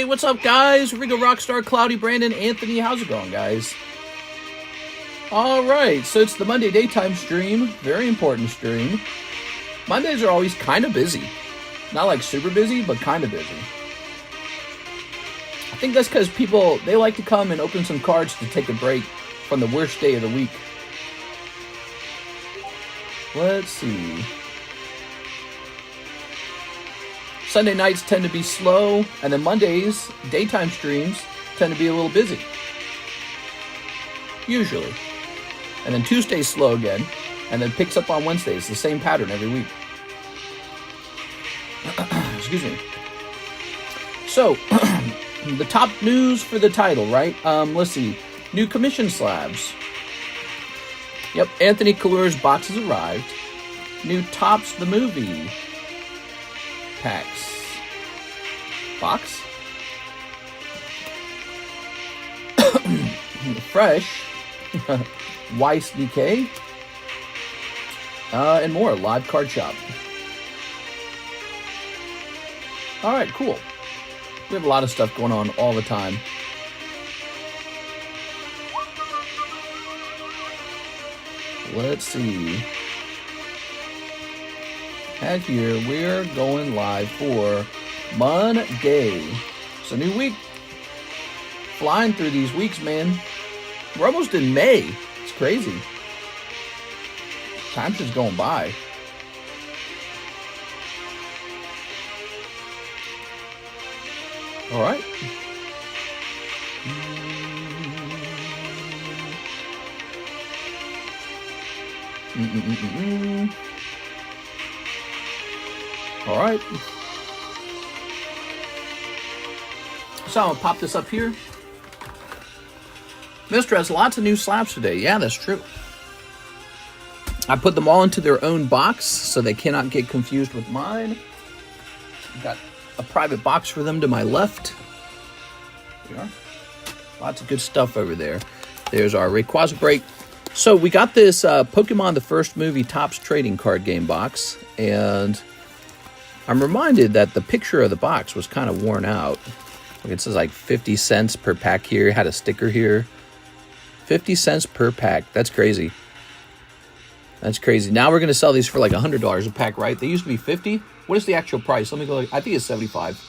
what's up, guys? Rigo Rockstar, Cloudy, Brandon, Anthony. How's it going, guys? All right, so it's the Monday daytime stream. Very important stream. Mondays are always kind of busy. Not like super busy, but kind of busy. I think that's because people, they like to come and open some cards to take a break from the worst day of the week. Let's see. Sunday nights tend to be slow, and then Mondays, daytime streams, tend to be a little busy. Usually. And then Tuesday's slow again, and then picks up on Wednesdays. The same pattern every week. Excuse me. So, the top news for the title, right? Let's see. New commission slabs. Yep, Anthony Kalur's box has arrived. New Tops the Movie packs. Box. Fresh. Weiss Nikke. And more. Live card shop. Alright, cool. We have a lot of stuff going on all the time. Let's see. And here we're going live for Monday. It's a new week. Flying through these weeks, man. We're almost in May. It's crazy. Time's just going by. All right. All right. So I'm gonna pop this up here. Mister has lots of new slabs today. Yeah, that's true. I put them all into their own box so they cannot get confused with mine. Got a private box for them to my left. There we are. Lots of good stuff over there. There's our Rayquaza break. So we got this Pokemon the First Movie Topps trading card game box, and I'm reminded that the picture of the box was kind of worn out. Like it says like 50 cents per pack here. It had a sticker here. 50 cents per pack. That's crazy. That's crazy. Now we're going to sell these for like $100 a pack, right? They used to be 50. What is the actual price? Let me go. I think it's 75.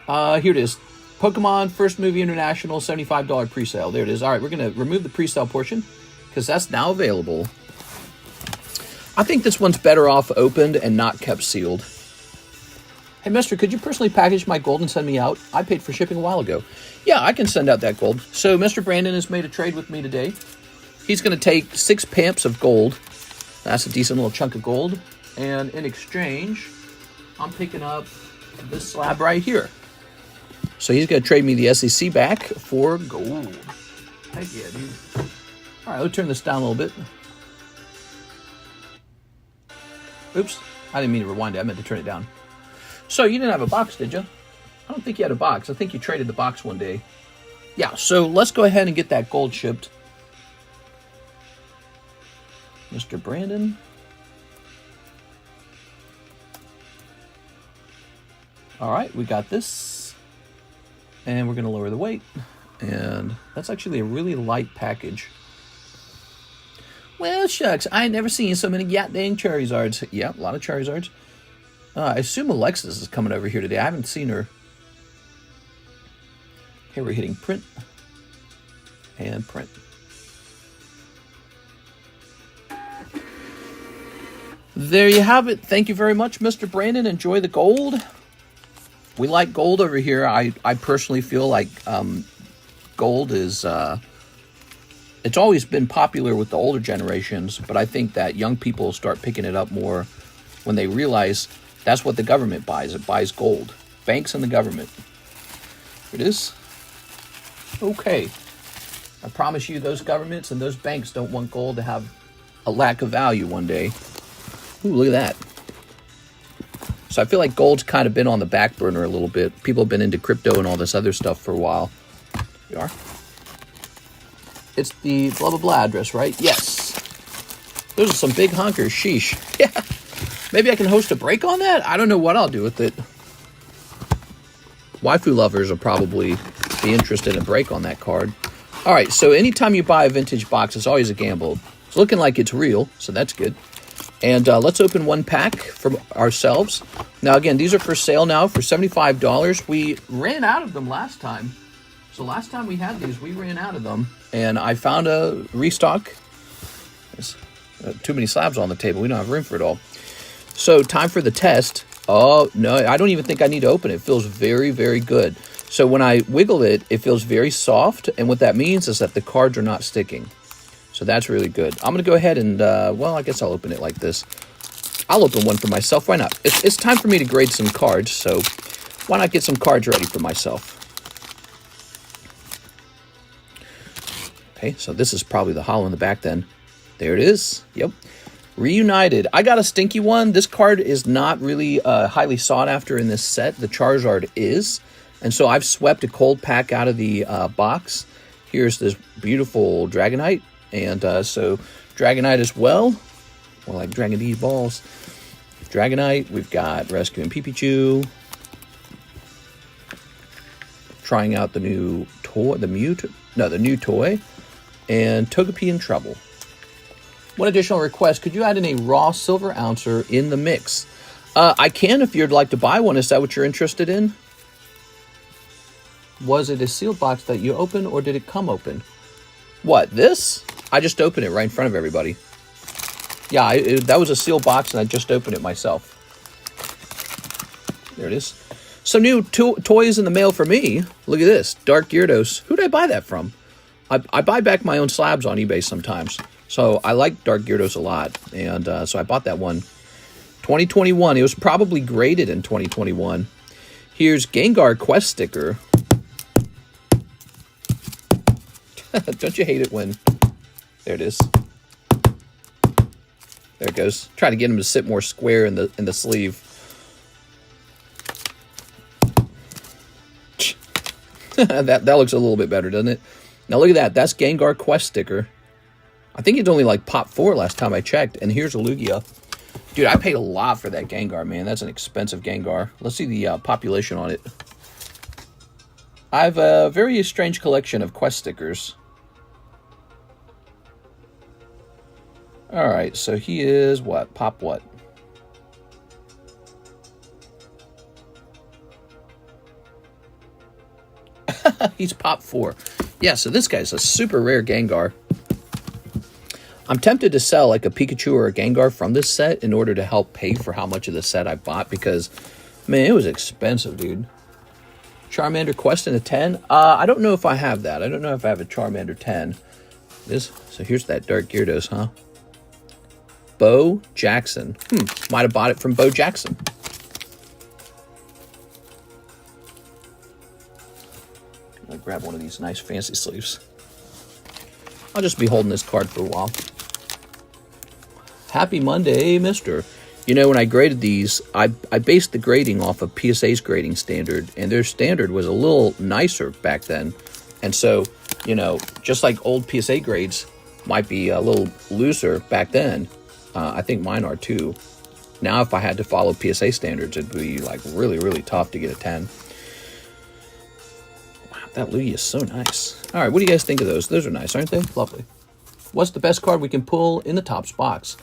Here it is. Pokemon First Movie International $75 pre-sale. There it is. All right, we're going to remove the pre-sale portion because that's now available. I think this one's better off opened and not kept sealed. Hey, mister, could you personally package my gold and send me out? I paid for shipping a while ago. Yeah, I can send out that gold. So Mr. Brandon has made a trade with me today. He's going to take 6 pamps of gold. That's a decent little chunk of gold. And in exchange, I'm picking up this slab right here. So he's going to trade me the SEC back for gold. Heck yeah, dude. All right, let's turn this down a little bit. Oops, I didn't mean to rewind it. I meant to turn it down. So you didn't have a box, did you? I don't think you had a box. I think you traded the box one day. Yeah, so let's go ahead and get that gold shipped. Mr. Brandon. All right, we got this. And we're going to lower the weight. And that's actually a really light package. Well, shucks, I ain't never seen so many dang Charizards. Yeah, a lot of Charizards. I assume Alexis is coming over here today. I haven't seen her. Here we're hitting print. And print. There you have it. Thank you very much, Mr. Brandon. Enjoy the gold. We like gold over here. I personally feel like gold is... it's always been popular with the older generations, but I think that young people will start picking it up more when they realize that's what the government buys. It buys gold. Banks and the government. Here it is. Okay. I promise you those governments and those banks don't want gold to have a lack of value one day. Ooh, look at that. So I feel like gold's kind of been on the back burner a little bit. People have been into crypto and all this other stuff for a while. Here we are. It's the blah, blah, blah address, right? Yes. Those are some big honkers. Sheesh. Yeah. Maybe I can host a break on that? I don't know what I'll do with it. Waifu lovers will probably be interested in a break on that card. All right, so anytime you buy a vintage box, it's always a gamble. It's looking like it's real, so that's good. And let's open one pack for ourselves. Now, again, these are for sale now for $75. We ran out of them last time. So last time we had these, we ran out of them. And I found a restock. There's too many slabs on the table. We don't have room for it all. So time for the test. Oh, no, I don't even think I need to open it. It feels very, very good. So when I wiggle it, it feels very soft. And what that means is that the cards are not sticking. So that's really good. I'm going to go ahead and, well, I guess I'll open it like this. I'll open one for myself. Why not? It's time for me to grade some cards, so why not get some cards ready for myself? Okay, so this is probably the hollow in the back then. There it is. Yep. Reunited. I got a stinky one. This card is not really highly sought after in this set. The Charizard is. And so I've swept a cold pack out of the box. Here's this beautiful Dragonite. And so Dragonite as well, more like Dragon D balls. Dragonite, we've got Rescue and Pipichu. Trying out the new toy, the new toy. And Togepi in trouble. One additional request, could you add in a raw silver ouncer in the mix? I can if you'd like to buy one. Is that what you're interested in? Was it a sealed box that you opened or did it come open? What, this? I just opened it right in front of everybody. Yeah, that was a sealed box, and I just opened it myself. There it is. Some new toys in the mail for me. Look at this, Dark Gyarados. Who did I buy that from? I buy back my own slabs on eBay sometimes. So I like Dark Gyarados a lot, and so I bought that one. 2021, it was probably graded in 2021. Here's Gengar Quest sticker. Don't you hate it when... There it is. There it goes. Try to get him to sit more square in the sleeve. that looks a little bit better, doesn't it? Now look at that. That's Gengar Quest sticker. I think it's only like pop 4 last time I checked. And here's a Lugia. Dude, I paid a lot for that Gengar, man. That's an expensive Gengar. Let's see the population on it. I have a very strange collection of Quest stickers. Alright, so he is what? Pop what? He's pop 4. Yeah, so this guy's a super rare Gengar. I'm tempted to sell like a Pikachu or a Gengar from this set in order to help pay for how much of the set I bought because, man, it was expensive, dude. Charmander Quest in a 10? I don't know if I have that. I don't know if I have a Charmander 10. So here's that Dark Gyarados, huh? Bo Jackson. Might have bought it from Bo Jackson. I'll grab one of these nice fancy sleeves. I'll just be holding this card for a while. Happy Monday, mister. You know, when I graded these, I based the grading off of PSA's grading standard, and their standard was a little nicer back then. And so, you know, just like old PSA grades might be a little looser back then, I think mine are too. Now, if I had to follow PSA standards, it'd be like really, really tough to get a 10. Wow, that Lugia is so nice. All right, what do you guys think of those? Those are nice, aren't they? Lovely. What's the best card we can pull in the Topps box?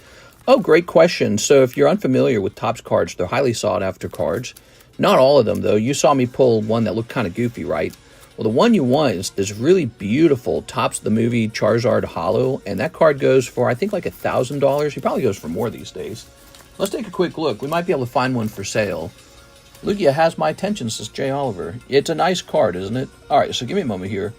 Oh, great question. So if you're unfamiliar with Topps cards, they're highly sought after cards. Not all of them, though. You saw me pull one that looked kind of goofy, right? Well, the one you want is this really beautiful Topps the Movie Charizard Holo, and that card goes for, I think, like $1,000. He probably goes for more these days. Let's take a quick look. We might be able to find one for sale. Lugia has my attention, says Jay Oliver. It's a nice card, isn't it? All right, so give me a moment here.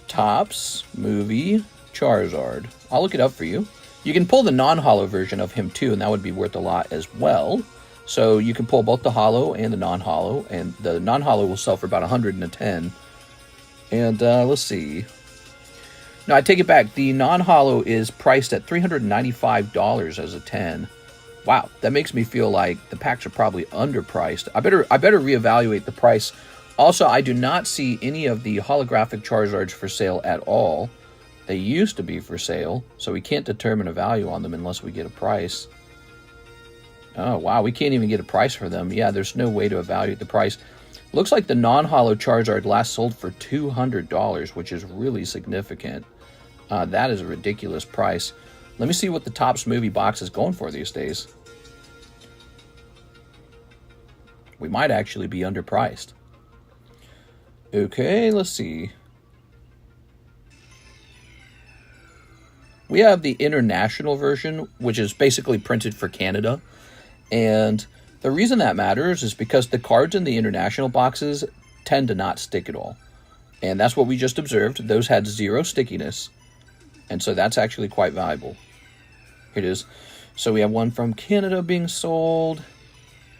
Topps Movie Charizard. I'll look it up for you. You can pull the non-holo version of him, too, and that would be worth a lot as well. So you can pull both the holo and the non-holo, and the non-holo will sell for about $110. And let's see. No, I take it back. The non-holo is priced at $395 as a 10. Wow, that makes me feel like the packs are probably underpriced. I better reevaluate the price. Also, I do not see any of the holographic Charizards for sale at all. They used to be for sale, so we can't determine a value on them unless we get a price. Oh, wow. We can't even get a price for them. Yeah, there's no way to evaluate the price. Looks like the non-hollow Charizard last sold for $200, which is really significant. That is a ridiculous price. Let me see what the Topps movie box is going for these days. We might actually be underpriced. Okay, let's see. We have the international version, which is basically printed for Canada. And the reason that matters is because the cards in the international boxes tend to not stick at all. And that's what we just observed. Those had 0 stickiness. And so that's actually quite valuable. Here it is. So we have one from Canada being sold.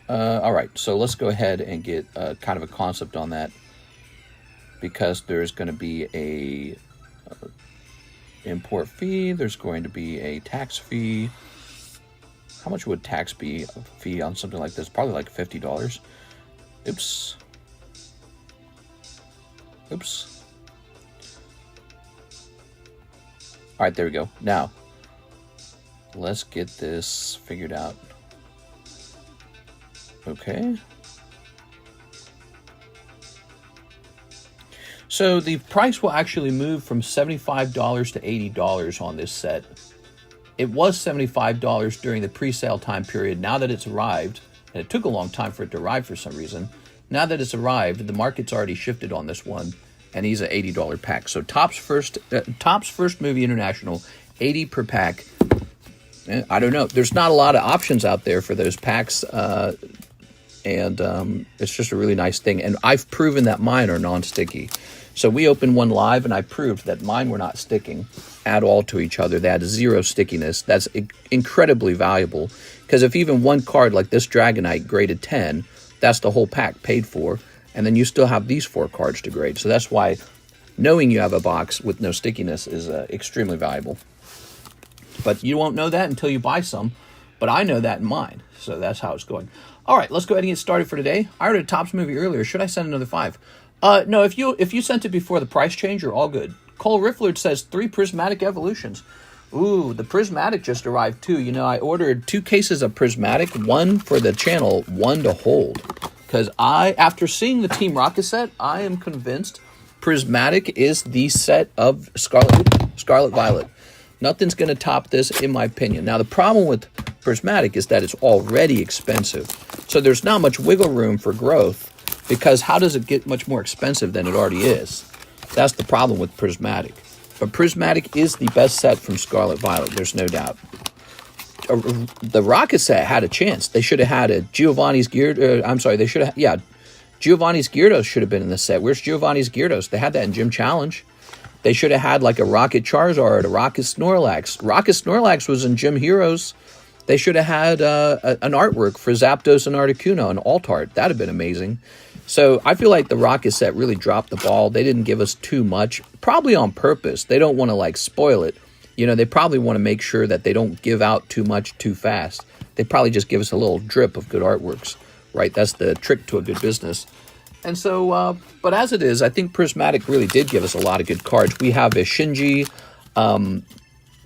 All right, so let's go ahead and get kind of a concept on that, because there's going to be a import fee. There's going to be a tax fee. How much would tax be a fee on something like this? Probably like $50. Oops. Oops. All right, there we go. Now, let's get this figured out. Okay. So the price will actually move from $75 to $80 on this set. It was $75 during the pre-sale time period. Now that it's arrived, and it took a long time for it to arrive for some reason, now that it's arrived, the market's already shifted on this one, and he's an $80 pack. So Topps first movie international, 80 per pack. I don't know. There's not a lot of options out there for those packs, and it's just a really nice thing. And I've proven that mine are non-sticky. So we opened one live, and I proved that mine were not sticking at all to each other. They had 0 stickiness. That's incredibly valuable, because if even one card like this Dragonite graded 10, that's the whole pack paid for, and then you still have these 4 cards to grade. So that's why knowing you have a box with no stickiness is extremely valuable. But you won't know that until you buy some, but I know that in mine. So that's how it's going. All right, let's go ahead and get started for today. I ordered a Topps movie earlier. Should I send another 5? No, if you sent it before the price change, you're all good. Cole Rifflard says 3 Prismatic Evolutions. Ooh, the Prismatic just arrived too. You know, I ordered 2 cases of Prismatic, 1 for the channel, 1 to hold. Because after seeing the Team Rocket set, I am convinced Prismatic is the set of Scarlet Violet. Nothing's going to top this, in my opinion. Now, the problem with Prismatic is that it's already expensive. So there's not much wiggle room for growth, because how does it get much more expensive than it already is? That's the problem with Prismatic. But Prismatic is the best set from Scarlet Violet, there's no doubt. The Rocket set had a chance. They should have had a Giovanni's Gyarados. I'm sorry, they should have, yeah, Giovanni's Gyarados should have been in the set. Where's Giovanni's Gyarados? They had that in Gym Challenge. They should have had like a Rocket Charizard, a Rocket Snorlax. Rocket Snorlax was in Gym Heroes. They should have had an artwork for Zapdos and Articuno, an alt art. That would have been amazing. So I feel like the Rocket set really dropped the ball. They didn't give us too much, probably on purpose. They don't want to like spoil it. You know, they probably want to make sure that they don't give out too much too fast. They probably just give us a little drip of good artworks, right? That's the trick to a good business. And so, but as it is, I think Prismatic really did give us a lot of good cards. We have a Shinji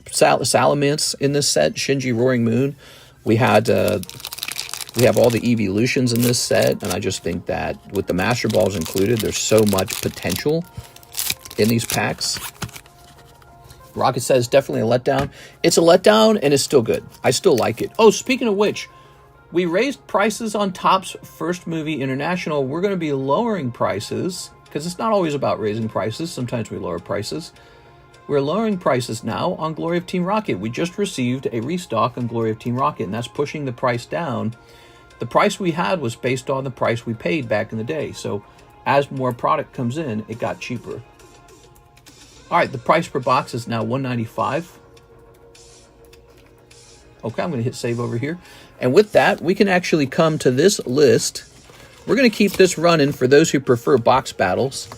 Salamence in this set, Shinji Roaring Moon. We have all the evolutions in this set, and I just think that with the Master Balls included, there's so much potential in these packs. Rocket set is definitely a letdown. It's a letdown, and it's still good. I still like it. Oh, speaking of which, we raised prices on Topps First Movie International. We're going to be lowering prices, because it's not always about raising prices. Sometimes we lower prices. We're lowering prices now on Glory of Team Rocket. We just received a restock on Glory of Team Rocket, and that's pushing the price down. The price we had was based on the price we paid back in the day. So as more product comes in, it got cheaper. All right, the price per box is now $195. Okay, I'm going to hit save over here. And with that, we can actually come to this list. We're going to keep this running for those who prefer box battles.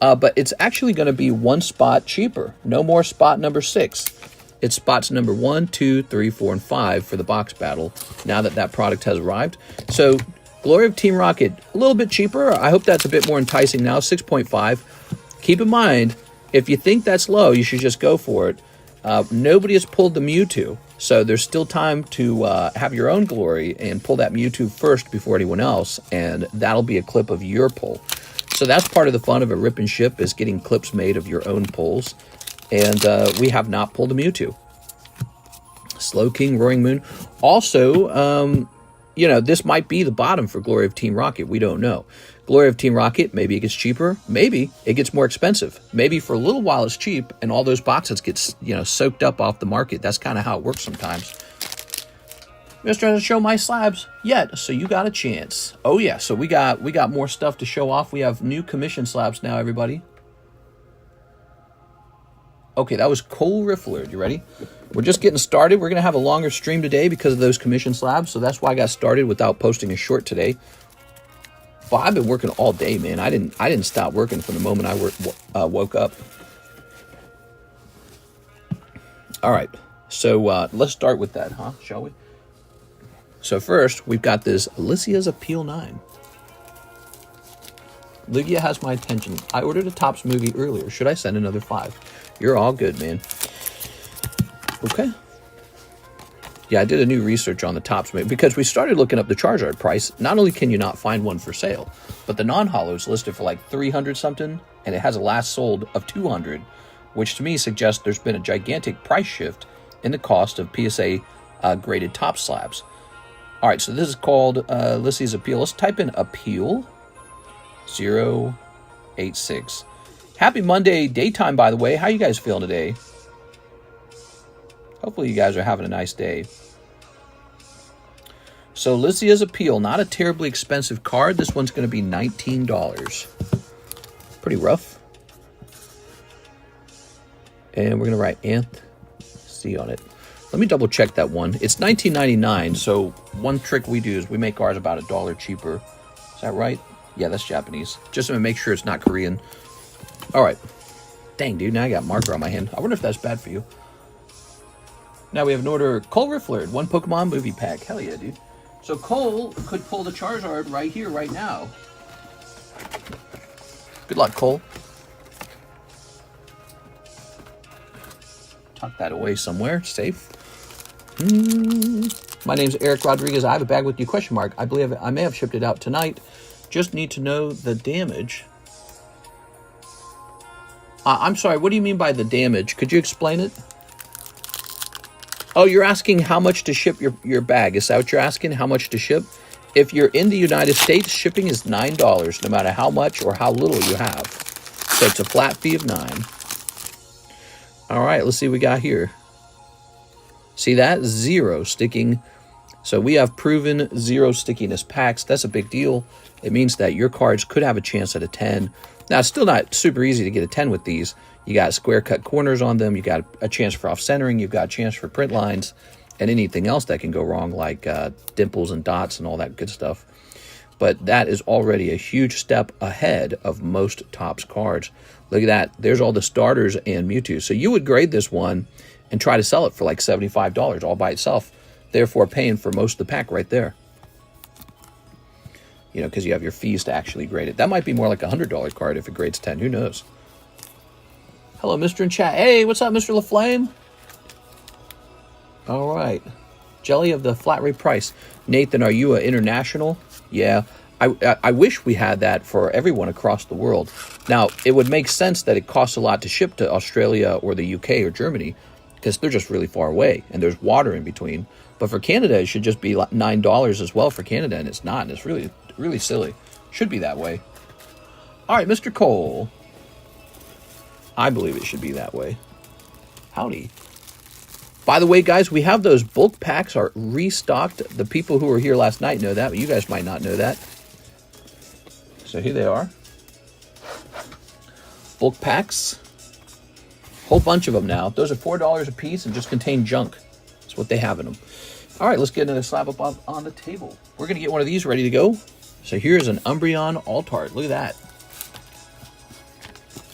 But it's actually going to be 1 spot cheaper. No more spot number 6. It's spots number 1, 2, 3, 4, and 5 for the box battle now that that product has arrived. So Glory of Team Rocket, a little bit cheaper. I hope that's a bit more enticing now, 6.5. Keep in mind, if you think that's low, you should just go for it. Nobody has pulled the Mewtwo. So there's still time to have your own glory and pull that Mewtwo first before anyone else, and that'll be a clip of your pull. So that's part of the fun of a rip and ship, is getting clips made of your own pulls. And we have not pulled a Mewtwo. Slow King, Roaring Moon. Also, you know, this might be the bottom for Glory of Team Rocket. We don't know. Glory of Team Rocket, maybe it gets cheaper. Maybe it gets more expensive. Maybe for a little while it's cheap and all those boxes get, you know, soaked up off the market. That's kind of how it works sometimes. Mr. Doesn't show my slabs yet, so you got a chance. Oh yeah, so we got more stuff to show off. We have new commission slabs now, everybody. Okay, that was Cole Riffler. You ready? We're just getting started. We're going to have a longer stream today because of those commission slabs, so that's why I got started without posting a short today. Well, I've been working all day, man. I didn't stop working from the moment I woke up. All right, so let's start with that, huh? Shall we? So first, we've got this Alicia's Appeal 9. Lydia has my attention. I ordered a Topps movie earlier. Should I send another 5? You're all good, man. Okay. Yeah, I did a new research on the Topps movie because we started looking up the Charizard price. Not only can you not find one for sale, but the non-hollow is listed for like 300 something, and it has a last sold of 200, which to me suggests there's been a gigantic price shift in the cost of PSA graded Topps slabs. All right, so this is called Alicia's Appeal. Let's type in Appeal 086. Happy Monday daytime, by the way. How you guys feeling today? Hopefully you guys are having a nice day. So Alicia's Appeal, not a terribly expensive card. This one's going to be $19. Pretty rough. And we're going to write Anth C on it. Let me double check that one. It's $19.99, so one trick we do is we make ours about $1 cheaper. Is that right? Yeah, that's Japanese. Just to make sure it's not Korean. All right. Dang, dude, now I got marker on my hand. I wonder if that's bad for you. Now we have an order, Cole Riffler, 1 Pokemon movie pack. Hell yeah, dude. So Cole could pull the Charizard right here, right now. Good luck, Cole. Tuck that away somewhere, safe. My name's Eric Rodriguez. I have a bag with you, question mark. I believe I may have shipped it out tonight. Just need to know the damage. I'm sorry, what do you mean by the damage? Could you explain it? Oh, you're asking how much to ship your bag. Is that what you're asking? How much to ship? If you're in the United States, shipping is $9, no matter how much or how little you have. So it's a flat fee of $9. All right, let's see what we got here. See that? 0 sticking. So we have proven 0 stickiness packs. That's a big deal. It means that your cards could have a chance at a 10. Now, it's still not super easy to get a 10 with these. You got square cut corners on them. You got a chance for off centering. You've got a chance for print lines and anything else that can go wrong, like dimples and dots and all that good stuff. But that is already a huge step ahead of most Topps cards. Look at that. There's all the starters and Mewtwo. So you would grade this one and try to sell it for like $75 all by itself, therefore paying for most of the pack right there. You know, because you have your fees to actually grade it. That might be more like a $100 card if it grades 10. Who knows? Hello, Mr. in chat. Hey, what's up, Mr. LaFlame? All right. Jelly of the flat rate price. Nathan, are you an international? Yeah. I wish we had that for everyone across the world. Now, it would make sense that it costs a lot to ship to Australia or the UK or Germany because they're just really far away and there's water in between. But for Canada, it should just be $9 as well for Canada, and it's not. And it's really, really silly. Should be that way. All right, Mr. Cole. I believe it should be that way. Howdy. By the way, guys, we have those bulk packs are restocked. The people who were here last night know that, but you guys might not know that. So here they are. Bulk packs. Whole bunch of them now. Those are $4 a piece and just contain junk. That's what they have in them. All right, let's get another slab up on the table. We're going to get one of these ready to go. So here's an Umbreon Altart. Look at that.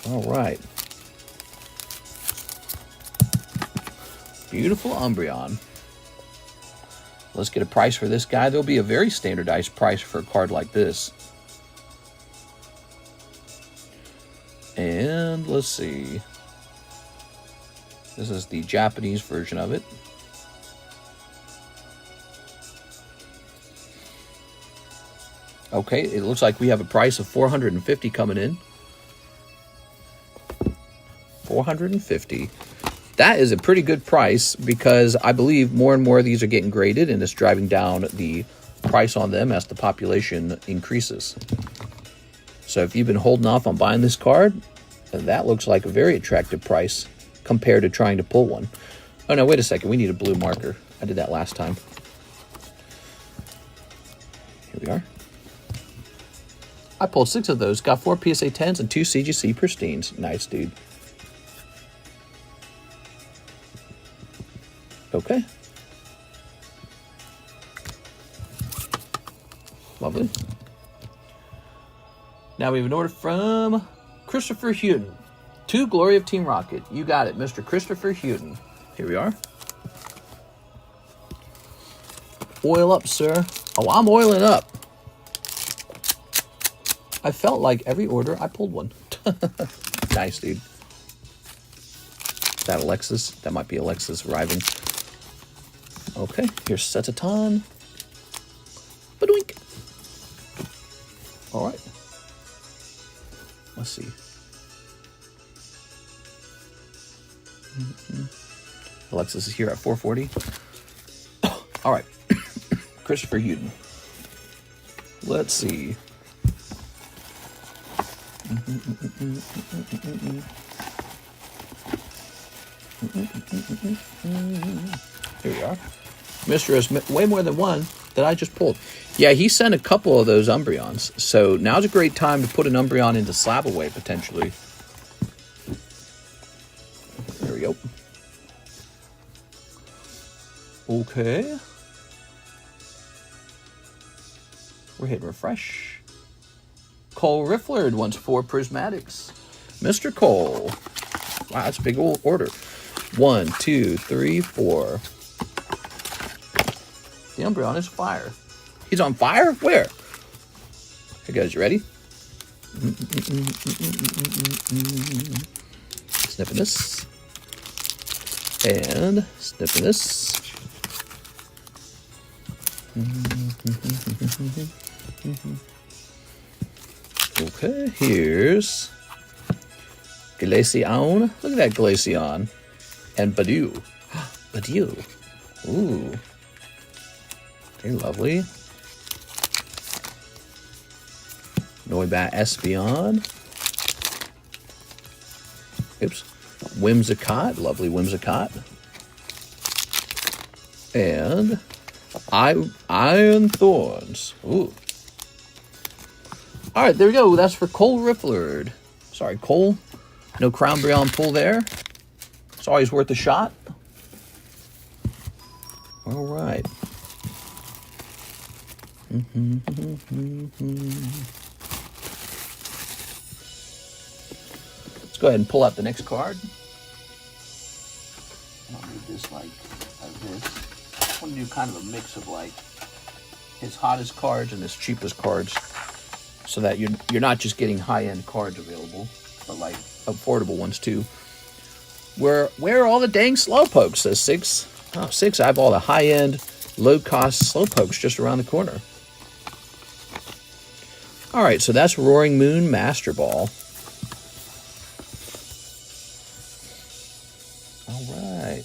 All right. Beautiful Umbreon. Let's get a price for this guy. There'll be a very standardized price for a card like this. And let's see. This is the Japanese version of it. Okay, it looks like we have a price of $450 coming in. $450. That is a pretty good price because I believe more and more of these are getting graded and it's driving down the price on them as the population increases. So if you've been holding off on buying this card, that looks like a very attractive price compared to trying to pull one. Oh no, wait a second. We need a blue marker. I did that last time. Here we are. I pulled 6 of those. Got 4 PSA 10s and 2 CGC Pristines. Nice, dude. Okay. Lovely. Now we have an order from Christopher Houghton. To Glory of Team Rocket. You got it, Mr. Christopher Houghton. Here we are. Oil up, sir. Oh, I'm oiling up. I felt like every order I pulled one. Nice, dude. Is that Alexis? That might be Alexis arriving. Okay, here's Setaton. Badoink. All right. Let's see. Alexis is here at 440. All right. Christopher Houghton. Let's see. Here we are. Mr. is way more than one that I just pulled. Yeah, he sent a couple of those Umbreons. So now's a great time to put an Umbreon into slab away, potentially. There we go. Okay. We're hitting refresh. Cole Rifflerd wants 4 prismatics. Mr. Cole. Wow, that's a big old order. 1, 2, 3, 4. The Umbreon is fire. He's on fire? Where? Here goes. You ready? Snipping this. And snipping this. Okay, here's Glaceon. Look at that Glaceon. And Badu. Badu. Ooh. Very lovely. Noibat Espeon. Oops. Whimsicott. Lovely Whimsicott. And Iron Thorns. Ooh. All right, there we go. That's for Cole Rifflerd. Sorry, Cole. No Crown Brion pull there. It's always worth a shot. All right. Let's go ahead and pull out the next card. I'll move this like this. I want to do kind of a mix of like his hottest cards and his cheapest cards, so that you're not just getting high-end cards available, but like affordable ones too. Where are all the dang slowpokes? Says 6. Oh, 6. I have all the high-end, low-cost slowpokes just around the corner. All right, so that's Roaring Moon Master Ball. All right.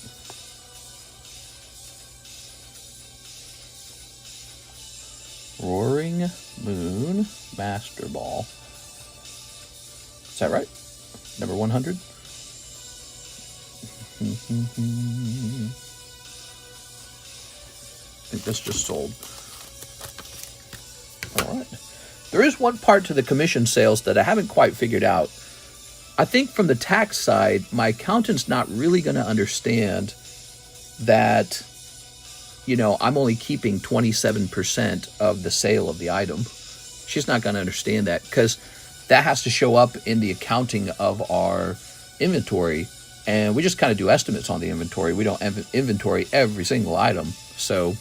Roaring Moon Master Ball. Is that right? Number 100? I think this just sold. All right. There is one part to the commission sales that I haven't quite figured out. I think from the tax side, my accountant's not really going to understand that, you know, I'm only keeping 27% of the sale of the item. She's not going to understand that because that has to show up in the accounting of our inventory. And we just kind of do estimates on the inventory. We don't inventory every single item. So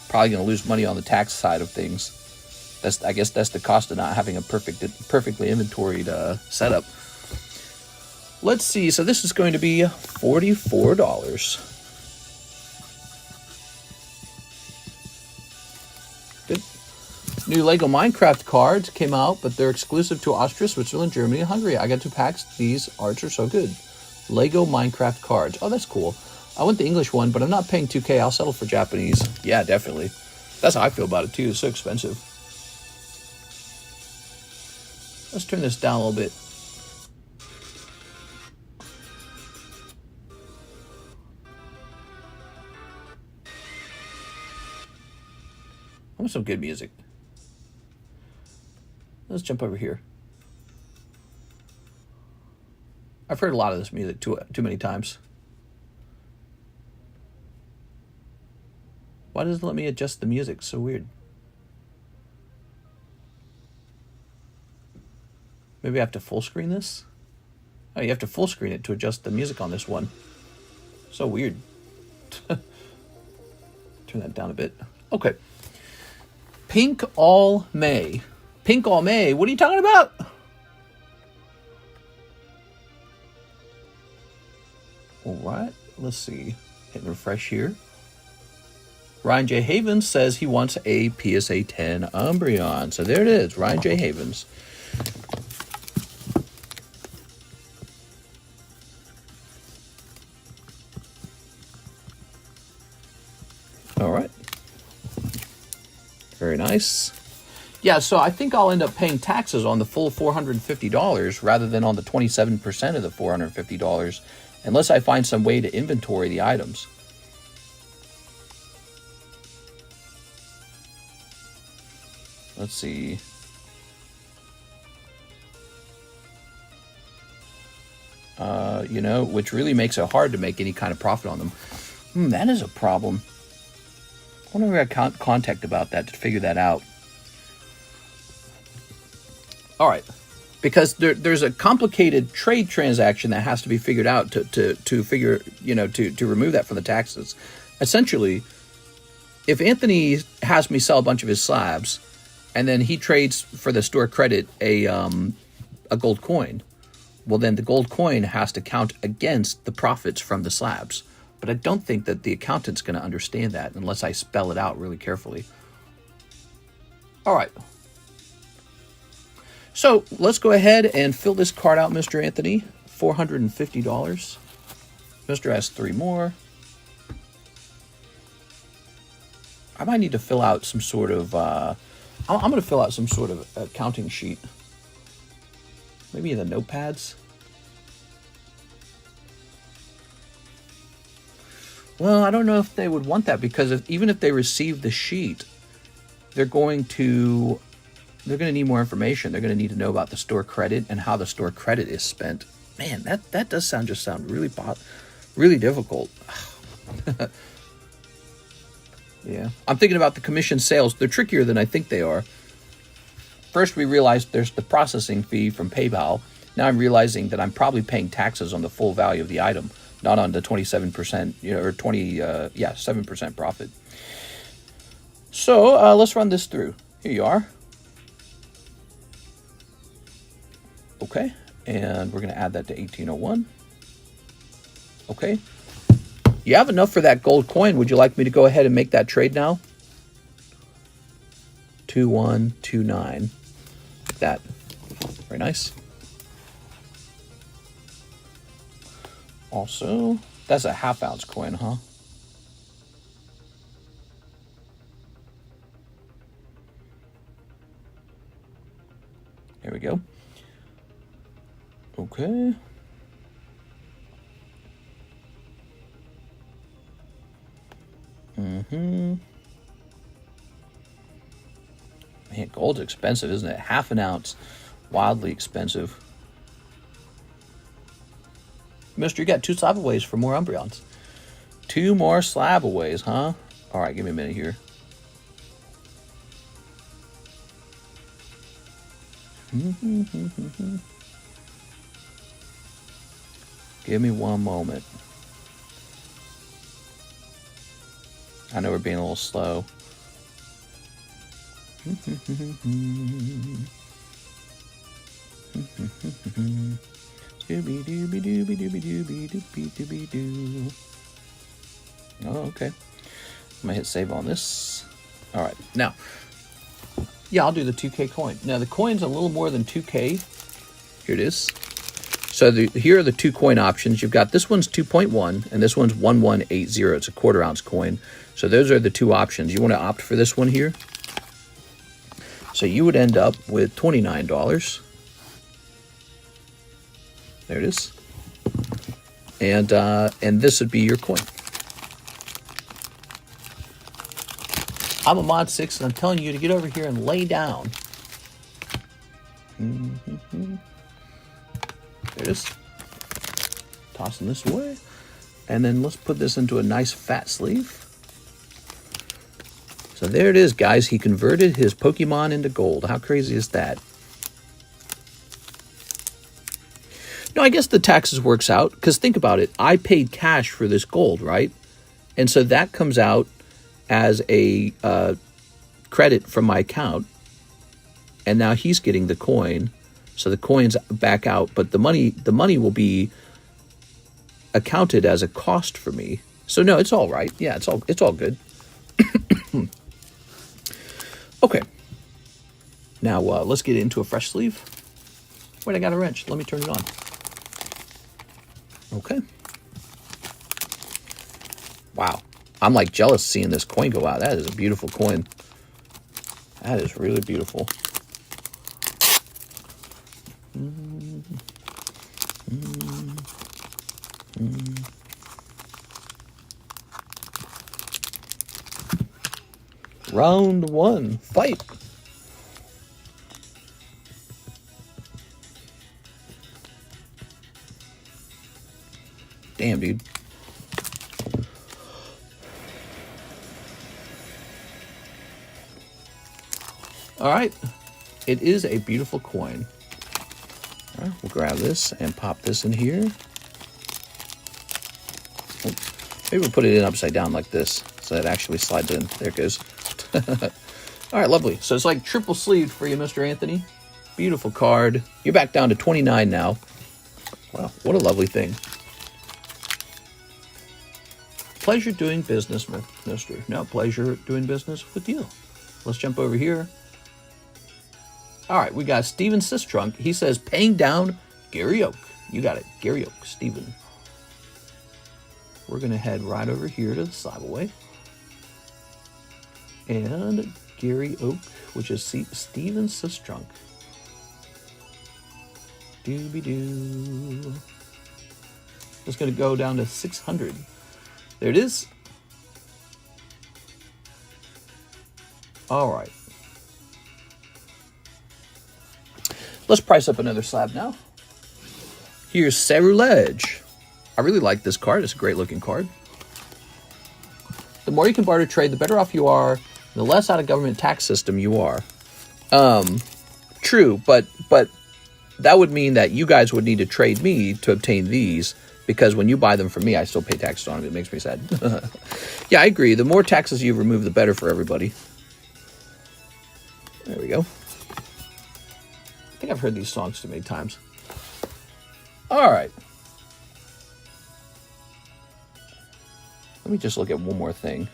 probably going to lose money on the tax side of things. I guess that's the cost of not having a perfectly inventoried setup. Let's see. So this is going to be $44. Good. New Lego Minecraft cards came out, but they're exclusive to Austria, Switzerland, Germany, and Hungary. I got 2 packs. These arts are so good. Lego Minecraft cards. Oh, that's cool. I want the English one, but I'm not paying $2K. I'll settle for Japanese. Yeah, definitely. That's how I feel about it, too. It's so expensive. Let's turn this down a little bit. I want some good music. Let's jump over here. I've heard a lot of this music too many times. Why does it let me adjust the music? It's so weird. Maybe I have to full screen this? Oh, you have to full screen it to adjust the music on this one. So weird. Turn that down a bit. Okay. Pink All May. Pink All May? What are you talking about? All right. Let's see. Hit refresh here. Ryan J. Havens says he wants a PSA 10 Umbreon. So there it is. Ryan J. Havens. All right. Very nice. Yeah, so I think I'll end up paying taxes on the full $450 rather than on the 27% of the $450, unless I find some way to inventory the items. Let's see. You know, which really makes it hard to make any kind of profit on them. That is a problem. I wonder if I got contact about that to figure that out. All right, because there's a complicated trade transaction that has to be figured out to figure, you know, to remove that from the taxes. Essentially, if Anthony has me sell a bunch of his slabs, and then he trades for the store credit a gold coin, well then the gold coin has to count against the profits from the slabs. But I don't think that the accountant's going to understand that unless I spell it out really carefully. All right. So let's go ahead and fill this card out, Mr. Anthony. $450. Mr. has 3 more. I might need to fill out some sort of... I'm going to fill out some sort of accounting sheet. Maybe in the notepads. Well, I don't know if they would want that, because even if they receive the sheet, they're going to need more information. They're going to need to know about the store credit and how the store credit is spent. Man, that does sound really difficult. Yeah, I'm thinking about the commission sales. They're trickier than I think they are. First, we realized there's the processing fee from PayPal. Now I'm realizing that I'm probably paying taxes on the full value of the item, not on the 27%, you know, or 7% profit. So let's run this through. Here you are. Okay, and we're going to add that to 1801. Okay. You have enough for that gold coin. Would you like me to go ahead and make that trade now? 2129. That. Very nice. Also, that's a ½ ounce coin, huh? There we go. Okay. Man, gold's expensive, isn't it? ½ ounce. Wildly expensive. Mister, you got 2 slab-aways for more Umbreons. 2 more slab-aways, huh? All right, give me a minute here. Give me one moment. I know we're being a little slow. Oh, okay. I'm gonna hit save on this. All right, now Yeah, I'll do the 2K coin. Now, the coin's a little more than 2K. Here it is. So here are the 2 coin options. You've got this one's 2.1, and this one's 1180. It's a 1/4 ounce coin. So those are the 2 options. You want to opt for this one here. So you would end up with $29. There it is. And this would be your coin. I'm a mod 6, and I'm telling you to get over here and lay down. There it is. Tossing this away. And then let's put this into a nice fat sleeve. So there it is, guys. He converted his Pokemon into gold. How crazy is that? No, I guess the taxes works out, because think about it. I paid cash for this gold, right? And so that comes out as a credit from my account. And now he's getting the coin. So the coin's back out, but the money will be accounted as a cost for me. So no, it's all right. Yeah, it's all good. Okay. Now let's get into a fresh sleeve. Wait, I got a wrench. Let me turn it on. Okay. Wow. I'm like jealous seeing this coin go out. That is a beautiful coin. That is really beautiful. Round 1, fight. Damn, dude. All right. It is a beautiful coin. All right, we'll grab this and pop this in here. Oh, maybe we'll put it in upside down like this so that it actually slides in. There it goes. All right, lovely. So it's like triple sleeved for you, Mr. Anthony. Beautiful card. You're back down to 29 now. Wow, what a lovely thing. Pleasure doing business, mister. No, pleasure doing business with you. Let's jump over here. All right, we got Steven Sistrunk. He says, paying down Gary Oak. You got it, Gary Oak, Steven. We're going to head right over here to the Cyberway. And Gary Oak, which is Steven Sistrunk. Doobie-doo. It's going to go down to 600. There it is. All right. Let's price up another slab now. Here's Cerulege. I really like this card. It's a great looking card. The more you can barter trade, the better off you are. The less out of government tax system you are. True, but that would mean that you guys would need to trade me to obtain these, because when you buy them from me, I still pay taxes on them. It makes me sad. Yeah, I agree. The more taxes you remove, the better for everybody. There we go. I think I've heard these songs too many times. All right. Let me just look at one more thing.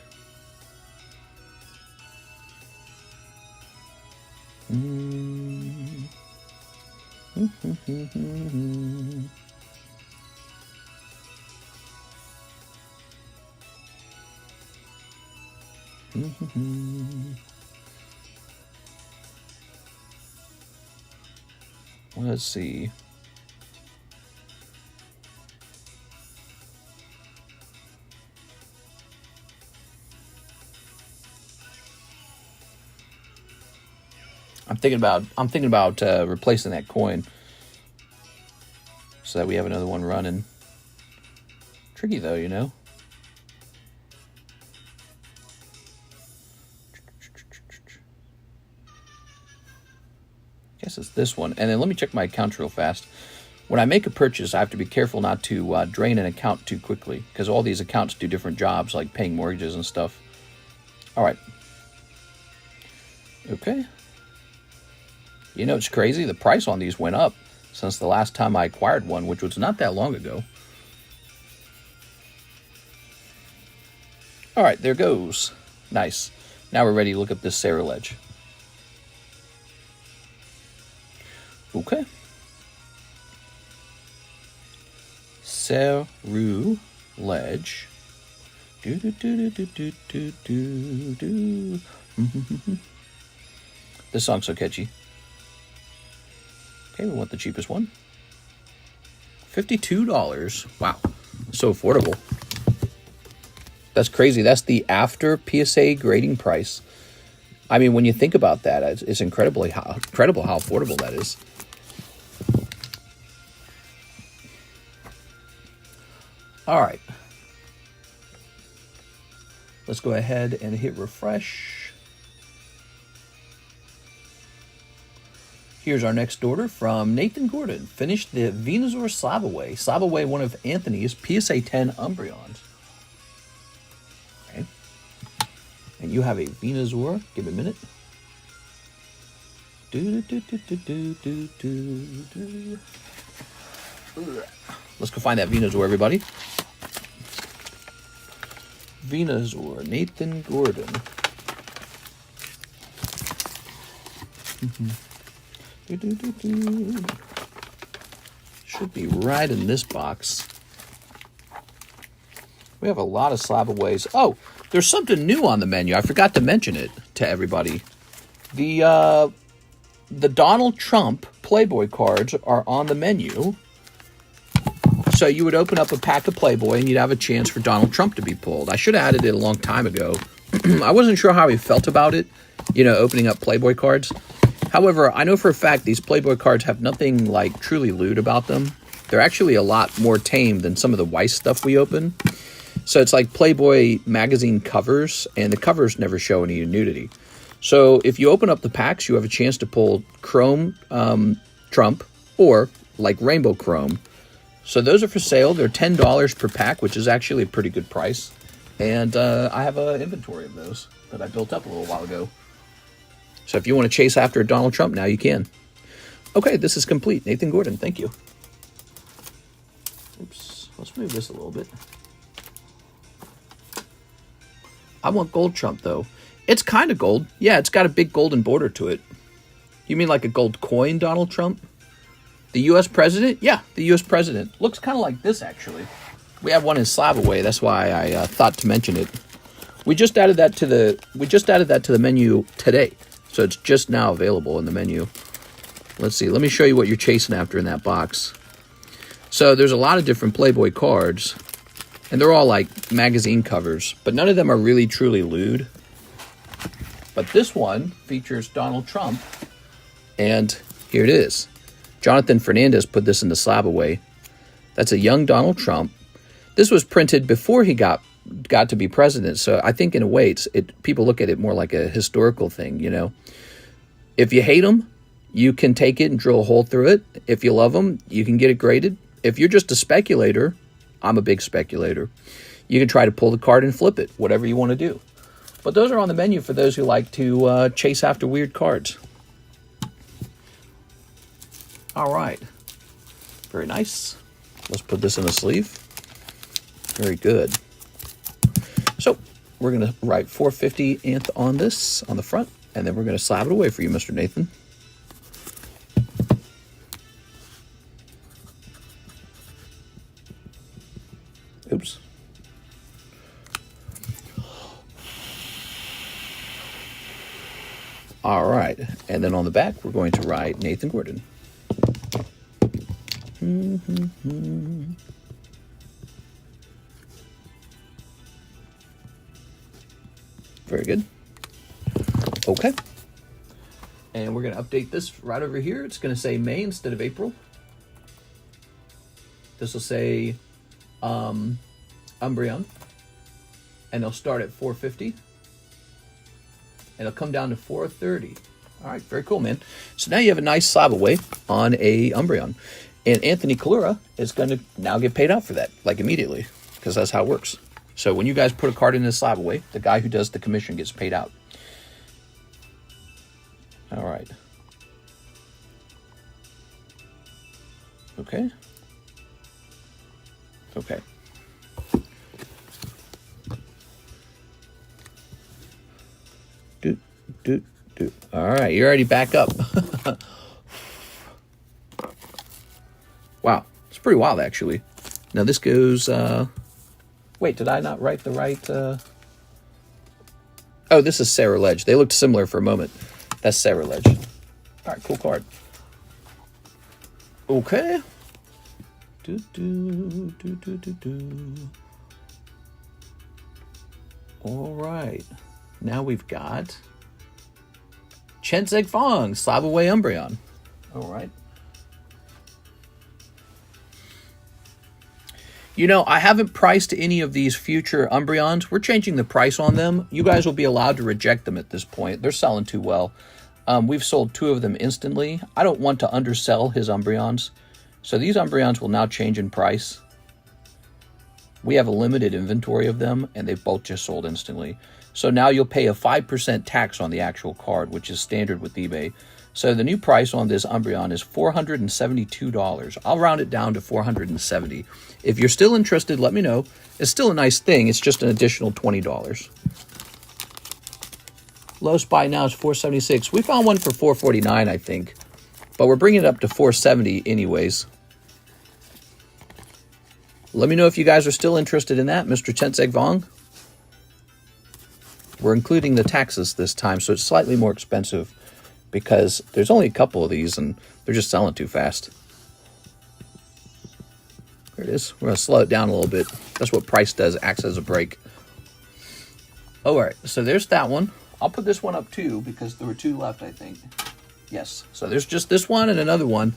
Let's see. I'm thinking about replacing that coin so that we have another one running. Tricky though, you know. Guess it's this one. And then let me check my accounts real fast. When I make a purchase, I have to be careful not to drain an account too quickly, because all these accounts do different jobs, like paying mortgages and stuff. All right. Okay. You know, it's crazy. The price on these went up since the last time I acquired one, which was not that long ago. All right, there goes. Nice. Now we're ready to look at this Cerulege. Okay. Seru Ledge. Do do do do do do do do. This song's so catchy. Okay, we want the cheapest one. $52. Wow, so affordable. That's crazy. That's the after PSA grading price. I mean, when you think about that, it's incredible how affordable that is. All right. Let's go ahead and hit refresh. Here's our next order from Nathan Gordon. Finished the Venusaur Slab Away. Slab Away, one of Anthony's PSA 10 Umbreons. Okay. And you have a Venusaur. Give me a minute. Let's go find that Venusaur, everybody. Venusaur, Nathan Gordon. Should be right in this box. We have a lot of slab aways. Oh, there's something new on the menu. I forgot to mention it to everybody. The Donald Trump Playboy cards are on the menu. So you would open up a pack of Playboy and you'd have a chance for Donald Trump to be pulled. I should have added it a long time ago. I wasn't sure how he felt about it, you know, opening up Playboy cards. However, I know for a fact these Playboy cards have nothing like truly lewd about them. They're actually a lot more tame than some of the Weiss stuff we open. So it's like Playboy magazine covers, and the covers never show any nudity. So if you open up the packs, you have a chance to pull Chrome Trump or like Rainbow Chrome. So those are for sale. They're $10 per pack, which is actually a pretty good price. And I have an inventory of those that I built up a little while ago. So if you want to chase after Donald Trump now, you can. Okay, this is complete. Nathan Gordon, thank you. Oops, let's move this a little bit. I want gold Trump, though. It's kind of gold. Yeah, it's got a big golden border to it. You mean like a gold coin Donald Trump? The U.S. president? Yeah, the U.S. president. Looks kind of like this, actually. We have one in Slab Away. That's why I thought to mention it. We just added that to the menu today. So it's just now available in the menu. Let's see. Let me show you what you're chasing after in that box. So there's a lot of different Playboy cards. And they're all like magazine covers. But none of them are really truly lewd. But this one features Donald Trump. And here it is. Jonathan Fernandez put this in the Slab Away. That's a young Donald Trump. This was printed before he got to be president. So I think in a way, people look at it more like a historical thing, you know. If you hate him, you can take it and drill a hole through it. If you love him, you can get it graded. If you're just a speculator, I'm a big speculator. You can try to pull the card and flip it, whatever you want to do. But those are on the menu for those who like to chase after weird cards. All right. Very nice. Let's put this in a sleeve. Very good. So we're going to write 450 Anth on this, on the front, and then we're going to slab it away for you, Mr. Nathan. Oops. All right. And then on the back, we're going to write Nathan Gordon. Very good. Okay. And we're going to update this right over here. It's going to say May instead of April. This will say Umbreon. And they'll start at 450. And it'll come down to 430. All right, very cool, man. So now you have a nice slab away on a Umbreon. And Anthony Kalura is going to now get paid out for that, like immediately, because that's how it works. So when you guys put a card in the slab away, the guy who does the commission gets paid out. All right. Okay. Okay. All right, you're already back up. Wow, it's pretty wild, actually. Now this goes... wait, did I not write the right... Oh, this is Sarah Ledge. They looked similar for a moment. That's Sarah Ledge. All right, cool card. Okay. All right. Now we've got Chen Zegfong, Slab Away Umbreon. All right. You know, I haven't priced any of these future Umbreons. We're changing the price on them. You guys will be allowed to reject them at this point. They're selling too well. We've sold 2 of them instantly. I don't want to undersell his Umbreons. So these Umbreons will now change in price. We have a limited inventory of them, and they've both just sold instantly. So now you'll pay a 5% tax on the actual card, which is standard with eBay. So the new price on this Umbreon is $472. I'll round it down to $470. If you're still interested, let me know. It's still a nice thing. It's just an additional $20. Lowest buy now is $476. We found one for $449, I think. But we're bringing it up to $470 anyways. Let me know if you guys are still interested in that, Mr. Chen Zegfong. We're including the taxes this time, so it's slightly more expensive because there's only a couple of these and they're just selling too fast. There it is. We're going to slow it down a little bit. That's what price does, acts as a brake. All right, so there's that one. I'll put this one up too because there were 2 left, I think. Yes, so there's just this one and another one.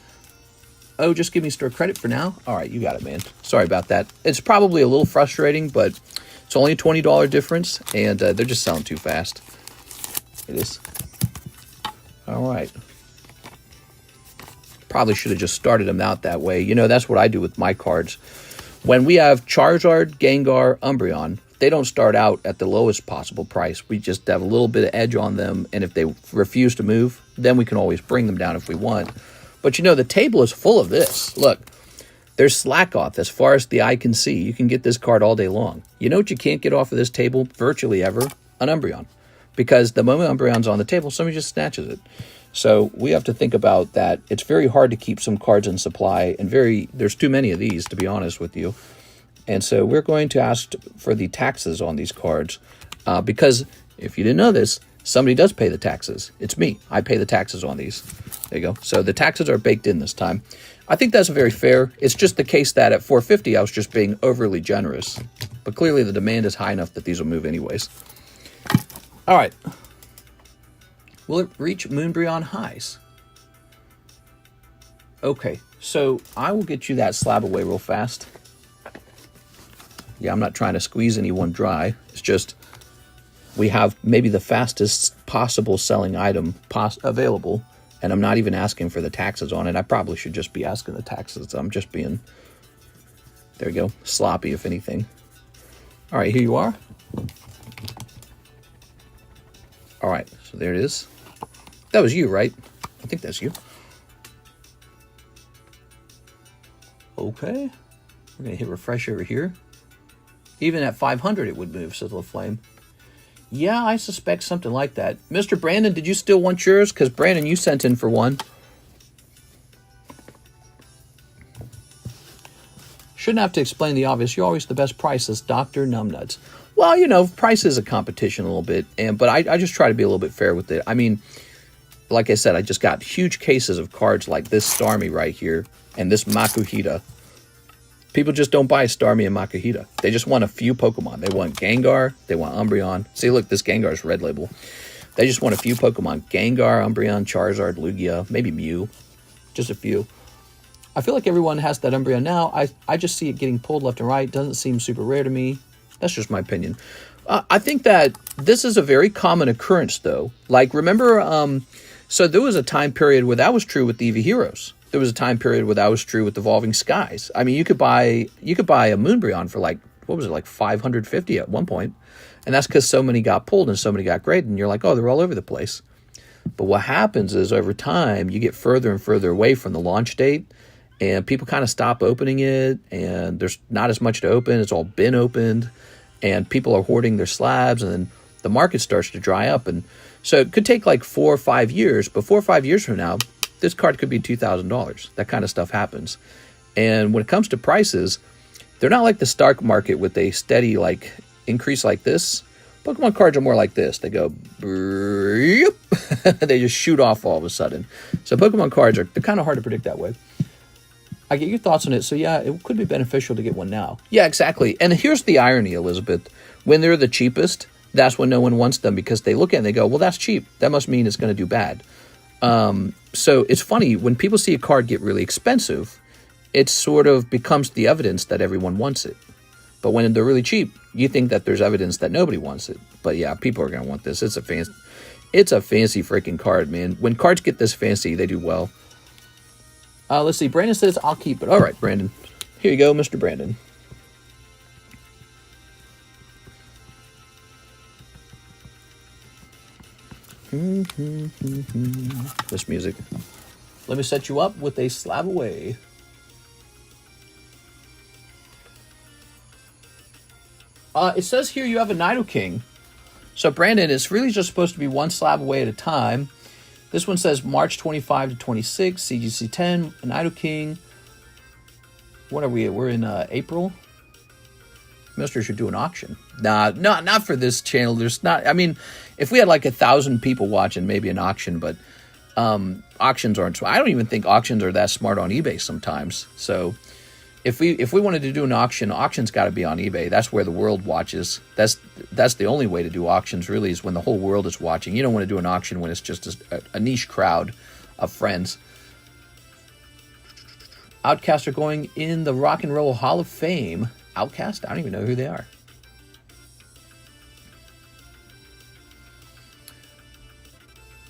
Oh, just give me store credit for now? All right, you got it, man. Sorry about that. It's probably a little frustrating, but it's only a $20 difference, and they're just selling too fast. It is. All right. Probably should have just started them out that way. You know, that's what I do with my cards. When we have Charizard, Gengar, Umbreon, they don't start out at the lowest possible price. We just have a little bit of edge on them, and if they refuse to move, then we can always bring them down if we want. But you know, the table is full of this. Look, there's slack off as far as the eye can see. You can get this card all day long. You know what you can't get off of this table virtually ever? An Umbreon. Because the moment Umbreon's on the table, somebody just snatches it. So we have to think about that. It's very hard to keep some cards in supply, and there's too many of these, to be honest with you. And so we're going to ask for the taxes on these cards because if you didn't know this, somebody does pay the taxes. It's me. I pay the taxes on these. There you go. So the taxes are baked in this time. I think that's very fair. It's just the case that at $450, I was just being overly generous. But clearly the demand is high enough that these will move anyways. All right. Will it reach Moonbreon highs? Okay, so I will get you that slab away real fast. Yeah, I'm not trying to squeeze anyone dry. It's just we have maybe the fastest possible selling item available, and I'm not even asking for the taxes on it. I probably should just be asking the taxes. I'm just being, there you go, sloppy if anything. All right, here you are. All right, so there it is. That was you, right? I think that's you. Okay. We're going to hit refresh over here. Even at 500, it would move, says LaFlame. Yeah, I suspect something like that. Mr. Brandon, did you still want yours? Because, Brandon, you sent in for one. Shouldn't have to explain the obvious. You're always the best prices, Dr. Numbnuts. Well, you know, price is a competition a little bit, but I just try to be a little bit fair with it. I mean, like I said, I just got huge cases of cards like this Starmie right here and this Makuhita. People just don't buy Starmie and Makuhita. They just want a few Pokemon. They want Gengar. They want Umbreon. See, look, this Gengar is red label. They just want a few Pokemon. Gengar, Umbreon, Charizard, Lugia, maybe Mew. Just a few. I feel like everyone has that Umbreon now. I just see it getting pulled left and right. Doesn't seem super rare to me. That's just my opinion. I think that this is a very common occurrence, though. Like, remember, so there was a time period where that was true with the EV Heroes. There was a time period where that was true with Evolving Skies. I mean, you could buy a Moonbreon for like, what was it, like $550 at one point. And that's because so many got pulled and so many got graded. And you're like, oh, they're all over the place. But what happens is over time, you get further and further away from the launch date. And people kind of stop opening it. And there's not as much to open. It's all been opened. And people are hoarding their slabs. And then the market starts to dry up. And so it could take like 4 or 5 years. But 4 or 5 years from now, this card could be $2,000. That kind of stuff happens. And when it comes to prices, they're not like the stock market with a steady like increase like this. Pokemon cards are more like this. They go, they just shoot off all of a sudden. So Pokemon cards they're kind of hard to predict that way. I get your thoughts on it. So yeah, it could be beneficial to get one now. Yeah, exactly. And here's the irony, Elizabeth. When they're the cheapest, that's when no one wants them because they look at it and they go, well, that's cheap. That must mean it's going to do bad. So it's funny when people see a card get really expensive, it sort of becomes the evidence that everyone wants it. But when they're really cheap, you think that there's evidence that nobody wants it. But yeah, people are going to want this. It's a fancy freaking card, man. When cards get this fancy, they do well. Let's see. Brandon says, I'll keep it. All right, Brandon. Here you go, Mr. Brandon. This music. Let me set you up with a slab away. It says here you have a Nikke. So, Brandon, it's really just supposed to be one slab away at a time. This one says March 25 to 26, CGC 10, Nikke. What are we at? We're in April. Mister should do an auction. Nah, not for this channel. There's not. I mean, if we had like 1,000 people watching, maybe an auction. But auctions aren't. I don't even think auctions are that smart on eBay sometimes. So if we wanted to do an auction, auction's got to be on eBay. That's where the world watches. That's the only way to do auctions. Really, is when the whole world is watching. You don't want to do an auction when it's just a niche crowd of friends. Outcasts are going in the Rock and Roll Hall of Fame. Outcast? I don't even know who they are.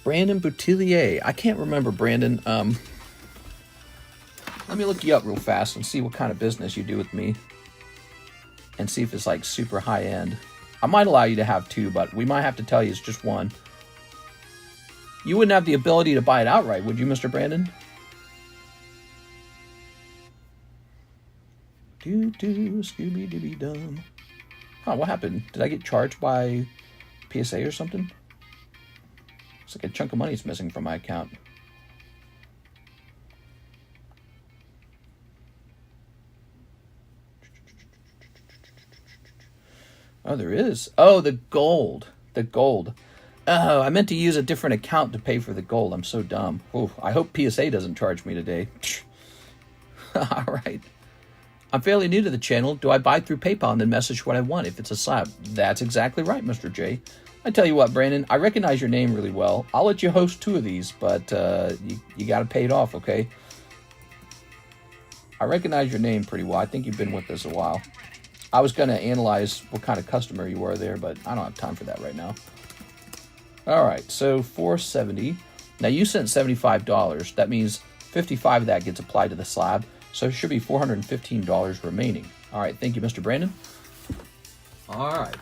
Brandon Boutillier. I can't remember, Brandon. Let me look you up real fast and see what kind of business you do with me. And see if it's like super high end. I might allow you to have two, but we might have to tell you it's just one. You wouldn't have the ability to buy it outright, would you, Mr. Brandon? Scooby-Dooby-Dum. Huh, what happened? Did I get charged by PSA or something? Looks like a chunk of money's missing from my account. Oh, there is. Oh, the gold. The gold. Oh, I meant to use a different account to pay for the gold. I'm so dumb. Ooh, I hope PSA doesn't charge me today. All right. I'm fairly new to the channel. Do I buy through PayPal and then message what I want if it's a slab? That's exactly right, Mr. J. I tell you what, Brandon, I recognize your name really well. I'll let you host 2 of these, but you got to pay it off, okay? I recognize your name pretty well. I think you've been with us a while. I was going to analyze what kind of customer you are there, but I don't have time for that right now. All right, so $470. Now, you sent $75. That means $55 of that gets applied to the slab. So it should be $415 remaining. All right, thank you, Mr. Brandon. All right.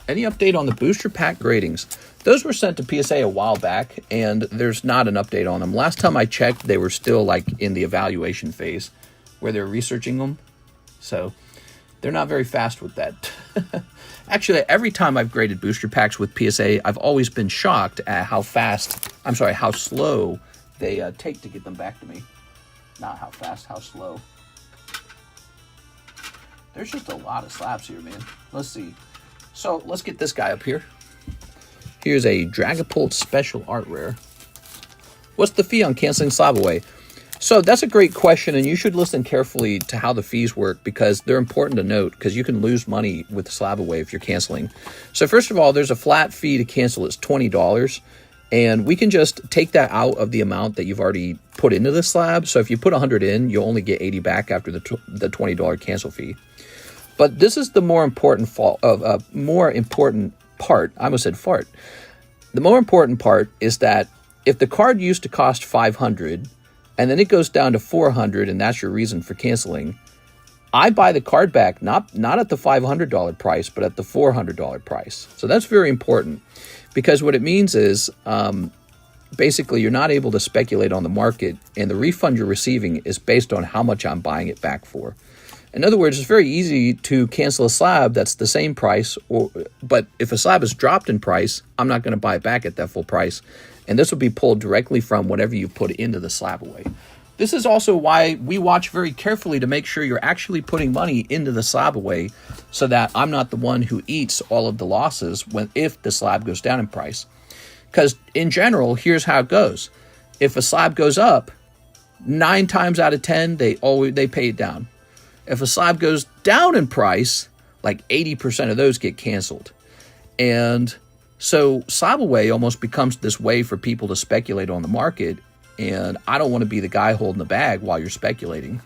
Any update on the booster pack gradings? Those were sent to PSA a while back, and there's not an update on them. Last time I checked, they were still like in the evaluation phase where they're researching them. So they're not very fast with that. Actually, every time I've graded booster packs with PSA, I've always been shocked at how slow they take to get them back to me. Not how fast, how slow. There's just a lot of slabs here, man. Let's see. So let's get this guy up here. Here's a Dragapult Special Art Rare. What's the fee on canceling slab away? So that's a great question, and you should listen carefully to how the fees work because they're important to note because you can lose money with slab away if you're canceling. So first of all, there's a flat fee to cancel. It's $20. And we can just take that out of the amount that you've already put into the slab. So if you put 100 in, you'll only get 80 back after the $20 cancel fee. But this is the more important part. I almost said fart. The more important part is that if the card used to cost $500 and then it goes down to $400 and that's your reason for canceling, I buy the card back not at the $500 price, but at the $400 price. So that's very important. Because what it means is, basically, you're not able to speculate on the market, and the refund you're receiving is based on how much I'm buying it back for. In other words, it's very easy to cancel a slab that's the same price, but if a slab is dropped in price, I'm not going to buy it back at that full price. And this will be pulled directly from whatever you put into the slab away. This is also why we watch very carefully to make sure you're actually putting money into the slab away, so that I'm not the one who eats all of the losses if the slab goes down in price. Because in general, here's how it goes. If a slab goes up, 9 times out of 10, they pay it down. If a slab goes down in price, like 80% of those get canceled. And so slab away almost becomes this way for people to speculate on the market. And I don't want to be the guy holding the bag while you're speculating.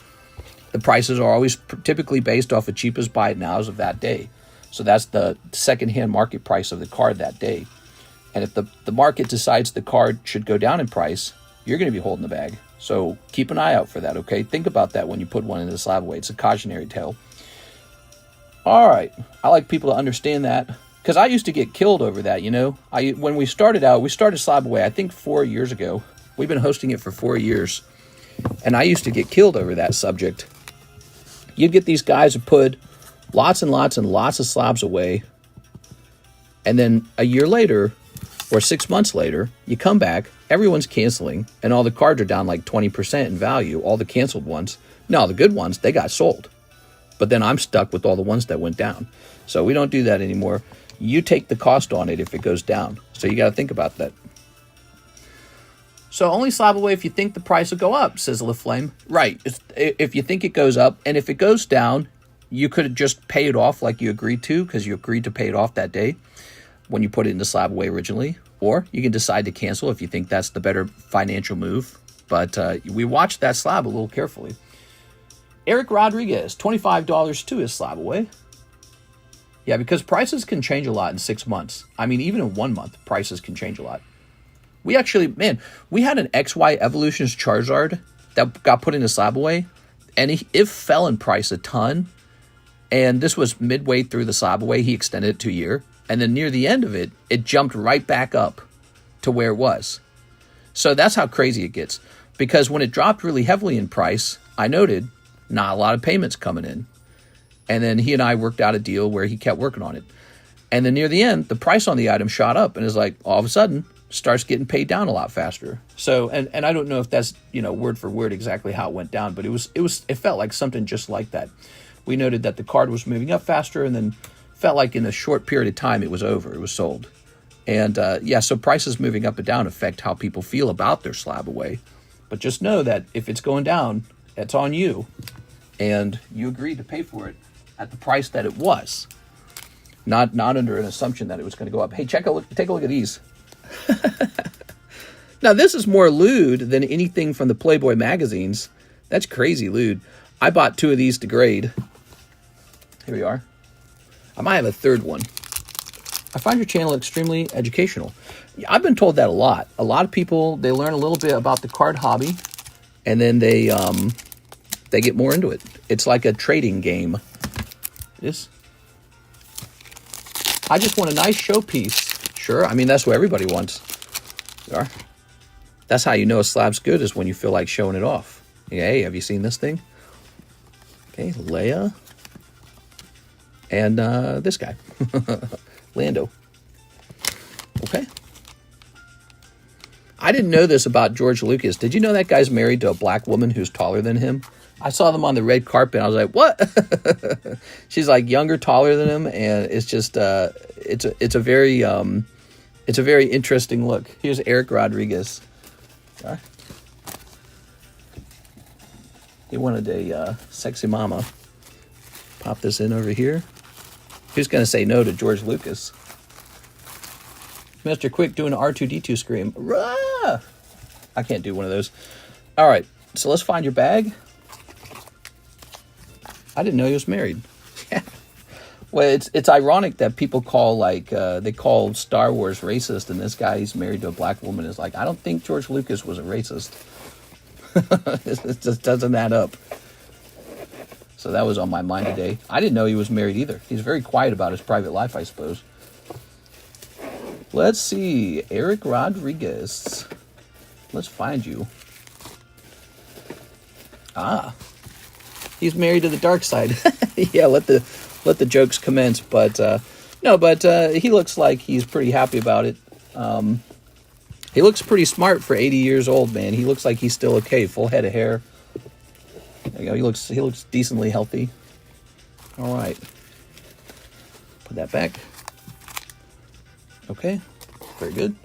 The prices are always typically based off of cheapest buy it nows of that day. So that's the secondhand market price of the card that day. And if the market decides the card should go down in price, you're going to be holding the bag. So keep an eye out for that, okay? Think about that when you put one into the slab away. It's a cautionary tale. All right. I like people to understand that, because I used to get killed over that, you know? When we started out, we started slab away, I think 4 years ago. We've been hosting it for 4 years. And I used to get killed over that subject. You'd get these guys who put lots and lots and lots of slabs away. And then a year later, or 6 months later, you come back, everyone's canceling, and all the cards are down like 20% in value, all the canceled ones. No, the good ones, they got sold. But then I'm stuck with all the ones that went down. So we don't do that anymore. You take the cost on it if it goes down. So you got to think about that. So only slab away if you think the price will go up, says LaFlame. Right. If you think it goes up, and if it goes down, you could just pay it off like you agreed to, because you agreed to pay it off that day when you put it into slab away originally. Or you can decide to cancel if you think that's the better financial move. But we watched that slab a little carefully. Eric Rodriguez, $25 to his slab away. Yeah, because prices can change a lot in 6 months. I mean, even in 1 month, prices can change a lot. We actually, man, we had an XY Evolutions Charizard that got put into slab away, and it fell in price a ton. And this was midway through the slab away. He extended it to a year. And then near the end of it, it jumped right back up to where it was. So that's how crazy it gets. Because when it dropped really heavily in price, I noted not a lot of payments coming in. And then he and I worked out a deal where he kept working on it. And then near the end, the price on the item shot up, and it's like all of a sudden starts getting paid down a lot faster. So, and I don't know if that's, word for word exactly how it went down, but it felt like something just like that. We noted that the card was moving up faster, and then felt like in a short period of time it was over, it was sold. And so prices moving up and down affect how people feel about their slab away. But just know that if it's going down, it's on you, and you agreed to pay for it at the price that it was, not under an assumption that it was going to go up. Hey, take a look at these. Now this is more lewd than anything from the Playboy magazines. That's crazy lewd. I bought 2 of these to grade. Here we are. I might have a third one. I find your channel extremely educational. I've been told that a lot. A lot of people, they learn a little bit about the card hobby, and then they get more into it. It's like a trading game. It is. I just want a nice showpiece. Sure, I mean, that's what everybody wants. There are. That's how you know a slab's good, is when you feel like showing it off. Hey, have you seen this thing? Okay, Leia. And this guy, Lando. Okay. I didn't know this about George Lucas. Did you know that guy's married to a black woman who's taller than him? I saw them on the red carpet. I was like, what? She's like younger, taller than him, and it's just it's a very interesting look. Here's Eric Rodriguez. He wanted a sexy mama. Pop this in over here. Who's going to say no to George Lucas? Mr. Quick doing an R2-D2 scream. Rah! I can't do one of those. All right, so let's find your bag. I didn't know he was married. Well, it's ironic that people call they call Star Wars racist, and this guy, he's married to a black woman, is like, I don't think George Lucas was a racist. It just doesn't add up. So that was on my mind today. I didn't know he was married either. He's very quiet about his private life, I suppose. Let's see. Eric Rodriguez. Let's find you. Ah. He's married to the dark side. Yeah, let the jokes commence. But he looks like he's pretty happy about it. He looks pretty smart for 80 years old, man. He looks like he's still okay. Full head of hair. There you go. He looks decently healthy. All right. Put that back. Okay. Very good.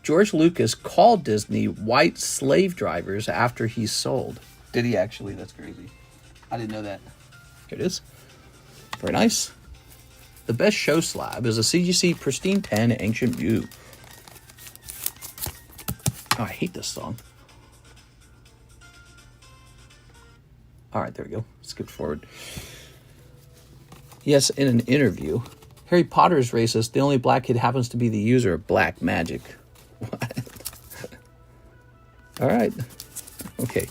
George Lucas called Disney white slave drivers after he sold. Did he actually? That's crazy. I didn't know that. Here it is. Very nice. The best show slab is a CGC Pristine 10 Ancient View. Oh, I hate this song. All right, there we go. Skip forward. Yes, in an interview, Harry Potter is racist. The only black kid happens to be the user of black magic. What? All right. Okay.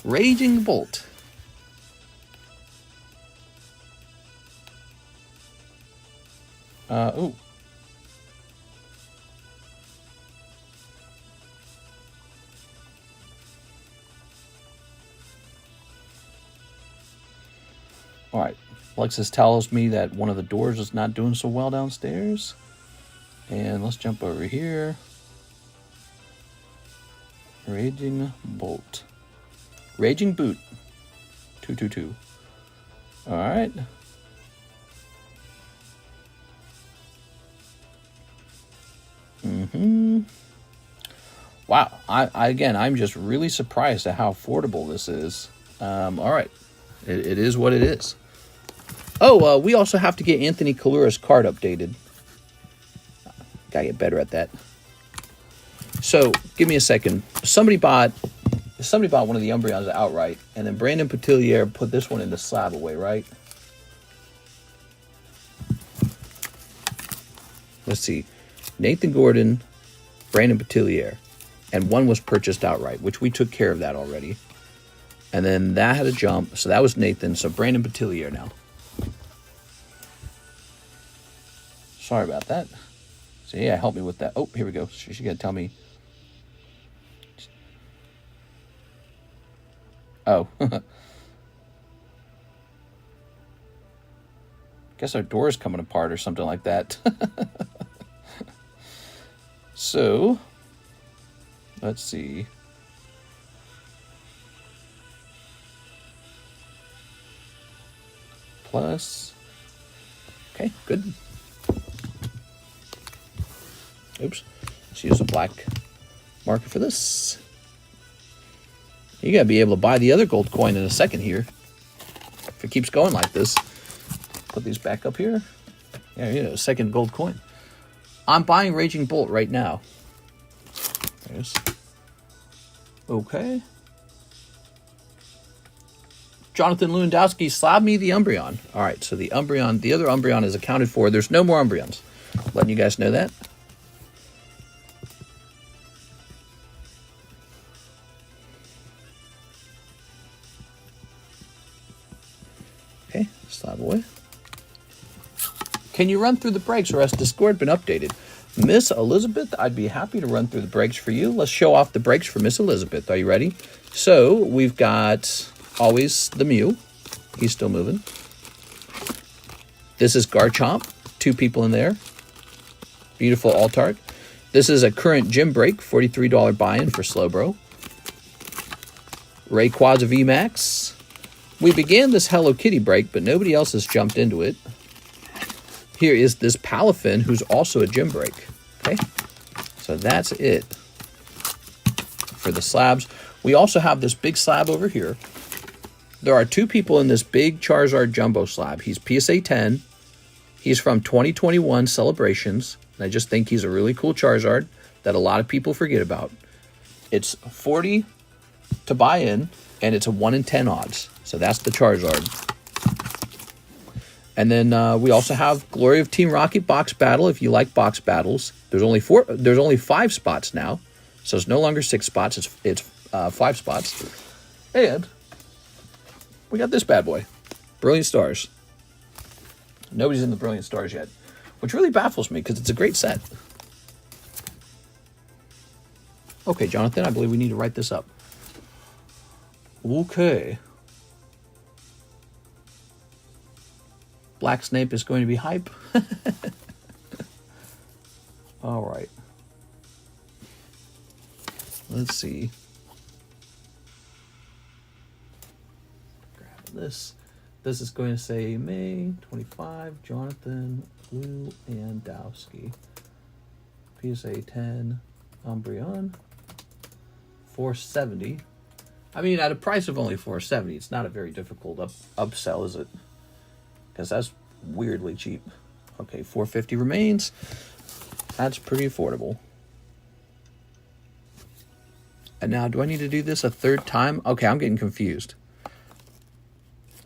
Raging Bolt. Oh. All right. Alexis tells me that one of the doors is not doing so well downstairs. And let's jump over here. Raging Bolt. Raging Boot. 222. All right. Wow. Again, I'm just really surprised at how affordable this is. All right. It is what it is. Oh, we also have to get Anthony Kalura's card updated. Gotta get better at that. So, give me a second. Somebody bought one of the Umbreons outright, and then Brandon Petilier put this one in the slab away, right? Let's see. Nathan Gordon, Brandon Petilier, and one was purchased outright, which we took care of that already. And then that had a jump, so that was Nathan. So Brandon Petilier now. Sorry about that. So yeah, help me with that. Oh, here we go. She's gonna tell me. Oh. Guess our door is coming apart or something like that. So, let's see. Plus. Okay, good. Oops. Let's use a black marker for this. You gotta be able to buy the other gold coin in a second here. If it keeps going like this. Put these back up here. Yeah, second gold coin. I'm buying Raging Bolt right now. There's. Okay. Jonathan Lewandowski, slab me the Umbreon. All right, so the other Umbreon is accounted for. There's no more Umbreons. Letting you guys know that. Okay, slab away. Can you run through the breaks, or has Discord been updated? Miss Elizabeth, I'd be happy to run through the breaks for you. Let's show off the breaks for Miss Elizabeth. Are you ready? So we've got always the Mew. He's still moving. This is Garchomp. 2 people in there. Beautiful Altart. This is a current gym break. $43 buy-in for Slowbro. Rayquaza VMAX. We began this Hello Kitty break, but nobody else has jumped into it. Here is this Palafin, who's also a gym break. Okay, so that's it for the slabs. We also have this big slab over here. There are 2 people in this big Charizard Jumbo slab. He's PSA 10. He's from 2021 Celebrations. And I just think he's a really cool Charizard that a lot of people forget about. It's 40 to buy in, and it's a 1 in 10 odds. So that's the Charizard. And then we also have Glory of Team Rocket box battle. If you like box battles, there's only 5 spots now, so it's no longer 6 spots. It's 5 spots. And we got this bad boy, Brilliant Stars. Nobody's in the Brilliant Stars yet, which really baffles me because it's a great set. Okay, Jonathan, I believe we need to write this up. Okay. Black Snape is going to be hype. All right. Let's see. Grab this. This is going to say May 25, Jonathan Lewandowski. PSA 10, Umbreon, 470. I mean, at a price of only 470, it's not a very difficult upsell, is it? Because that's weirdly cheap. Okay, 450 remains. That's pretty affordable. And now, do I need to do this a third time? Okay, I'm getting confused.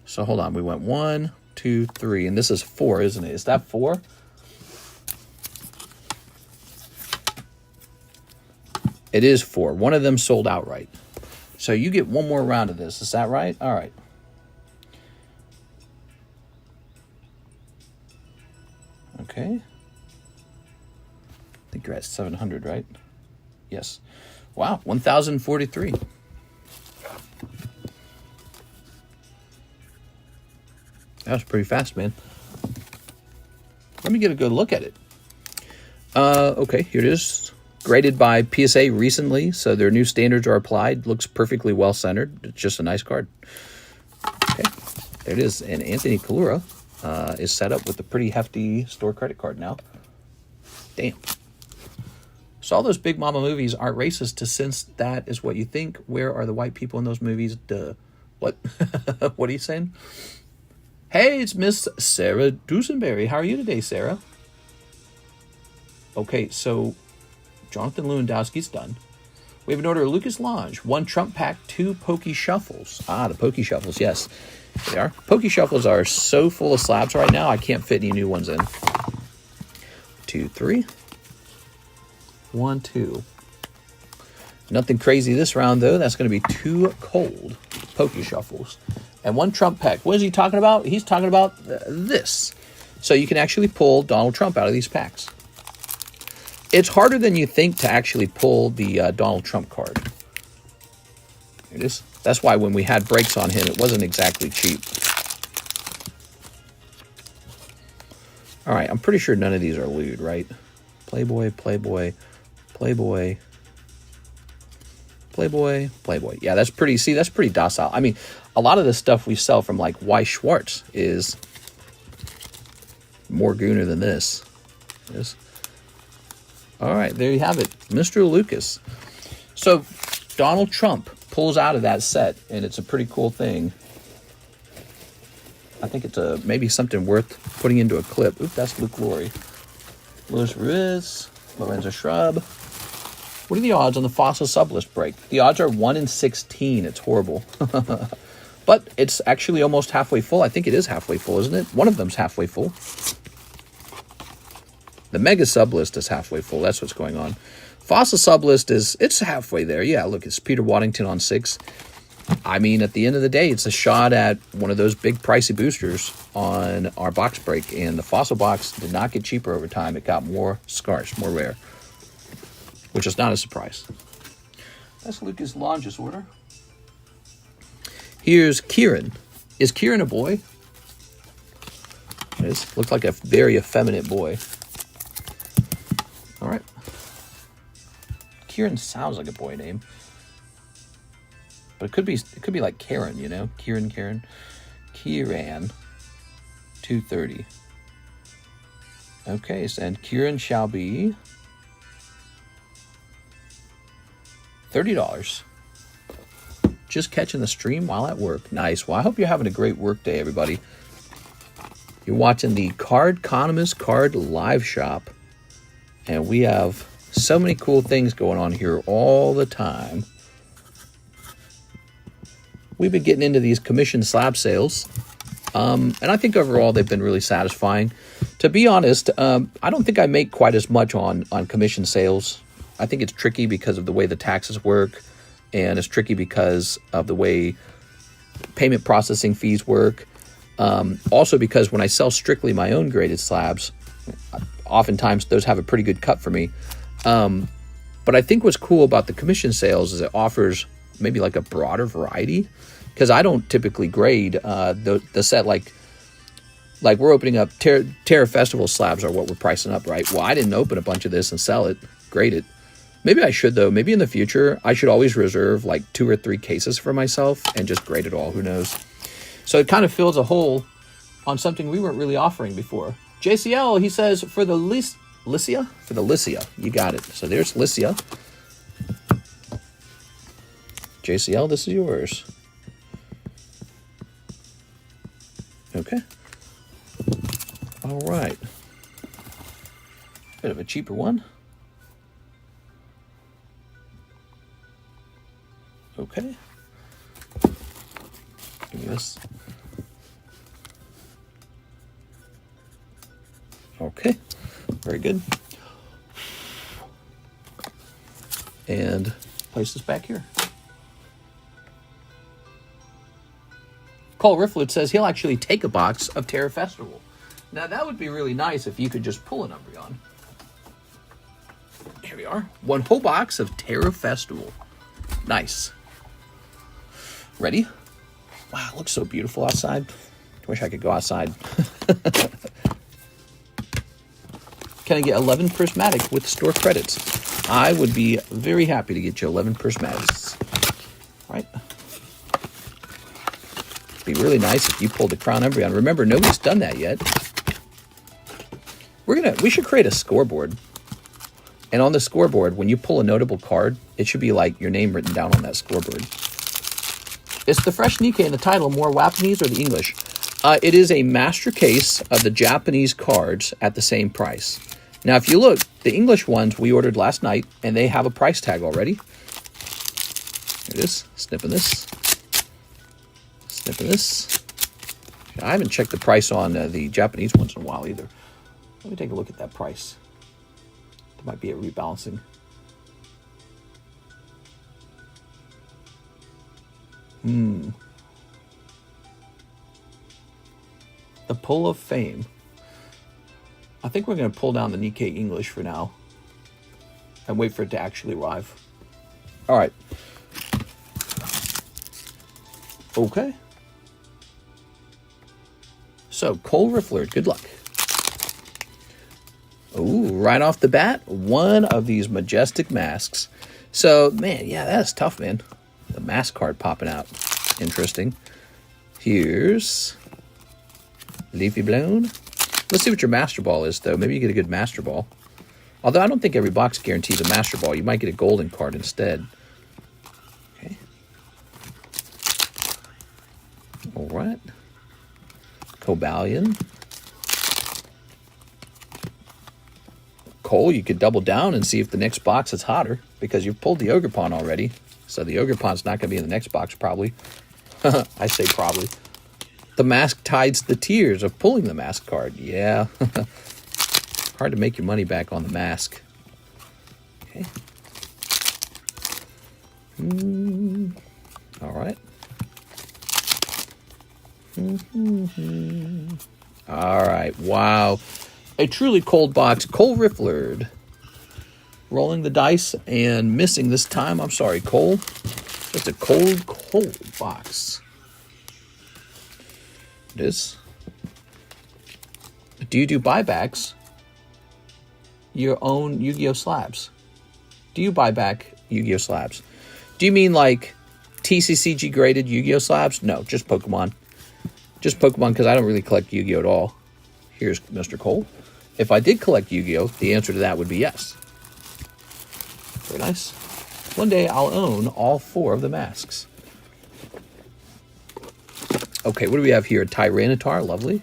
So hold on, we went 1, 2, 3, and this is 4, isn't it? Is that 4? It is 4. One of them sold outright. So you get one more round of this. Is that right? All right. Okay. I think you're at 700, right? Yes. Wow, 1,043. That was pretty fast, man. Let me get a good look at it. Okay, here it is. Graded by PSA recently, so their new standards are applied. Looks perfectly well centered. It's just a nice card. Okay, there it is. And Anthony Kalura is set up with a pretty hefty store credit card now. Damn. So all those Big Mama movies aren't racist to since that is what you think. Where are the white people in those movies? Duh. What? What are you saying? Hey, it's Miss Sarah Dusenberry. How are you today, Sarah? Okay, so Jonathan Lewandowski's done. We have an order of Lucas Lange, 1 Trump Pack, 2 Pokey Shuffles. Ah, the Pokey Shuffles, yes. They are. Pokey Shuffles are so full of slabs right now, I can't fit any new ones in. 2, 3. 1, 2. Nothing crazy this round, though. That's going to be 2 cold Pokey Shuffles. And 1 Trump Pack. What is he talking about? He's talking about this. So you can actually pull Donald Trump out of these packs. It's harder than you think to actually pull the Donald Trump card. Here it is. That's why when we had breaks on him, it wasn't exactly cheap. All right, I'm pretty sure none of these are lewd, right? Playboy, Playboy, Playboy, Playboy, Playboy. Yeah, that's pretty, see, that's pretty docile. I mean, a lot of the stuff we sell from like Weiss Schwartz is more gooner than this. All right, there you have it. Mr. Lucas. So Donald Trump pulls out of that set, and it's a pretty cool thing. I think it's maybe something worth putting into a clip. Oop, that's Luke Laurie. Luis Ruiz, Lorenzo Shrub. What are the odds on the Fossil Sublist break? The odds are 1 in 16. It's horrible. But it's actually almost halfway full. I think it is halfway full, isn't it? One of them's halfway full. The Mega Sublist is halfway full. That's what's going on. Fossil Sublist it's halfway there. Yeah, look, it's Peter Waddington on 6. I mean, at the end of the day, it's a shot at one of those big pricey boosters on our box break. And the Fossil box did not get cheaper over time. It got more scarce, more rare, which is not a surprise. That's Lucas Lange's order. Here's Kieran. Is Kieran a boy? It is. Looks like a very effeminate boy. All right. Kieran sounds like a boy name. But it could be like Karen, you know? Kieran. Kieran 230. Okay, so and Kieran shall be $30. Just catching the stream while at work. Nice. Well, I hope you're having a great work day, everybody. You're watching the TheCardconomist Card Live Shop. And we have so many cool things going on here all the time. We've been getting into these commission slab sales. And I think overall they've been really satisfying. To be honest, I don't think I make quite as much on commission sales. I think it's tricky because of the way the taxes work. And it's tricky because of the way payment processing fees work. Also because when I sell strictly my own graded slabs, oftentimes those have a pretty good cut for me. But I think what's cool about the commission sales is it offers maybe like a broader variety. Because I don't typically grade the set like Like, we're opening up Terra Festival slabs are what we're pricing up, right? Well, I didn't open a bunch of this and sell it, grade it. Maybe I should, though. Maybe in the future, I should always reserve like 2 or 3 cases for myself and just grade it all. Who knows? So it kind of fills a hole on something we weren't really offering before. JCL, he says, for the Lycia? For the Lycia. You got it. So there's Lycia. JCL, this is yours. Okay. All right. Bit of a cheaper one. Okay. Give me this. Okay. Very good. And place this back here. Paul Rifflet says he'll actually take a box of Terra Festival. Now, that would be really nice if you could just pull an Umbreon. Here we are. 1 whole box of Terra Festival. Nice. Ready? Wow, it looks so beautiful outside. I wish I could go outside. Can I get 11 prismatic with store credits? I would be very happy to get you 11 prismatics. All right. It'd be really nice if you pulled the Crown Umbreon. Remember, nobody's done that yet. We should create a scoreboard. And on the scoreboard, when you pull a notable card, it should be like your name written down on that scoreboard. Is the fresh Nikke in the title more Japanese or the English? It is a master case of the Japanese cards at the same price. Now, if you look, the English ones we ordered last night, and they have a price tag already. Here it is. Snipping this. Snipping this. I haven't checked the price on the Japanese ones in a while either. Let me take a look at that price. There might be a rebalancing. The Pull of Fame. I think we're going to pull down the Nikke English for now and wait for it to actually arrive. All right. Okay. So, Cole Riffler, good luck. Ooh, right off the bat, one of these majestic masks. So, man, yeah, that's tough, man. The mask card popping out. Interesting. Here's Leafy Blown. Let's see what your Master Ball is, though. Maybe you get a good Master Ball. Although I don't think every box guarantees a Master Ball. You might get a golden card instead. Okay. All right. Cobalion. Cole, you could double down and see if the next box is hotter, because you've pulled the Ogerpon already. So the Ogerpon's not going to be in the next box, probably. I say probably. The mask tides the tears of pulling the mask card. Yeah. Hard to make your money back on the mask. Okay. All right. All right. Wow. A truly cold box. Cole Rifflerd. Rolling the dice and missing this time. I'm sorry, Cole. It's a cold, cold box. It is. Do you do buybacks? Your own Yu-Gi-Oh! Slabs? Do you buy back Yu-Gi-Oh! Slabs? Do you mean like TCCG graded Yu-Gi-Oh! Slabs? No, just Pokemon. Just Pokemon, because I don't really collect Yu-Gi-Oh! At all. Here's Mr. Cole. If I did collect Yu-Gi-Oh!, the answer to that would be yes. Very nice. One day I'll own all 4 of the masks. Okay, what do we have here? Tyranitar, lovely.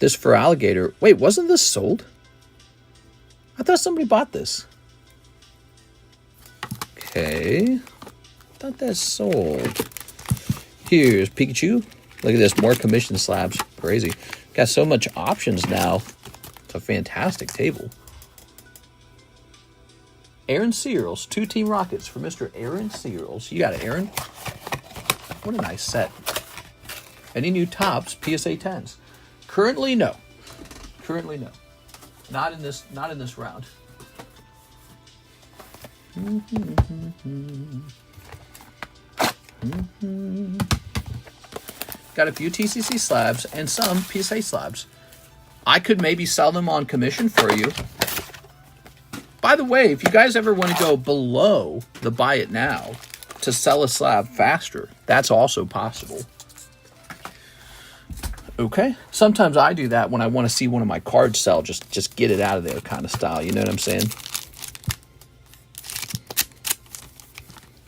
This for Alligator. Wait, wasn't this sold? I thought somebody bought this. Okay. I thought that's sold. Here's Pikachu. Look at this, more commission slabs. Crazy. Got so much options now. It's a fantastic table. Aaron Searles, 2 Team Rockets for Mr. Aaron Searles. You got it, Aaron. What a nice set. Any new tops, PSA 10s? Currently, no. Currently, no. Not in this round. got a few TCC slabs and some PSA slabs. I could maybe sell them on commission for you. By the way, if you guys ever want to go below the buy it now to sell a slab faster, that's also possible. Okay, sometimes I do that when I want to see one of my cards sell, just get it out of there kind of style, you know what I'm saying?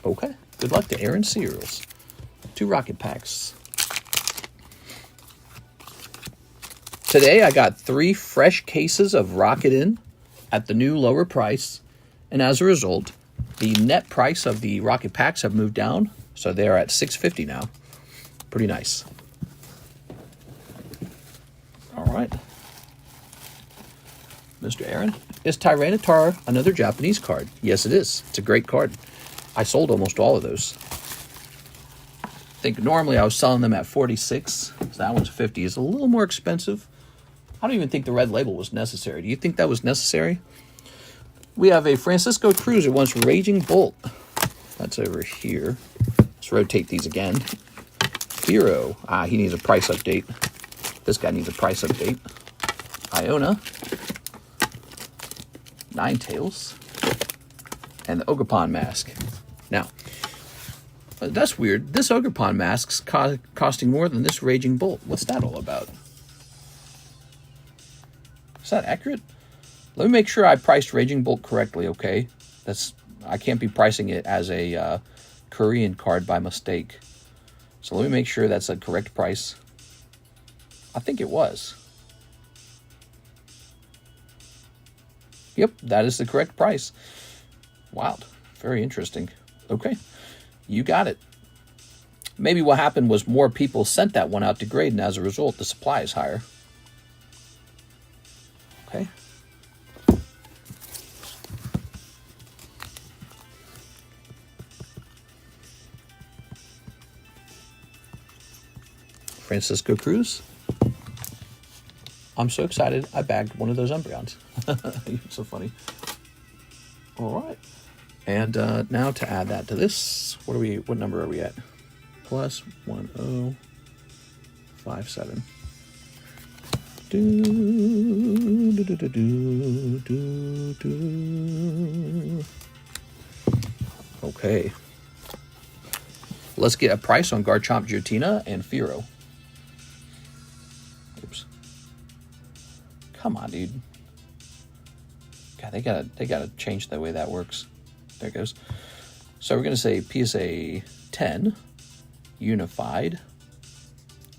Okay, good luck to Aaron Searles. 2 rocket packs. Today I got 3 fresh cases of Rocket In at the new lower price, and as a result, the net price of the rocket packs have moved down, so they're at $6.50 now. Pretty nice. All right. Mr. Aaron, is Tyranitar another Japanese card? Yes, it is. It's a great card. I sold almost all of those. I think normally I was selling them at 46. So that one's 50. It's a little more expensive. I don't even think the red label was necessary. Do you think that was necessary? We have a Francisco Cruz who wants Raging Bolt. That's over here. Let's rotate these again. Hero. He needs a price update. This guy needs a price update. Iona. Ninetales. And the Ogerpon mask. Now, that's weird. This Ogerpon mask's costing more than this Raging Bolt. What's that all about? Is that accurate? Let me make sure I priced Raging Bolt correctly, okay? I can't be pricing it as a Korean card by mistake. So let me make sure that's a correct price. I think it was. Yep, that is the correct price. Wow, very interesting. Okay, you got it. Maybe what happened was more people sent that one out to grade, and as a result, the supply is higher. Okay. Francisco Cruz. I'm so excited I bagged one of those Umbreons. You're so funny. All right. And now to add that to this, what number are we at? Plus 1057. Okay. Let's get a price on Garchomp Giratina and Firo. Oops. Come on, dude. God, they gotta change the way that works. There it goes. So we're gonna say PSA 10, Unified,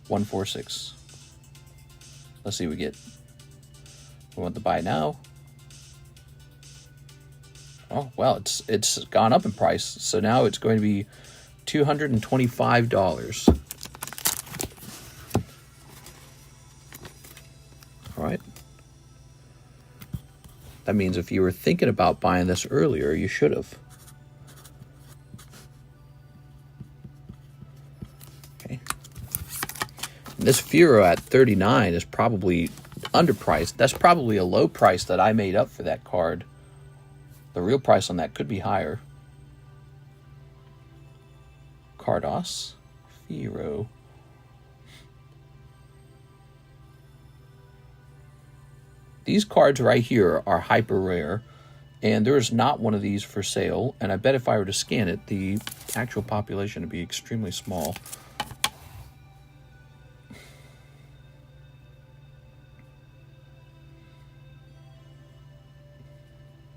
146. Let's see what we get. We want the buy now. Oh well, it's gone up in price. So now it's going to be $225. All right. That means if you were thinking about buying this earlier, you should have. Okay. This Firo at 39 is probably underpriced. That's probably a low price that I made up for that card. The real price on that could be higher. Cardos, Firo. These cards right here are hyper rare, and there is not one of these for sale, and I bet if I were to scan it, the actual population would be extremely small.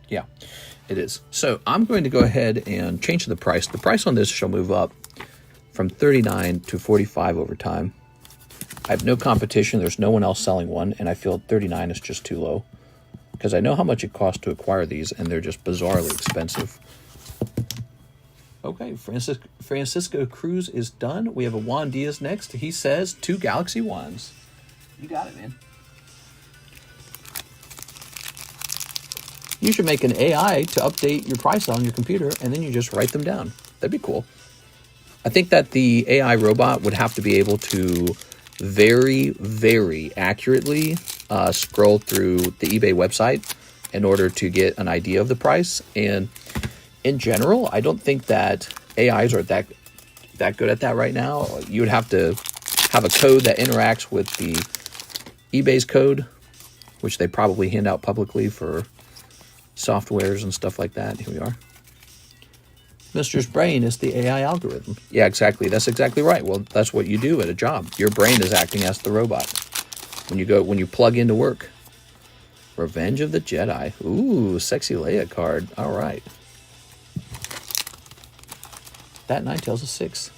Yeah, it is. So I'm going to go ahead and change the price. The price on this shall move up from 39 to 45 over time. I have no competition. There's no one else selling one, and I feel 39 is just too low because I know how much it costs to acquire these, and they're just bizarrely expensive. Okay, Francisco Cruz is done. We have a Juan Diaz next. He says 2 Galaxy Wands. You got it, man. You should make an AI to update your price on your computer, and then you just write them down. That'd be cool. I think that the AI robot would have to be able to very, very accurately scroll through the eBay website in order to get an idea of the price. And in general, I don't think that AIs are that good at that right now. You would have to have a code that interacts with the eBay's code, which they probably hand out publicly for softwares and stuff like that. Here we are. Mister's brain is the AI algorithm. Yeah, exactly. That's exactly right. Well, that's what you do at a job. Your brain is acting as the robot when you plug into work. Revenge of the Jedi. Ooh, sexy Leia card. All right. That Ninetales is 6.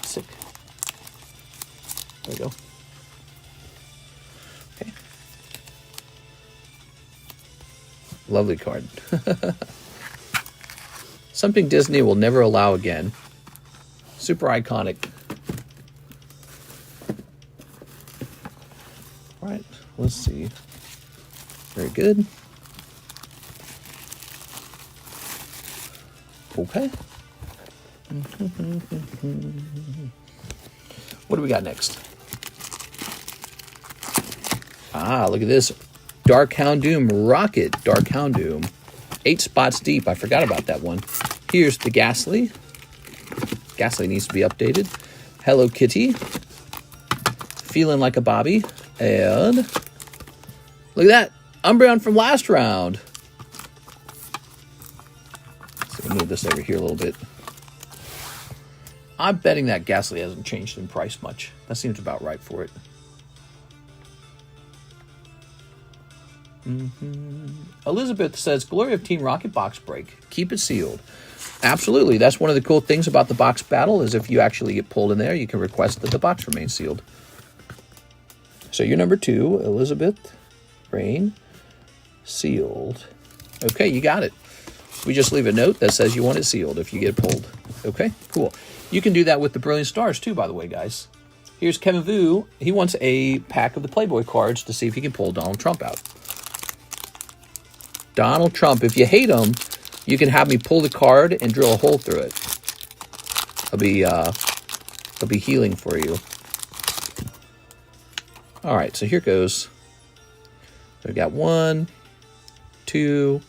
Sick. There we go. Okay. Lovely card. Something Disney will never allow again. Super iconic. All right, let's see. Very good. Okay. What do we got next? Ah, look at this. Dark Houndoom Rocket. Dark Houndoom. 8 spots deep. I forgot about that one. Here's the Ghastly. Ghastly needs to be updated. Hello Kitty. Feeling like a Bobby. And look at that. Umbreon from last round. So we'll move this over here a little bit. I'm betting that Ghastly hasn't changed in price much. That seems about right for it. Elizabeth says, Glory of Team Rocket box break. Keep it sealed. Absolutely. That's one of the cool things about the box battle is if you actually get pulled in there, you can request that the box remains sealed. So you're number 2, Elizabeth. Rain. Sealed. Okay, you got it. We just leave a note that says you want it sealed if you get pulled. Okay, cool. You can do that with the Brilliant Stars too, by the way, guys. Here's Kevin Vu. He wants a pack of the Playboy cards to see if he can pull Donald Trump out. Donald Trump, if you hate him, you can have me pull the card and drill a hole through it. It'll be healing for you. All right, so here goes. So we got 1, 2,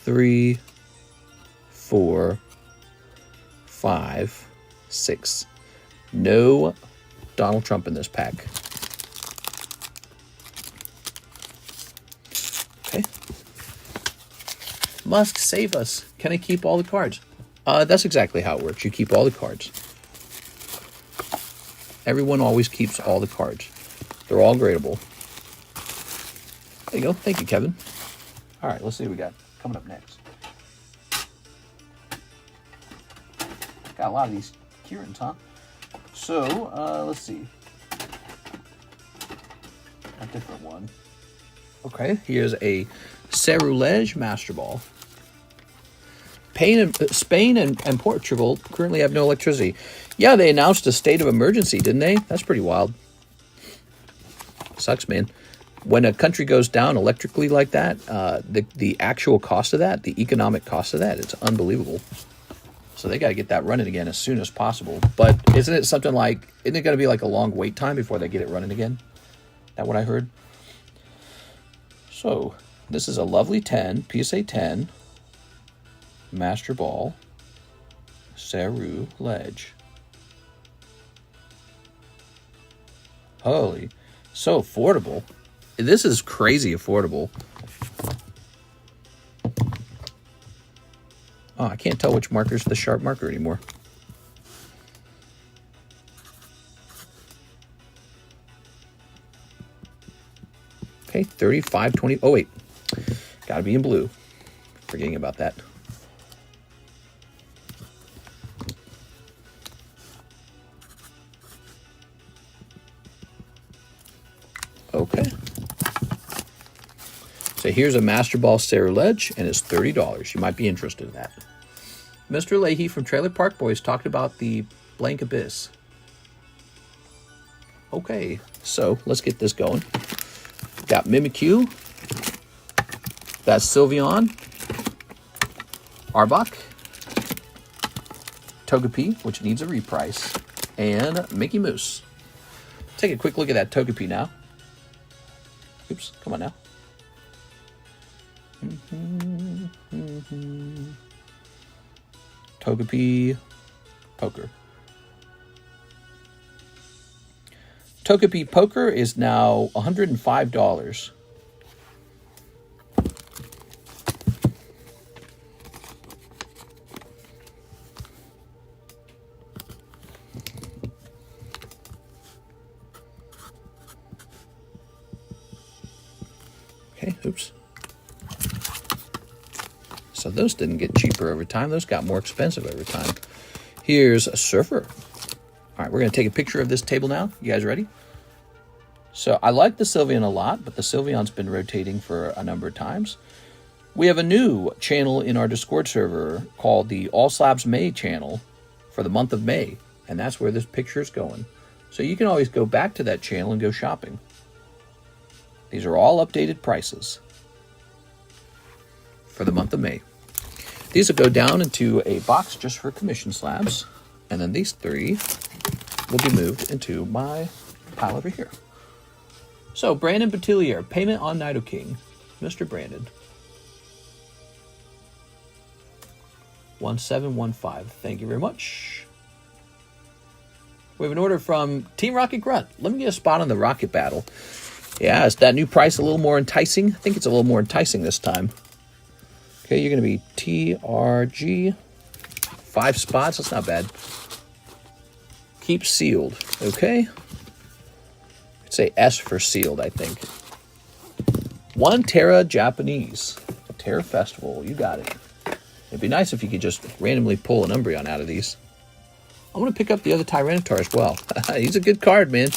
3, 4, 5, 6. No Donald Trump in this pack. Okay. Musk, save us. Can I keep all the cards? That's exactly how it works. You keep all the cards. Everyone always keeps all the cards. They're all gradable. There you go. Thank you, Kevin. All right, let's see what we got coming up next. Got a lot of these Kieran's, huh? So, let's see. A different one. Okay, here's a Cerulege Master Ball. Spain and Portugal currently have no electricity. Yeah, they announced a state of emergency, didn't they? That's pretty wild. Sucks, man. When a country goes down electrically like that, the actual cost of that, the economic cost of that, it's unbelievable. So they got to get that running again as soon as possible. But isn't it something like, isn't it going to be like a long wait time before they get it running again? Is that what I heard? So this is a lovely 10, PSA 10, Master Ball, Cerulege. Holy, so affordable. This is crazy affordable. Oh, I can't tell which marker's the sharp marker anymore. Okay, 35.20. Oh, wait. Gotta be in blue. Forgetting about that. Okay. So here's a Master Ball Cerulege, and it's $30. You might be interested in that. Mr. Leahy from Trailer Park Boys talked about the Blank Abyss. Okay, so let's get this going. Got Mimikyu. That's Sylveon. Arbok. Togepi, which needs a reprice. And Mickey Mouse. Take a quick look at that Togepi now. Oops, come on now. Togepi Poker. Togepi Poker is now $105. Okay, oops. So those didn't get cheaper over time. Those got more expensive over time. Here's a surfer. All right, we're going to take a picture of this table now. You guys ready? So I like the Sylveon a lot, but the Sylveon's been rotating for a number of times. We have a new channel in our Discord server called the All Slabs May channel for the month of May, and that's where this picture is going. So you can always go back to that channel and go shopping. These are all updated prices for the month of May. These will go down into a box just for commission slabs, and then these three will be moved into my pile over here. So, Brandon Batillier, payment on Nidoking. Mr. Brandon. 1715. Thank you very much. We have an order from Team Rocket Grunt. Let me get a spot on the Rocket Battle. Yeah, is that new price a little more enticing? I think it's a little more enticing this time. Okay, you're going to be TRG. 5 spots. That's not bad. Keep sealed. Okay. I'd say S for sealed, I think. 1 Terra Japanese. Terra Festival. You got it. It'd be nice if you could just randomly pull an Umbreon out of these. I'm going to pick up the other Tyranitar as well. He's a good card, man.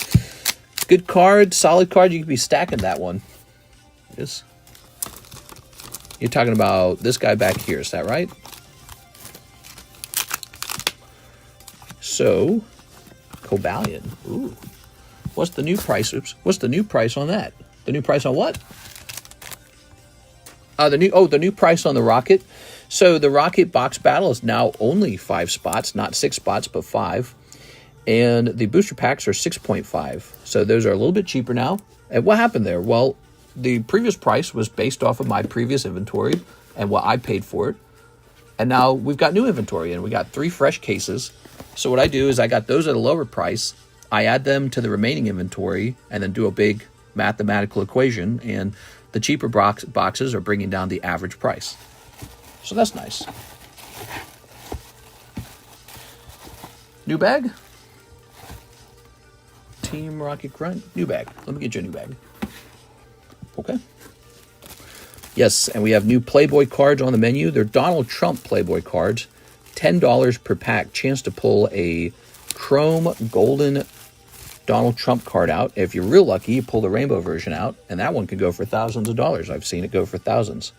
Good card. Solid card. You could be stacking that one. Yes. You're talking about this guy back here. Is that right? So, Cobalion. Ooh. What's the new price? Oops. What's the new price on that? The new price on what? The new price on the Rocket. So the Rocket box battle is now only 5 spots, not 6 spots, but 5. And the booster packs are 6.5. So those are a little bit cheaper now. And what happened there? Well, the previous price was based off of my previous inventory and what I paid for it. And now we've got new inventory and we got 3 fresh cases. So what I do is I got those at a lower price. I add them to the remaining inventory and then do a big mathematical equation. And the cheaper boxes are bringing down the average price. So that's nice. New bag? Team Rocket Grunt. New bag. Let me get you a new bag. Okay. Yes, and we have new Playboy cards on the menu. They're Donald Trump Playboy cards. $10 per pack. Chance to pull a chrome golden Donald Trump card out. If you're real lucky, you pull the rainbow version out, and that one could go for thousands of dollars. I've seen it go for thousands.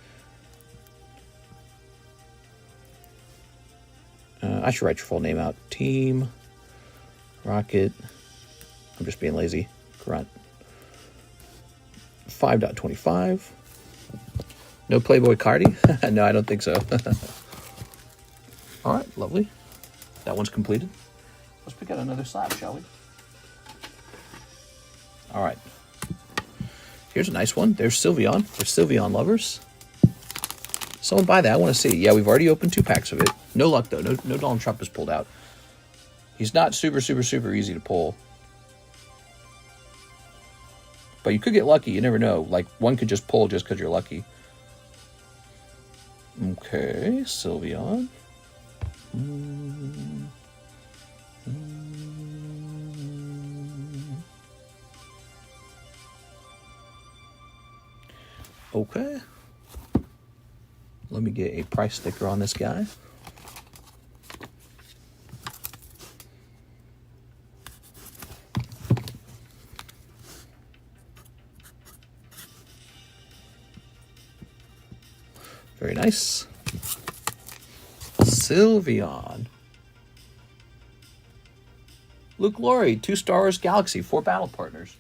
I should write your full name out. Team Rocket. I'm just being lazy. Grunt. 5.25. No Playboy Cardi? No, I don't think so. All right, lovely. That one's completed. Let's pick out another slab, shall we? All right. Here's a nice one. There's Sylveon for Sylveon lovers. Someone buy that. I want to see. Yeah, we've already opened 2 packs of it. No luck, though. No Donald Trump is pulled out. He's not super easy to pull. But you could get lucky. You never know. Like, one could just pull just because you're lucky. Okay, Sylveon. Okay. Let me get a price sticker on this guy. Very nice. Sylveon. Luke Laurie, 2 Stars Galaxy, 4 battle partners.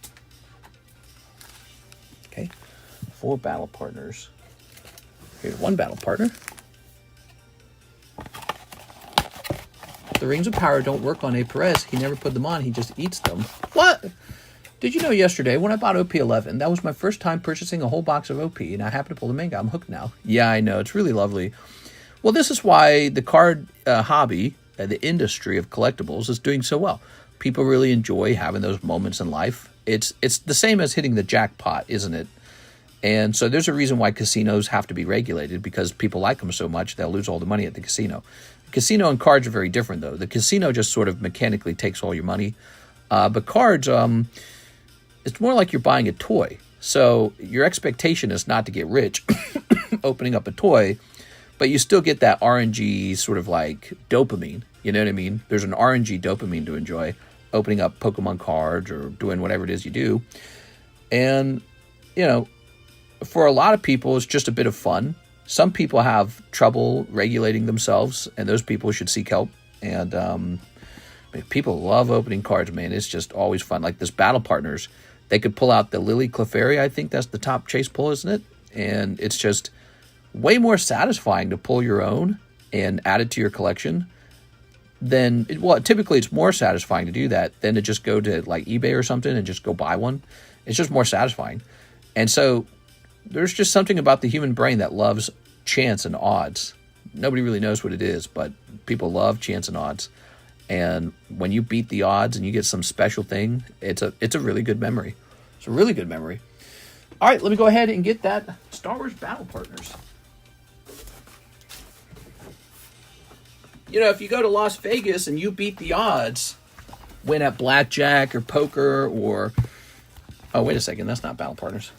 Okay, 4 battle partners. Here's 1 battle partner. The Rings of Power don't work on A. Perez. He never put them on. He just eats them. What? Did you know yesterday when I bought OP11, that was my first time purchasing a whole box of OP, and I happened to pull the manga. I'm hooked now. Yeah, I know. It's really lovely. Well, this is why the card hobby, the industry of collectibles, is doing so well. People really enjoy having those moments in life. It's the same as hitting the jackpot, isn't it? And so there's a reason why casinos have to be regulated, because people like them so much, they'll lose all the money at the casino. Casino and cards are very different, though. The casino just sort of mechanically takes all your money. But cards, it's more like you're buying a toy. So your expectation is not to get rich opening up a toy, but you still get that RNG sort of like dopamine. You know what I mean? There's an RNG dopamine to enjoy opening up Pokemon cards or doing whatever it is you do. And, you know, for a lot of people, it's just a bit of fun. Some people have trouble regulating themselves, and those people should seek help. And people love opening cards, man. It's just always fun. Like this Battle Partners, they could pull out the Lily Clefairy. I think that's the top chase pull, isn't it? And it's just way more satisfying to pull your own and add it to your collection than, well, typically it's more satisfying to do that than to just go to like eBay or something and just go buy one. It's just more satisfying. And so there's just something about the human brain that loves chance and odds. Nobody really knows what it is, but people love chance and odds. And when you beat the odds and you get some special thing, it's a really good memory. It's a really good memory. All right, let me go ahead and get that Star Wars Battle Partners. You know, if you go to Las Vegas and you beat the odds, win at blackjack or poker or... Oh, wait a second, that's not Battle Partners.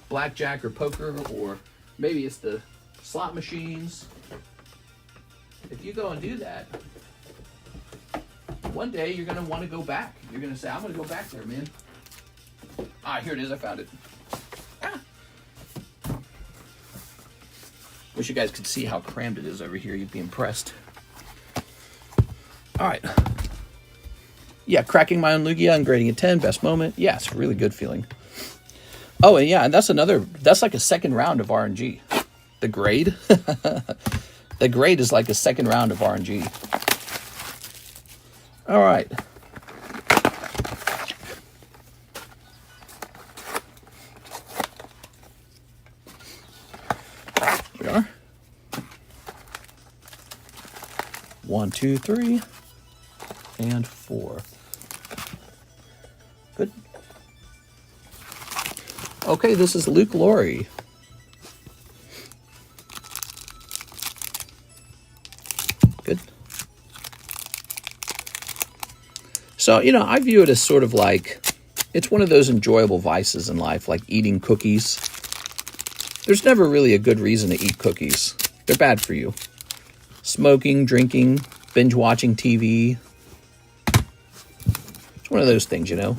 Blackjack or poker, or maybe it's the slot machines. If you go and do that, one day you're going to want to go back. You're going to say, I'm going to go back there, man. Ah, here it is. I found it. Ah. Wish you guys could see how crammed it is over here. You'd be impressed. All right. Yeah, cracking my own Lugia and grading a 10. Best moment. Yeah, it's a really good feeling. Oh, and yeah, and that's like a second round of RNG. The grade. The grade is like a second round of RNG. All right. Here we are. 1, 2, 3, and 4. Good. Okay, this is Luke Laurie. Good. So, you know, I view it as sort of like, it's one of those enjoyable vices in life, like eating cookies. There's never really a good reason to eat cookies. They're bad for you. Smoking, drinking, binge watching TV. It's one of those things, you know.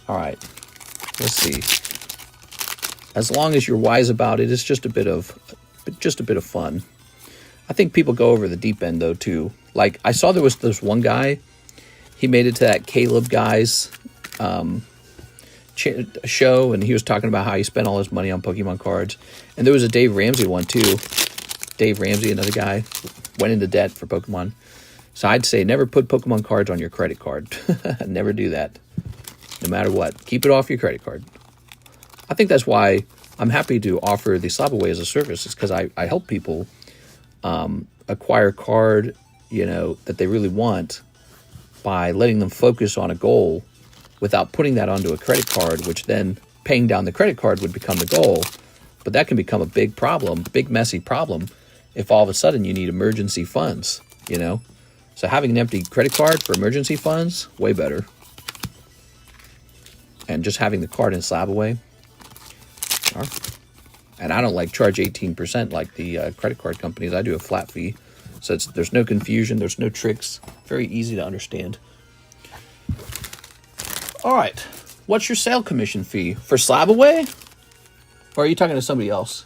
All right, let's see. As long as you're wise about it, it's just a bit of fun. I think people go over the deep end though too. Like I saw there was this one guy, he made it to that Caleb guy's show, and he was talking about how he spent all his money on Pokemon cards. And there was a Dave Ramsey one too. Dave Ramsey, another guy, went into debt for Pokemon. So I'd say never put Pokemon cards on your credit card. Never do that. No matter what, keep it off your credit card. I think that's why I'm happy to offer the Slab Away as a service. It's because I help people acquire a card, you know, that they really want by letting them focus on a goal without putting that onto a credit card, which then paying down the credit card would become the goal. But that can become a big problem, big messy problem, if all of a sudden you need emergency funds, you know. So having an empty credit card for emergency funds, way better. And just having the card in Slab Away. And I don't like charge 18% like the credit card companies. I do a flat fee. So there's no confusion. There's no tricks. Very easy to understand. All right. What's your sale commission fee? For Slab Away? Or are you talking to somebody else?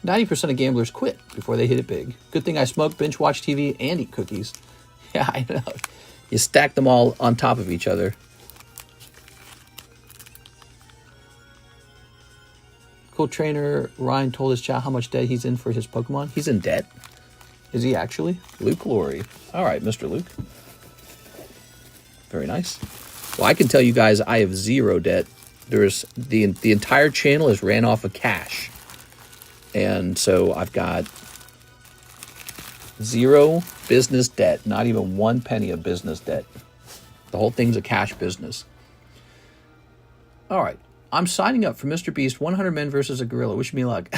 90% of gamblers quit before they hit it big. Good thing I smoke, binge watch TV, and eat cookies. Yeah, I know. You stack them all on top of each other. Cool trainer Ryan told his chat how much debt he's in for his Pokemon. He's in debt? Is he actually? Luke Laurie. All right, Mr. Luke. Very nice. Well, I can tell you guys I have zero debt. There's the entire channel is ran off of cash. And so I've got Zero business debt. Not even 1 penny of business debt. The whole thing's a cash business. All right. I'm signing up for Mr. Beast 100 men versus a gorilla. Wish me luck.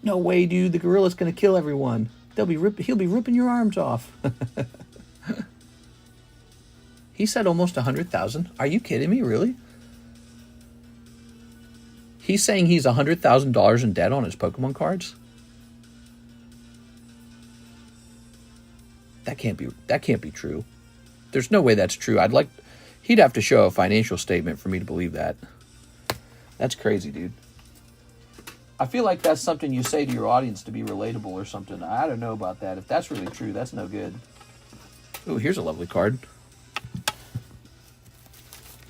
No way, dude. The gorilla's going to kill everyone. He'll be ripping your arms off. He said almost 100,000. Are you kidding me? Really? He's saying he's $100,000 in debt on his Pokemon cards? That can't be true. There's no way that's true. He'd have to show a financial statement for me to believe that. That's crazy, dude. I feel like that's something you say to your audience to be relatable or something. I don't know about that. If that's really true, that's no good. Ooh, here's a lovely card.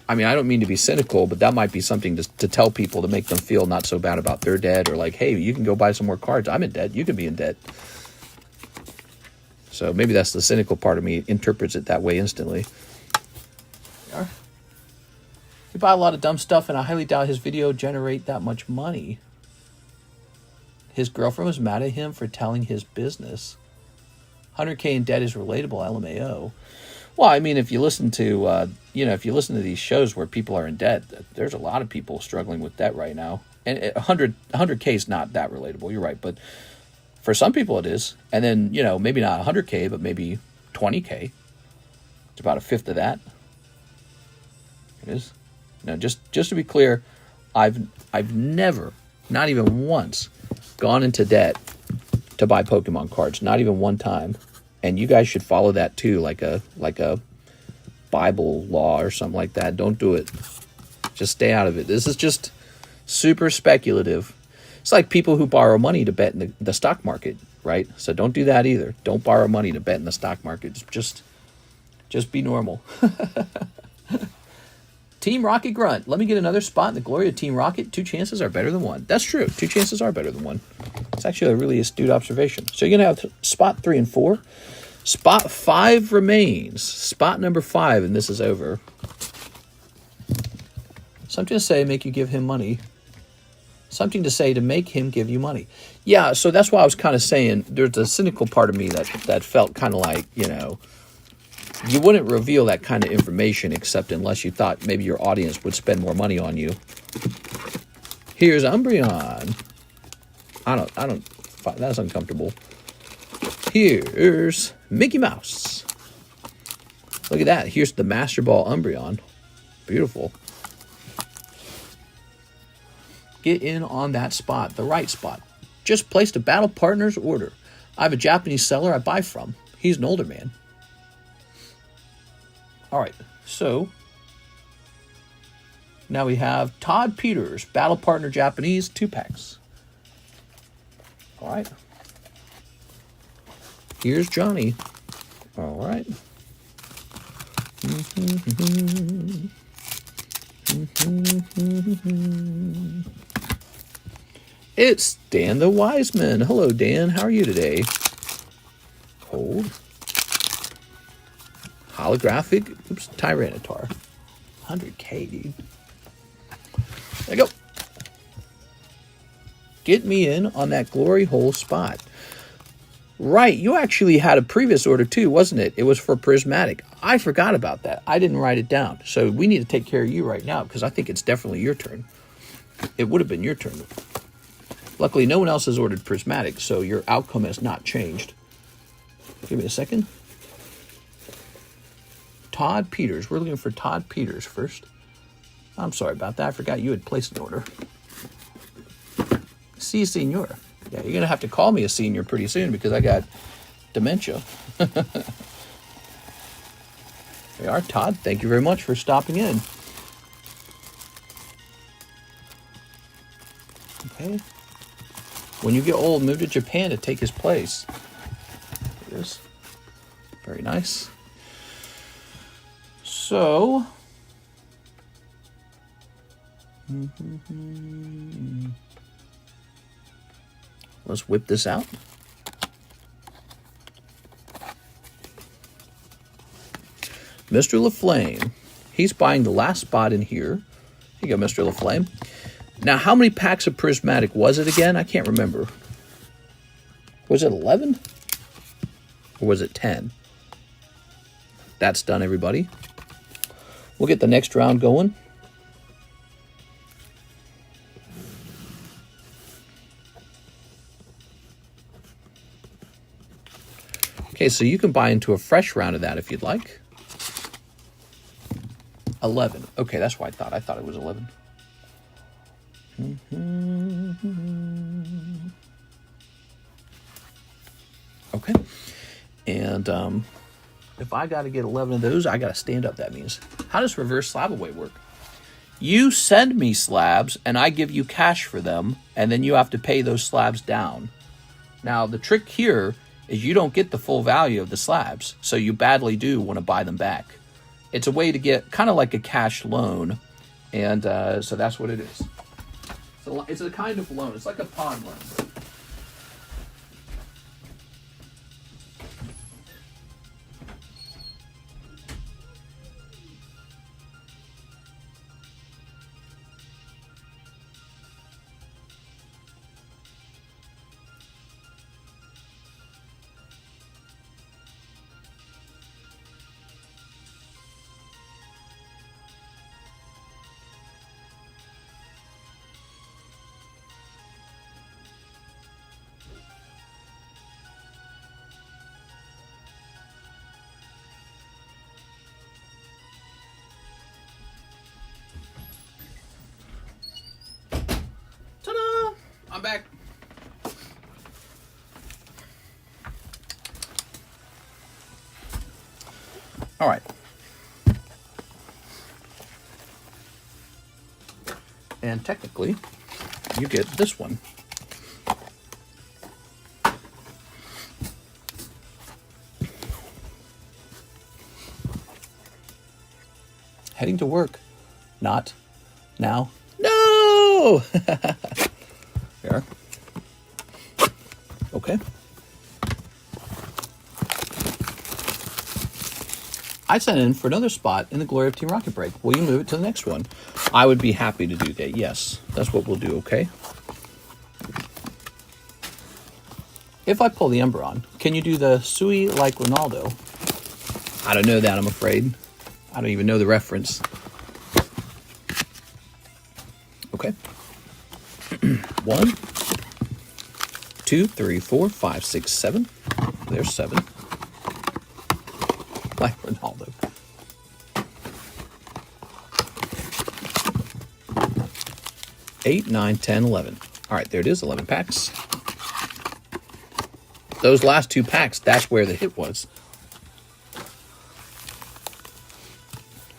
I mean, I don't mean to be cynical, but that might be something to tell people to make them feel not so bad about their debt, or like, hey, you can go buy some more cards. I'm in debt. You can be in debt. So maybe that's the cynical part of me interprets it that way instantly. He bought a lot of dumb stuff, and I highly doubt his video generate that much money. His girlfriend was mad at him for telling his business. 100K in debt is relatable, LMAO. Well, I mean, if you listen to, if you listen to these shows where people are in debt, there's a lot of people struggling with debt right now. And 100K is not that relatable. You're right, but for some people it is. And then, maybe not 100K, but maybe 20K. It's about a fifth of that. It is. Now, just to be clear, I've never, not even once, gone into debt to buy Pokemon cards. Not even one time. And you guys should follow that too, like a Bible law or something like that. Don't do it. Just stay out of it. This is just super speculative. It's like people who borrow money to bet in the stock market, right? So don't do that either. Don't borrow money to bet in the stock market. Just be normal. Team Rocket Grunt. Let me get another spot in the glory of Team Rocket. 2 chances are better than 1. That's true. 2 chances are better than 1. It's actually a really astute observation. So you're going to have spot 3 and 4. Spot 5 remains. Spot number 5, and this is over. Something to say, make you give him money. Something to say to make him give you money. Yeah, so that's why I was kind of saying there's a cynical part of me that felt kind of like, you wouldn't reveal that kind of information except unless you thought maybe your audience would spend more money on you. Here's Umbreon. I don't, that's uncomfortable. Here's Mickey Mouse. Look at that. Here's the Master Ball Umbreon. Beautiful. Get in on that spot, the right spot. Just placed a Battle Partners order. I have a Japanese seller I buy from. He's an older man. All right, so now we have Todd Peters, Battle Partner Japanese, 2 packs. All right. Here's Johnny. All right. It's Dan the Wiseman. Hello, Dan. How are you today? Cold. Holographic. Oops, Tyranitar. 100K, dude. There you go. Get me in on that glory hole spot. Right, you actually had a previous order too, wasn't it? It was for Prismatic. I forgot about that. I didn't write it down. So we need to take care of you right now because I think it's definitely your turn. It would have been your turn. Luckily, no one else has ordered Prismatic, so your outcome has not changed. Give me a second. Todd Peters. We're looking for Todd Peters first. I'm sorry about that. I forgot you had placed an order. Si, senor. Yeah, you're going to have to call me a senior pretty soon because I got dementia. There you are, Todd. Thank you very much for stopping in. Okay. When you get old, move to Japan to take his place. There it is. Very nice. So... let's whip this out. Mr. LaFlame. He's buying the last spot in here. Here you go, Mr. LaFlame. Now, how many packs of Prismatic was it again? I can't remember. Was it 11? Or was it 10? That's done, everybody. We'll get the next round going. Okay, so you can buy into a fresh round of that if you'd like. 11. Okay, that's what I thought. I thought it was 11. Okay. And if I got to get 11 of those, I got to stand up, that means. How does reverse slab away work? You send me slabs, and I give you cash for them, and then you have to pay those slabs down. Now, the trick here is you don't get the full value of the slabs, so you badly do want to buy them back. It's a way to get kind of like a cash loan, and so that's what it is. So it's a kind of loan. It's like a pawn loan. I'm back. All right. And technically, you get this one. Heading to work. Not now. No! There. Okay. I sent in for another spot in the Glory of Team Rocket Break. Will you move it to the next one? I would be happy to do that. Yes, that's what we'll do, okay? If I pull the Ember on, can you do the Sui like Ronaldo? I don't know that, I'm afraid. I don't even know the reference. Okay. 1, 2, 3, 4, 5, 6, 7. There's 7. Like Ronaldo. Eight, 9, 10, 11. All right, there it is, 11 packs. Those last 2 packs, that's where the hit was.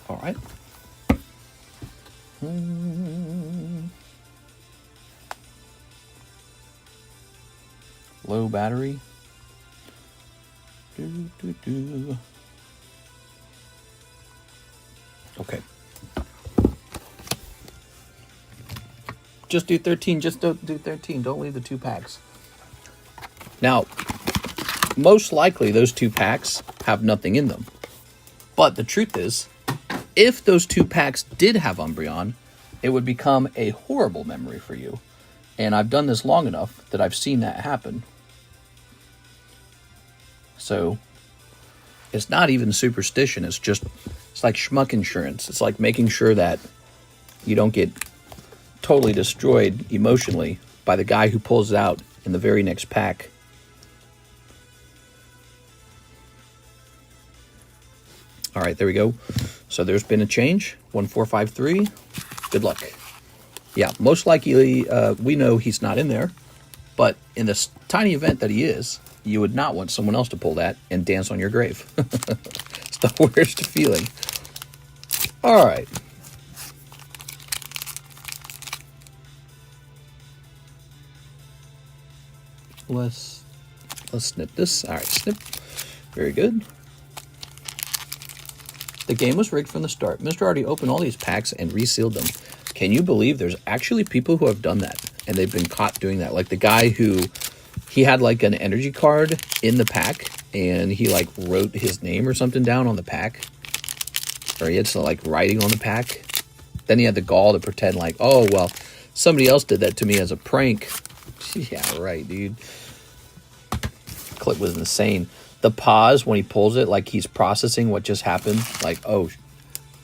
All right. Low battery. Okay. Just do 13. Just don't do 13. Don't leave the 2 packs. Now, most likely those 2 packs have nothing in them. But the truth is, if those 2 packs did have Umbreon, it would become a horrible memory for you. And I've done this long enough that I've seen that happen. So, it's not even superstition. It's like schmuck insurance. It's like making sure that you don't get totally destroyed emotionally by the guy who pulls it out in the very next pack. All right, there we go. So there's been a change. 1453. Good luck. Yeah, most likely we know he's not in there, but in this tiny event that he is, you would not want someone else to pull that and dance on your grave. It's the worst feeling. All right. Let's snip this. All right, snip. Very good. The game was rigged from the start. Mr. already opened all these packs and resealed them. Can you believe there's actually people who have done that? And they've been caught doing that. Like the guy who, he had like an energy card in the pack and he like wrote his name or something down on the pack. Or he had some like writing on the pack. Then he had the gall to pretend like, oh, well, somebody else did that to me as a prank. Yeah, right, dude. clip was insane. The pause when he pulls it, like he's processing what just happened. Like, oh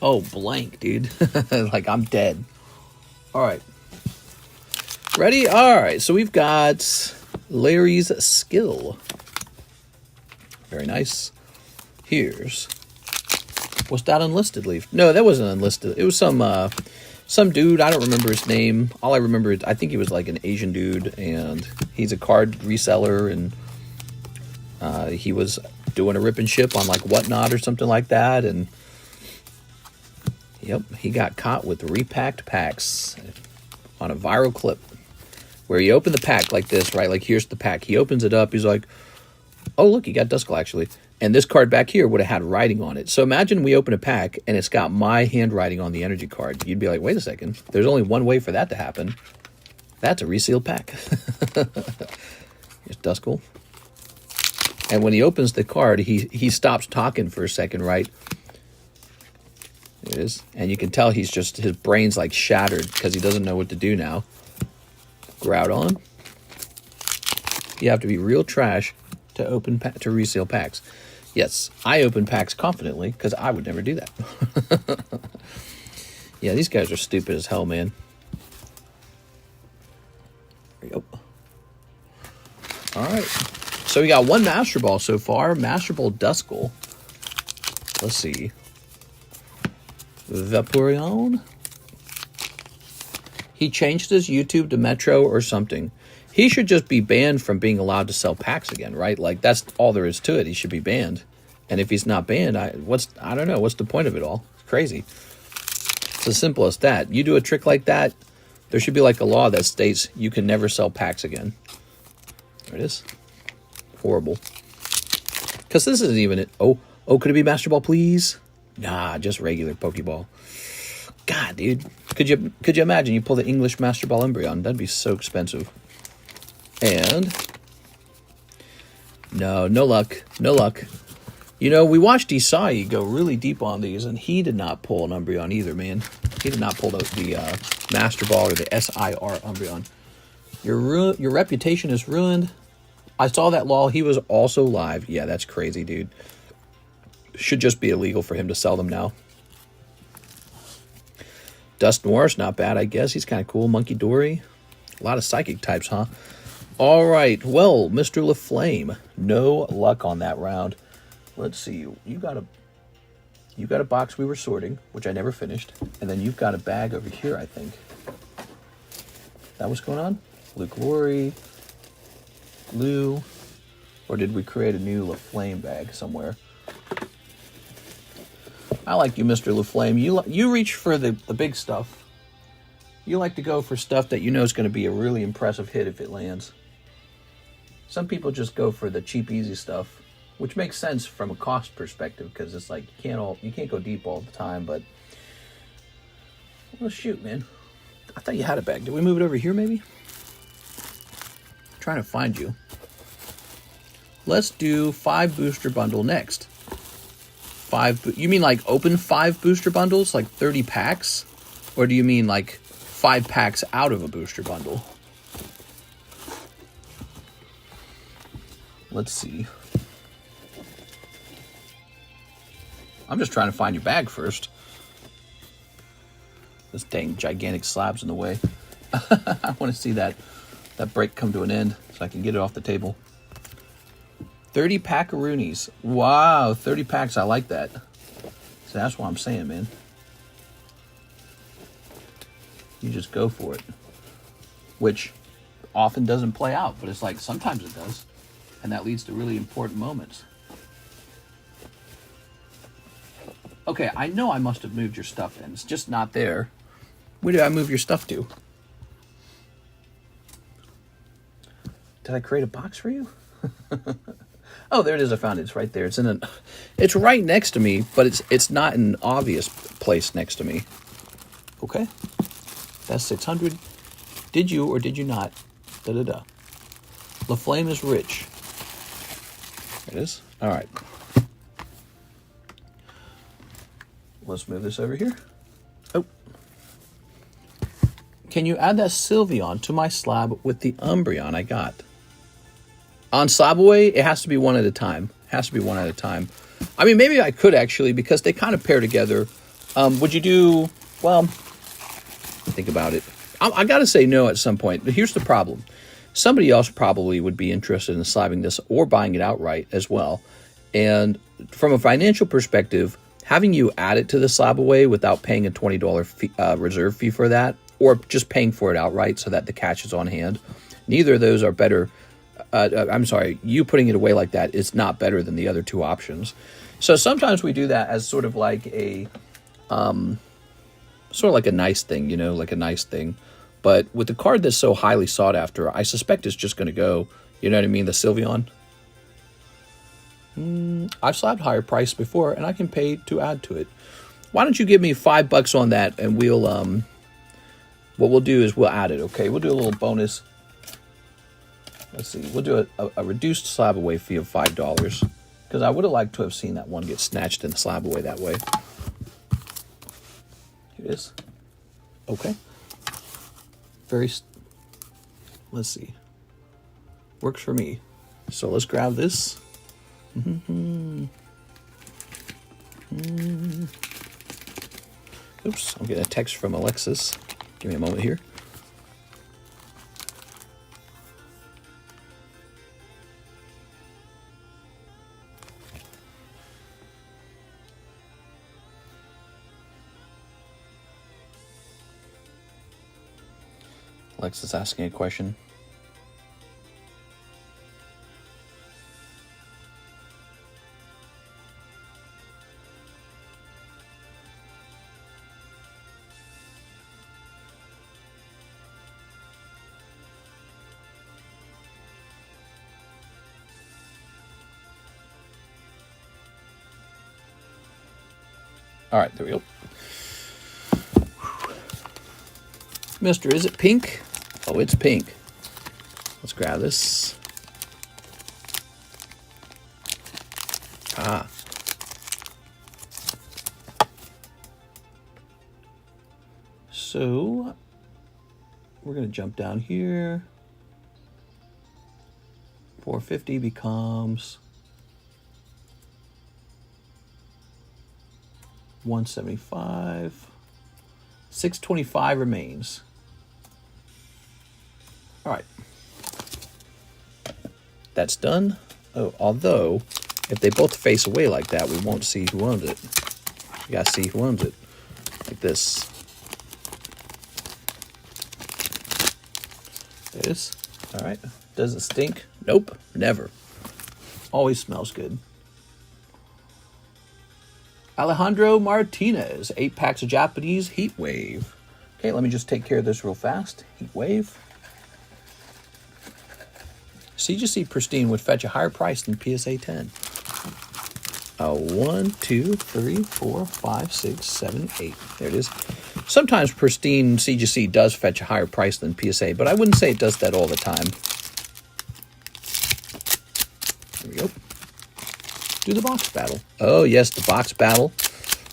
blank, dude. Like, I'm dead. All right. Ready? All right. So we've got Larry's Skill. Very nice. Here's, what's that, unlisted leaf? No, that wasn't unlisted. It was some dude. I don't remember his name. All I remember is I think he was like an Asian dude, and he's a card reseller, and he was doing a rip and ship on like Whatnot or something like that, and yep, he got caught with repacked packs on a viral clip where he opened the pack like this, right? Like, here's the pack. He opens it up. He's like, oh, look, he got Duskull, actually. And this card back here would have had writing on it. So imagine we open a pack and it's got my handwriting on the energy card. You'd be like, wait a second. There's only one way for that to happen. That's a resealed pack. Here's Duskull. And when he opens the card, he stops talking for a second, right? There it is. And you can tell his brain's like shattered because he doesn't know what to do now. Groudon. You have to be real trash to reseal packs. Yes, I open packs confidently because I would never do that. Yeah, these guys are stupid as hell, man. There we go. All right. So we got one Master Ball so far. Master Ball Duskull. Let's see. Vaporeon. He changed his YouTube to Metro or something. He should just be banned from being allowed to sell packs again, right? Like, that's all there is to it. He should be banned. And if he's not banned, I don't know. What's the point of it all? It's crazy. It's as simple as that. You do a trick like that, there should be like a law that states you can never sell packs again. There it is. Horrible. Because this isn't even it. Oh, could it be Master Ball, please? Nah, just regular Pokeball. God, dude. Could you imagine you pull the English Master Ball Umbreon? That'd be so expensive. And no luck. No luck. You know, we watched Isai go really deep on these, and he did not pull an Umbreon either, man. He did not pull the Master Ball or the SIR Umbreon. Your reputation is ruined. I saw that lol. He was also live. Yeah, that's crazy, dude. Should just be illegal for him to sell them now. Dust Noir's not bad, I guess. He's kind of cool. Monkey Dory. A lot of psychic types, huh? All right. Well, Mr. LaFlame, no luck on that round. Let's see. You got a box we were sorting, which I never finished, and then you've got a bag over here, I think. That what's going on? Luke Lori, Lou, or did we create a new LaFlame bag somewhere? I like you, Mr. LaFlame. You reach for the big stuff. You like to go for stuff that you know is going to be a really impressive hit if it lands. Some people just go for the cheap, easy stuff, which makes sense from a cost perspective because it's like you can't go deep all the time. But well, shoot, man, I thought you had a bag. Did we move it over here, maybe? I'm trying to find you. Let's do 5 booster bundle next. You mean like open 5 booster bundles, like 30 packs? Or do you mean like 5 packs out of a booster bundle? Let's see. I'm just trying to find your bag first. This dang gigantic slab's in the way. I want to see that break come to an end so I can get it off the table. 30 packaroonies. Wow, 30 packs. I like that. So that's what I'm saying, man. You just go for it. Which often doesn't play out, but it's like sometimes it does. And that leads to really important moments. Okay, I know I must have moved your stuff then. It's just not there. Where did I move your stuff to? Did I create a box for you? Oh, there it is. I found it. It's right there. It's right next to me, but it's not an obvious place next to me. Okay. That's 600. Did you or did you not? Da-da-da. LaFlame is rich. There it is. All right. Let's move this over here. Oh. Can you add that Sylveon to my slab with the Umbreon I got? On slab away, it has to be one at a time. Has to be one at a time. I mean, maybe I could actually, because they kind of pair together. Would you do, well, think about it. I got to say no at some point. But here's the problem. Somebody else probably would be interested in slabbing this or buying it outright as well. And from a financial perspective, having you add it to the slab away without paying a $20 fee, reserve fee for that, or just paying for it outright so that the cash is on hand, neither of those are better. I'm sorry, you putting it away like that is not better than the other two options. So sometimes we do that as sort of like a, nice thing, you know, like a nice thing. But with the card that's so highly sought after, I suspect it's just going to go, you know what I mean, the Sylveon. I've slabbed higher price before, and I can pay to add to it. Why don't you give me $5 on that, and we'll, what we'll do is we'll add it, okay? We'll do a little bonus. Let's see, we'll do a reduced slab away fee of $5, because I would have liked to have seen that one get snatched in the slab away that way. Here it is. Okay. Let's see. Works for me. So let's grab this. Oops, I'm getting a text from Alexis. Give me a moment here. Alexis asking a question. All right, there we go. Mister, is it pink? Oh, it's pink. Let's grab this. Ah. So, we're going to jump down here. 450 becomes 175. 625 remains. All right. That's done. Oh, although, if they both face away like that, we won't see who owns it. We gotta see who owns it. Like this. There it is. All right. Does it stink? Nope. Never. Always smells good. Alejandro Martinez, 8 packs of Japanese Heat Wave. Okay, let me just take care of this real fast. Heat Wave. CGC Pristine would fetch a higher price than PSA 10. 1, 2, 3, 4, 5, 6, 7, 8. There it is. Sometimes Pristine CGC does fetch a higher price than PSA, but I wouldn't say it does that all the time. There we go. Do the box battle. Oh, yes, the box battle.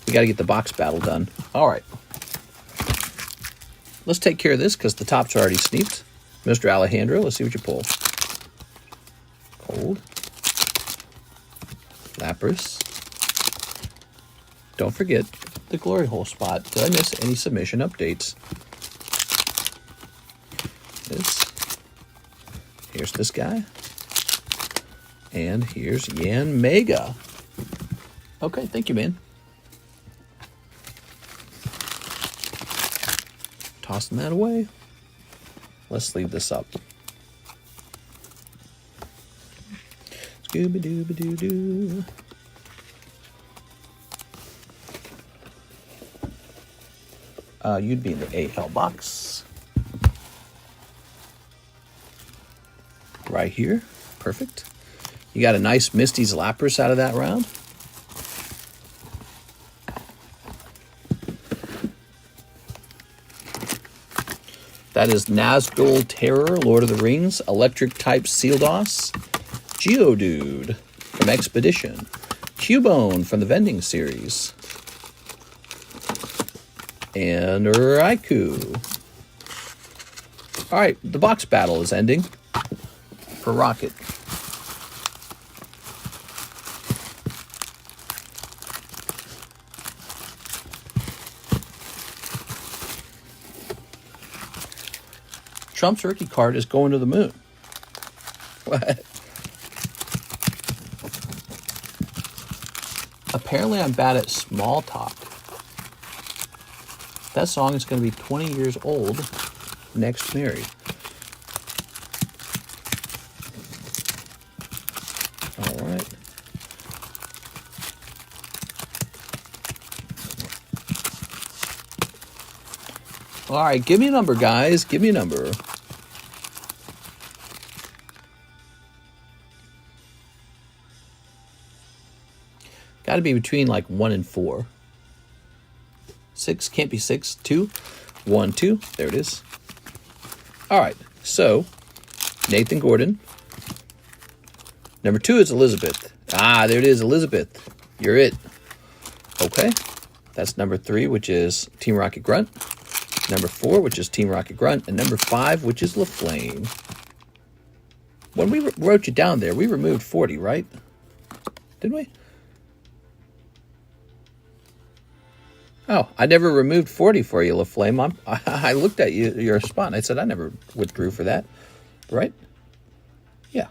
We got to get the box battle done. All right. Let's take care of this because the top's already sneaked. Mr. Alejandro, let's see what you pull. Cold. Lapras. Don't forget the glory hole spot. Did I miss any submission updates? Here's this guy. And here's Yan Mega. Okay, thank you, man. Tossing that away. Let's leave this up. Scooby-Dooby-Doo-Doo. You'd be in the AL box. Right here. Perfect. You got a nice Misty's Lapras out of that round. That is Nazgul Terror, Lord of the Rings, Electric type Sealdos, Geodude from Expedition, Cubone from the Vending Series, and Raikou. All right, the box battle is ending for Rocket. Trump's rookie card is going to the moon. What? Apparently I'm bad at small talk. That song is going to be 20 years old next Mary. All right. All right, give me a number, guys. Give me a number. Got to be between like 1 and 4. 6 can't be 6. 2, 1, 2. There it is. All right. So Nathan Gordon. Number 2 is Elizabeth. Ah, there it is, Elizabeth. You're it. Okay. That's number 3, which is Team Rocket Grunt. Number 4, which is Team Rocket Grunt, and number 5, which is LaFlame. When we wrote you down there, we removed 40, right? Didn't we? Oh, I never removed 40 for you, LaFlame. I looked at your spot, and I said I never withdrew for that, right? Yeah.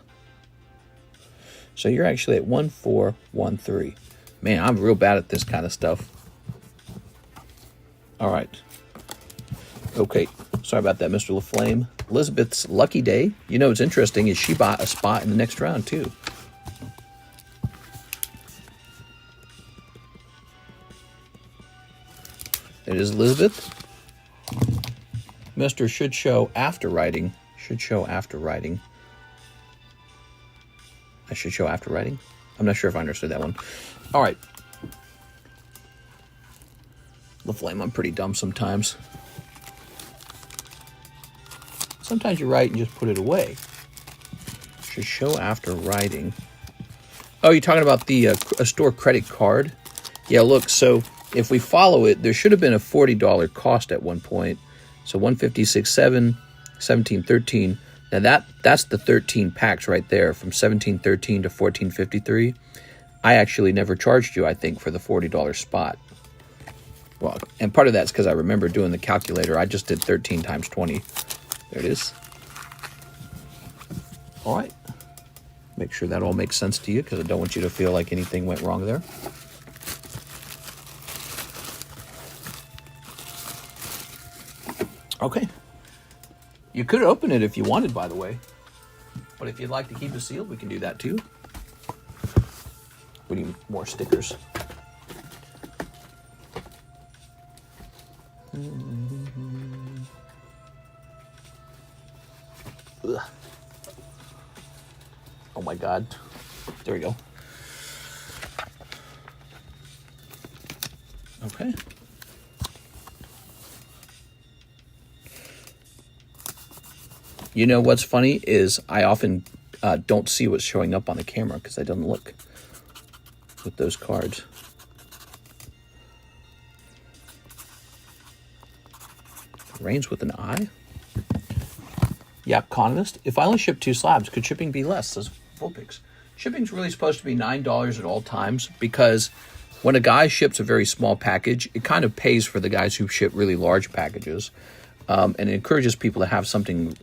So you're actually at 1413. Man, I'm real bad at this kind of stuff. All right. Okay, sorry about that, Mr. LaFlame. Elizabeth's lucky day. You know what's interesting is she bought a spot in the next round, too. It is Elizabeth. Mr. should show after writing. Should show after writing. I should show after writing? I'm not sure if I understood that one. All right. LaFlame, I'm pretty dumb sometimes. Sometimes you write and just put it away. Should show after writing. Oh, you're talking about the a store credit card? Yeah, look, so if we follow it, there should have been a $40 cost at one point. So 156.7, 17.13. Now that's the 13 packs right there from 17.13 to 14.53. I actually never charged you, I think, for the $40 spot. Well, and part of that's because I remember doing the calculator. I just did 13 times 20. There it is. All right. Make sure that all makes sense to you because I don't want you to feel like anything went wrong there. Okay. You could open it if you wanted, by the way. But if you'd like to keep it sealed, we can do that too. We need more stickers. Ugh. Oh my God. There we go. Okay. You know what's funny is I often don't see what's showing up on the camera because I don't look with those cards. Reigns with an I. Yeah, Economist. If I only ship 2 slabs, could shipping be less? Says Fullpix. Shipping's really supposed to be $9 at all times because when a guy ships a very small package, it kind of pays for the guys who ship really large packages. And it encourages people to have something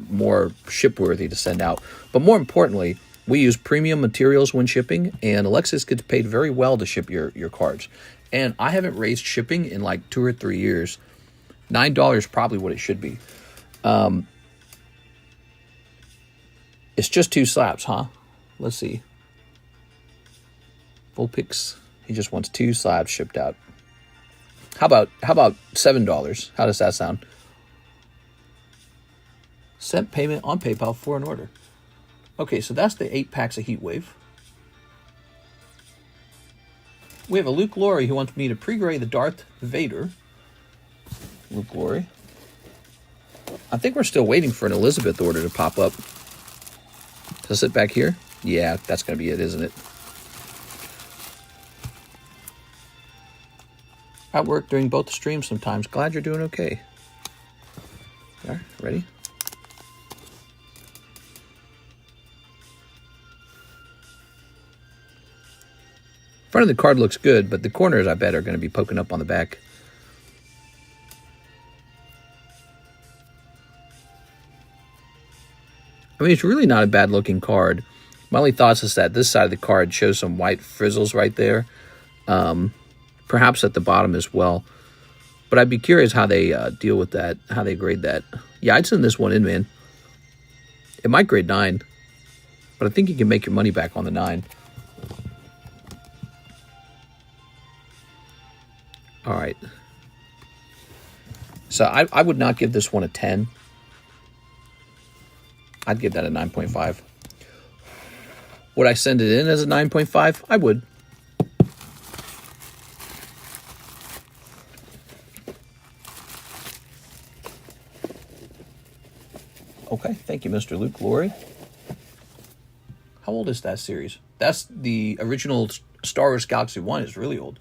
more ship-worthy to send out. But more importantly, we use premium materials when shipping, and Alexis gets paid very well to ship your cards. And I haven't raised shipping in like 2 or 3 years. $9 is probably what it should be. It's just 2 slabs, huh? Let's see. Fullpix, he just wants 2 slabs shipped out. How about $7? How does that sound? Sent payment on PayPal for an order. Okay, so that's the 8 packs of Heatwave. We have a Luke Laurie who wants me to pre-grade the Darth Vader. Luke Laurie. I think we're still waiting for an Elizabeth order to pop up. Does it back here? Yeah, that's going to be it, isn't it? At work during both the streams sometimes. Glad you're doing okay. All right, ready? Front of the card looks good, but the corners, I bet, are going to be poking up on the back. I mean, it's really not a bad looking card. My only thoughts is that this side of the card shows some white frizzles right there. Perhaps at the bottom as well. But I'd be curious how they deal with that, how they grade that. Yeah, I'd send this one in, man. It might grade 9. But I think you can make your money back on the 9. All right. So I would not give this one a 10. I'd give that a 9.5. Would I send it in as a 9.5? I would. Okay, thank you, Mr. Luke Glory. How old is that series? That's the original Star Wars Galaxy 1 is really old.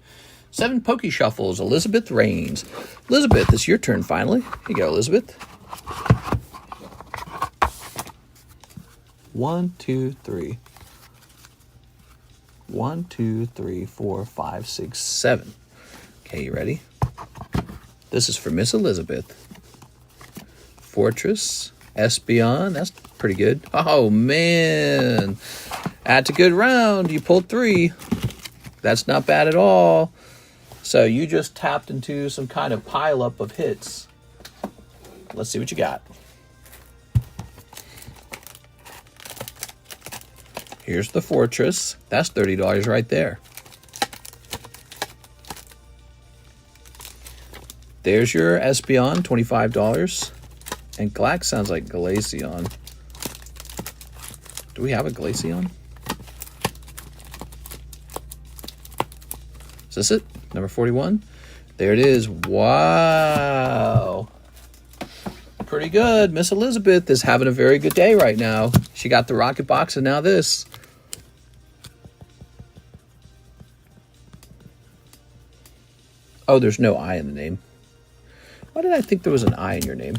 7 Poke Shuffles, Elizabeth Reigns. Elizabeth, it's your turn finally. Here you go, Elizabeth. 1, 2, 3. 1, 2, 3, 4, 5, 6, 7. Okay, you ready? This is for Miss Elizabeth. Fortress, Espeon, that's pretty good. Oh, man. That's a good round. You pulled 3. That's not bad at all. So you just tapped into some kind of pileup of hits. Let's see what you got. Here's the Fortress. That's $30 right there. There's your Espeon, $25. And Glax sounds like Glaceon. Do we have a Glaceon? Is this it? Number 41? There it is. Wow. Pretty good. Miss Elizabeth is having a very good day right now. She got the Rocket Box and now this. Oh, there's no I in the name. Why did I think there was an I in your name?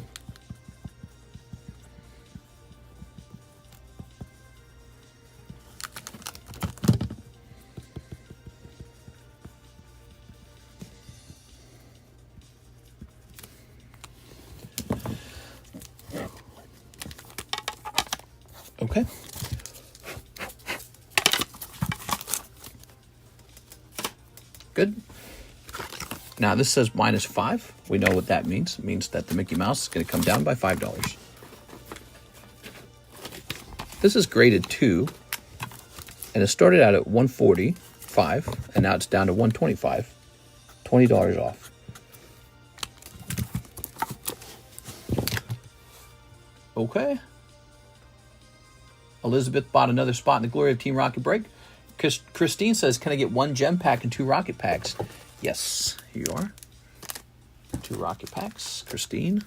Okay. Good. Now this says -5. We know what that means. It means that the Mickey Mouse is going to come down by $5. This is graded 2. And it started out at $145. And now it's down to $125. $20 off. Okay. Elizabeth bought another spot in the glory of Team Rocket Break. Christine says, can I get 1 gem pack and 2 rocket packs? Yes, here you are. 2 rocket packs, Christine.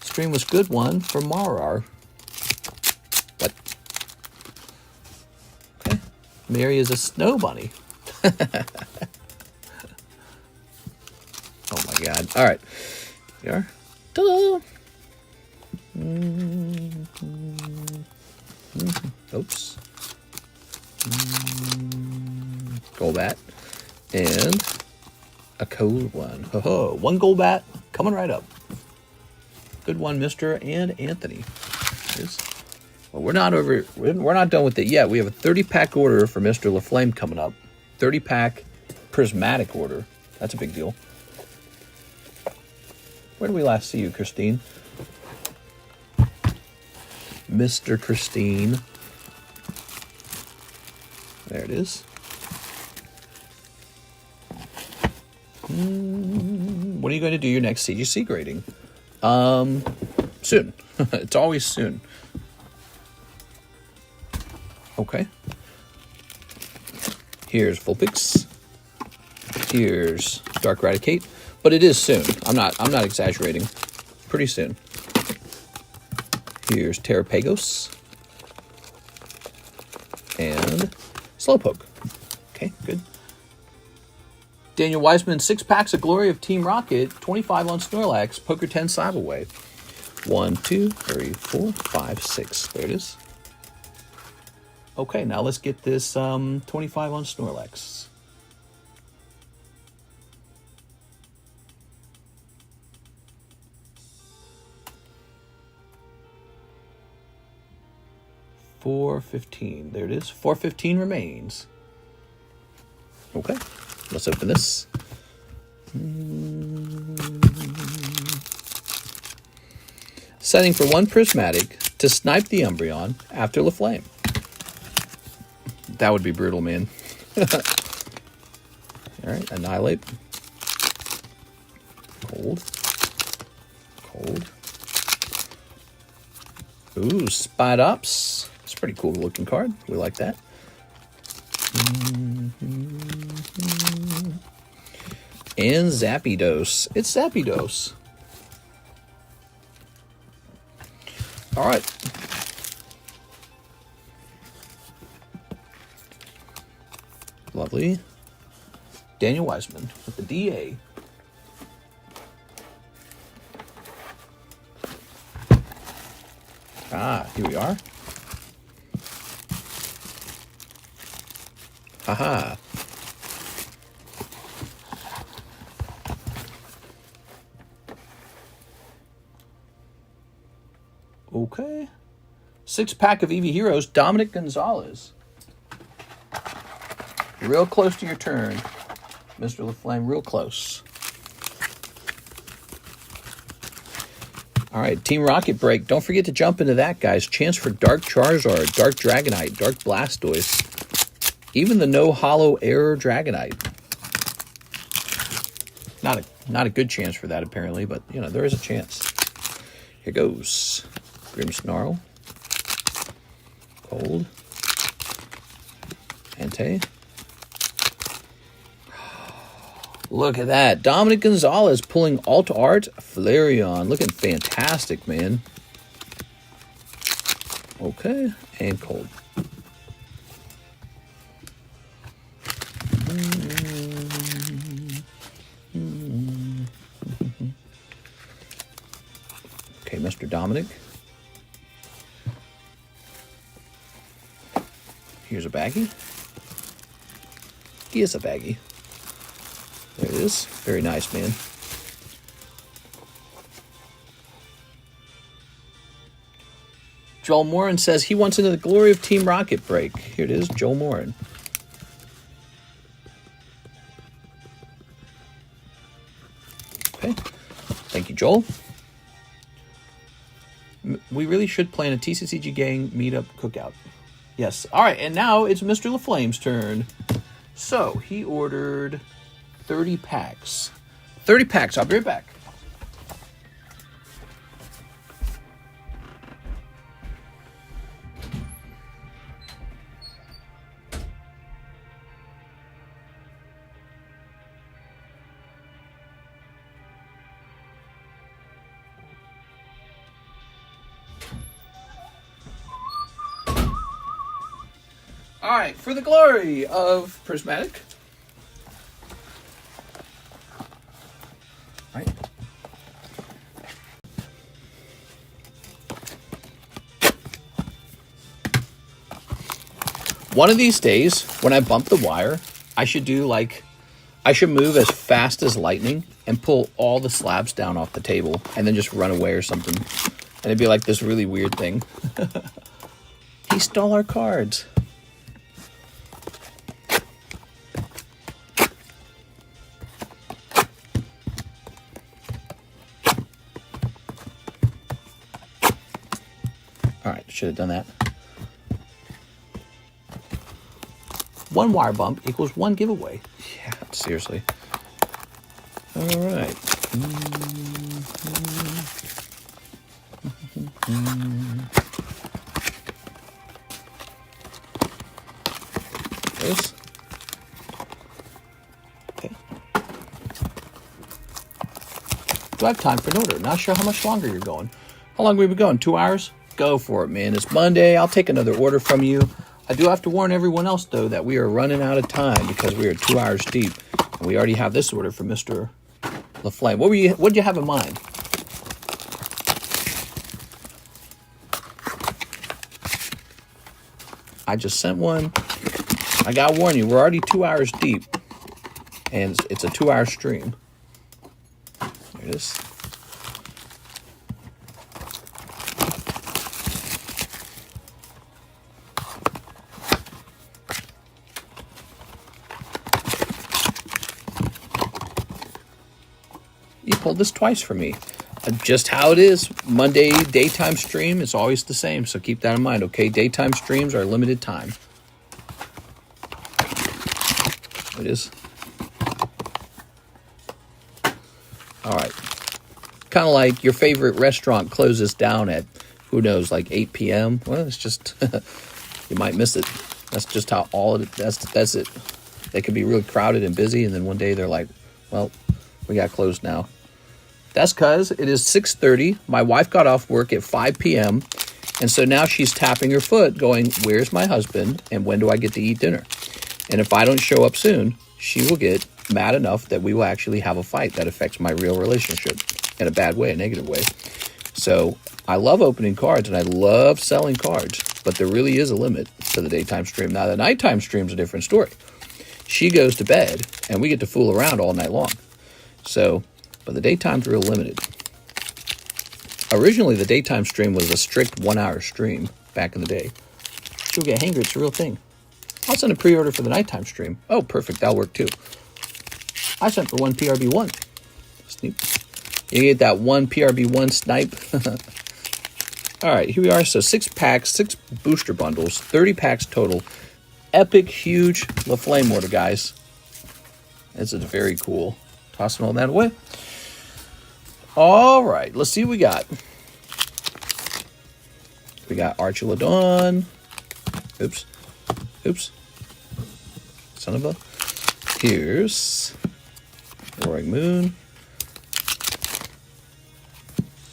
Stream was good one for Marar. What? Okay. Mary is a snow bunny. Oh my God. All right. Here you are. Ta-da! Oops. Golbat. And a cold one. Ho-ho. 1 Golbat coming right up. Good one, Mr. and Anthony. Well, we're not done with it yet. We have a 30-pack order for Mr. LaFlame coming up. 30-pack prismatic order. That's a big deal. Where did we last see you, Christine? Mr. Christine. There it is. What are you going to do your next CGC grading? Soon. It's always soon. Okay. Here's Vulpix. Here's Dark Raticate. But it is soon. I'm not exaggerating. Pretty soon. Here's Terrapagos. And Slowpoke. Okay, good. Daniel Wiseman, 6 packs of Glory of Team Rocket, 25 on Snorlax, Poker 10 Cyberwave. 1, 2, 3, 4, 5, 6. There it is. Okay, now let's get this 25 on Snorlax. 415. There it is. 415 remains. Okay, let's open this. Setting for 1 prismatic to snipe the Umbreon after Laflame. That would be brutal, man. Alright, Annihilate. Cold. Cold. Ooh, Spidops. It's a pretty cool looking card. We like that. And Zapdos. It's Zapdos. All right. Lovely. Daniel Wiseman with the DA. Ah, here we are. Haha. Okay. 6-pack of EV Heroes, Dominic Gonzalez. Real close to your turn, Mr. LaFlame, real close. All right, Team Rocket Break. Don't forget to jump into that, guys. Chance for Dark Charizard, Dark Dragonite, Dark Blastoise. Even the no hollow error Dragonite. Not a good chance for that, apparently, but, you know, there is a chance. Here goes. Grimmsnarl. Cold. Entei. Look at that. Dominic Gonzalez pulling Alt Art Flareon. Looking fantastic, man. Okay. And cold. Okay, Mr. Dominic. Here's a baggie. He is a baggie. There it is. Very nice, man. Joel Morin says he wants into the glory of Team Rocket Break. Here it is, Joel Morin. Okay. Thank you, Joel. We really should plan a TCCG gang meetup cookout. Yes. All right, and now it's Mr. LaFlame's turn. So he ordered 30 packs. 30 packs. I'll be right back. All right, for the glory of Prismatic. All right. One of these days, when I bump the wire, I should move as fast as lightning and pull all the slabs down off the table and then just run away or something. And it'd be like this really weird thing. He stole our cards. Alright, should have done that. One wire bump equals one giveaway. Yeah, seriously. Alright. This. Okay. Do I have time for an order? Not sure how much longer you're going. How long have we been going? 2 hours? Go for it, man. It's Monday. I'll take another order from you. I do have to warn everyone else, though, that we are running out of time because we are 2 hours deep. And we already have this order for Mr. LaFlame. What did you have in mind? I just sent one. I gotta warn you, we're already 2 hours deep. And it's a 2-hour stream. There it is. pulled this twice for me. Just how it is. Monday daytime stream is always the same, so keep that in mind, okay? Daytime streams are limited time. It is. All right. Kind of like your favorite restaurant closes down at, who knows, like 8 p.m. Well, it's just, you might miss it. That's just how that's it. They can be really crowded and busy, and then one day they're like, well, we got closed now. That's because it is 6:30. My wife got off work at 5 p.m., and so now she's tapping her foot going, where's my husband, and when do I get to eat dinner? And if I don't show up soon, she will get mad enough that we will actually have a fight that affects my real relationship in a bad way, a negative way. So I love opening cards, and I love selling cards, but there really is a limit to the daytime stream. Now, the nighttime stream's a different story. She goes to bed, and we get to fool around all night long. So, but the daytime's real limited. Originally, the daytime stream was a strict 1 hour stream back in the day. She'll get hangry, it's a real thing. I'll send a pre-order for the nighttime stream. Oh, perfect, that'll work too. I sent for one PRB1. Sneak. You get that one PRB1 snipe. All right, here we are. So 6 packs, 6 booster bundles, 30 packs total. Epic, huge La Flame order, guys. This is very cool. Tossing all that away. All right, let's see what we got. We got Archulodon. Oops. Son of a. Here's Roaring Moon.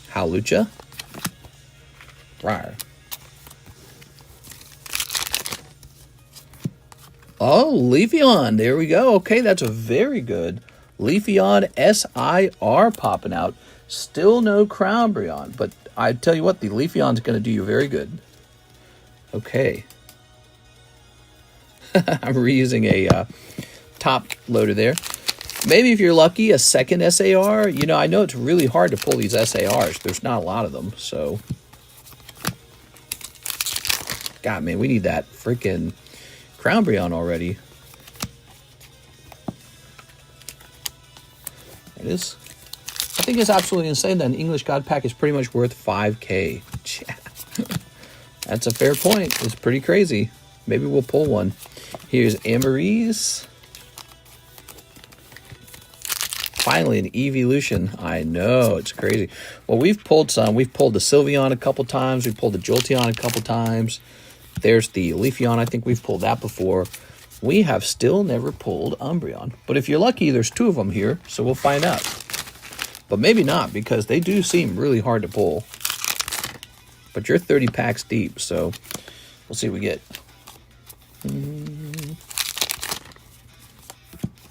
Howlucha. Rar. Oh, Leafeon. There we go. Okay, that's a very good Leafeon SIR popping out. Still no Crownbrion, but I tell you what, the Leafeon's going to do you very good. Okay. I'm reusing a top loader there. Maybe if you're lucky, a second SAR. You know, I know it's really hard to pull these SARs. There's not a lot of them, so. God, man, we need that freaking Crownbrion already. It is. I think it's absolutely insane that an English God pack is pretty much worth $5K. That's a fair point. It's pretty crazy. Maybe we'll pull one. Here's Amarys. Finally, an evolution. I know, it's crazy. Well, we've pulled some. We've pulled the Sylveon a couple times. We've pulled the Jolteon a couple times. There's the Leafeon. I think we've pulled that before. We have still never pulled Umbreon. But if you're lucky, there's 2 of them here, so we'll find out. But maybe not, because they do seem really hard to pull. But you're 30 packs deep, so we'll see what we get.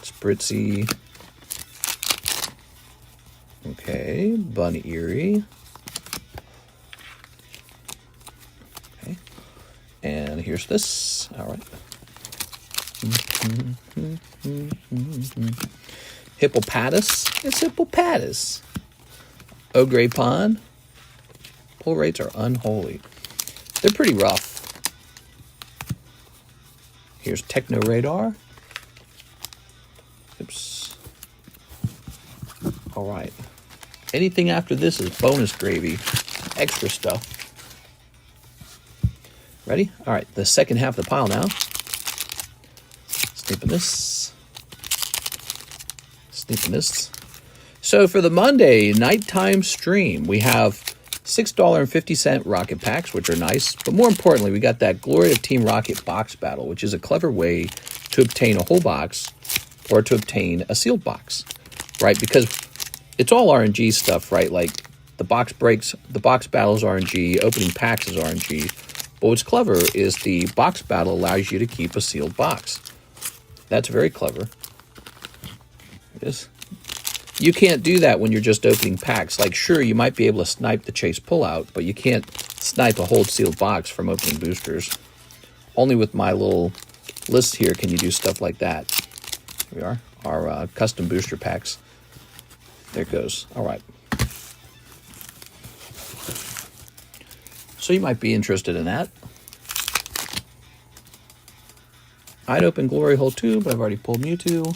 Spritzy. Okay, Buneary. Okay. And here's this. All right. Hippopotamus. It's Hippopotamus. Ograipon. Pull rates are unholy. They're pretty rough. Here's Techno Radar. Oops. All right. Anything after this is bonus gravy. Extra stuff. Ready? All right. The second half of the pile now. Snipping this. Snipping this. So for the Monday nighttime stream, we have $6.50 Rocket Packs, which are nice. But more importantly, we got that Glory of Team Rocket box battle, which is a clever way to obtain a whole box or to obtain a sealed box, right? Because it's all RNG stuff, right? Like the box breaks, the box battle is RNG, opening packs is RNG. But what's clever is the box battle allows you to keep a sealed box. That's very clever. It is. You can't do that when you're just opening packs. Like, sure, you might be able to snipe the chase pullout, but you can't snipe a whole sealed box from opening boosters. Only with my little list here can you do stuff like that. Here we are, our custom booster packs. There it goes. All right. So you might be interested in that. I'd open Glory Hole 2, but I've already pulled Mewtwo.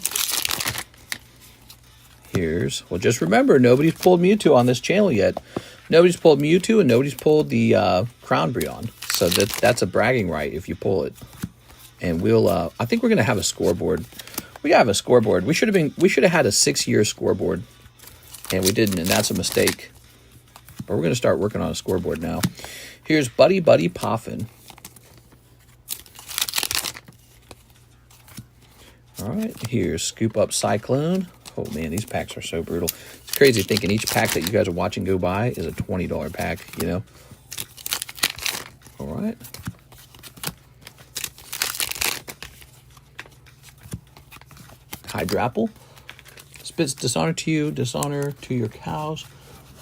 Here's, well, just remember, nobody's pulled Mewtwo on this channel yet. Nobody's pulled Mewtwo, and nobody's pulled the Crown Brionne. So that's a bragging right if you pull it. And we'll, I think we're gonna have a scoreboard. We gotta have a scoreboard. We should have had a 6-year scoreboard, and we didn't, and that's a mistake. But we're gonna start working on a scoreboard now. Here's Buddy Buddy Poffin. All right, here's Scoop Up Cyclone. Oh man, these packs are so brutal. It's crazy thinking each pack that you guys are watching go by is a $20 pack, you know? All right. Hydrapple. Spits dishonor to you, dishonor to your cows.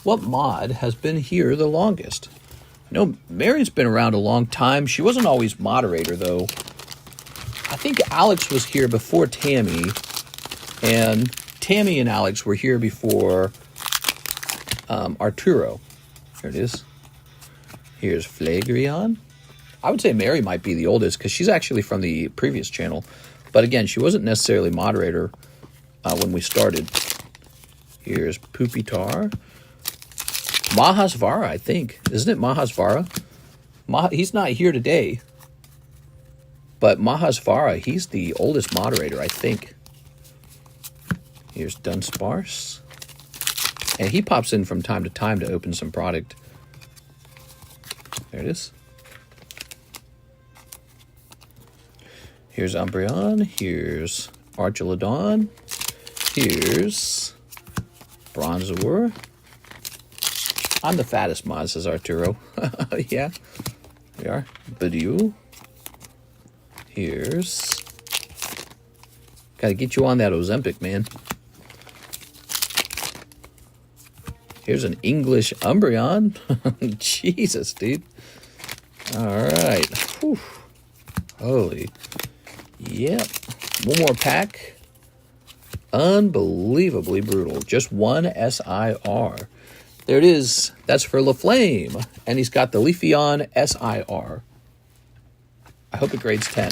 What mod has been here the longest? I know Mary's been around a long time. She wasn't always moderator, though. I think Alex was here before Tammy, and Tammy and Alex were here before Arturo. Here it is. Here's Flagryon. I would say Mary might be the oldest because she's actually from the previous channel. But again, she wasn't necessarily moderator when we started. Here's Pupitar. Mahasvara, I think. Isn't it Mahasvara? He's not here today. But Mahasvara, he's the oldest moderator, I think. Here's Dunsparce. And he pops in from time to time to open some product. There it is. Here's Umbreon. Here's Archulodon. Here's Bronzor. I'm the fattest mod, says Arturo. Yeah, we are. Badoo. Here's... Gotta get you on that Ozempic, man. Here's an English Umbreon. Jesus, dude. All right. Whew. Holy. Yep. One more pack. Unbelievably brutal. Just one SIR. There it is. That's for LaFlame. And he's got the Leafeon SIR. I hope it grades 10.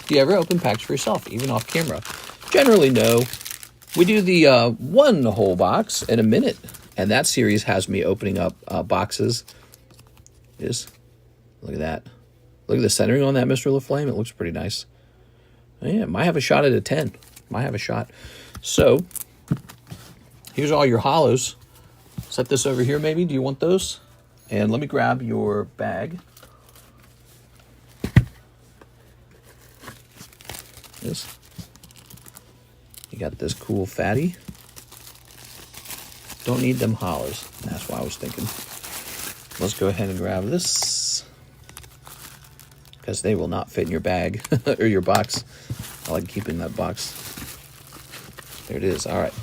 Do you ever open packs for yourself, even off camera? Generally, no. We do the one whole box in a minute. And that series has me opening up boxes. Look at that. Look at the centering on that Mr. LaFlame. It looks pretty nice. Yeah, might have a shot at a 10. Might have a shot. So, here's all your hollows. Set this over here, maybe. Do you want those? And let me grab your bag. This. You got this cool fatty. Don't need them hollows. That's what I was thinking. Let's go ahead and grab this, because they will not fit in your bag or your box. I like keeping that box. There it is. All right.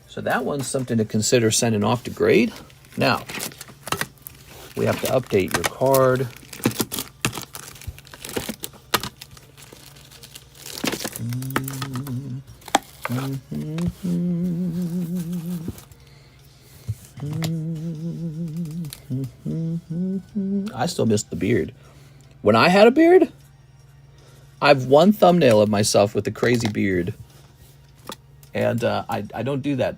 So that one's something to consider sending off to grade. Now, we have to update your card. I still miss the beard. When I had a beard, I have one thumbnail of myself with a crazy beard. And I don't do that.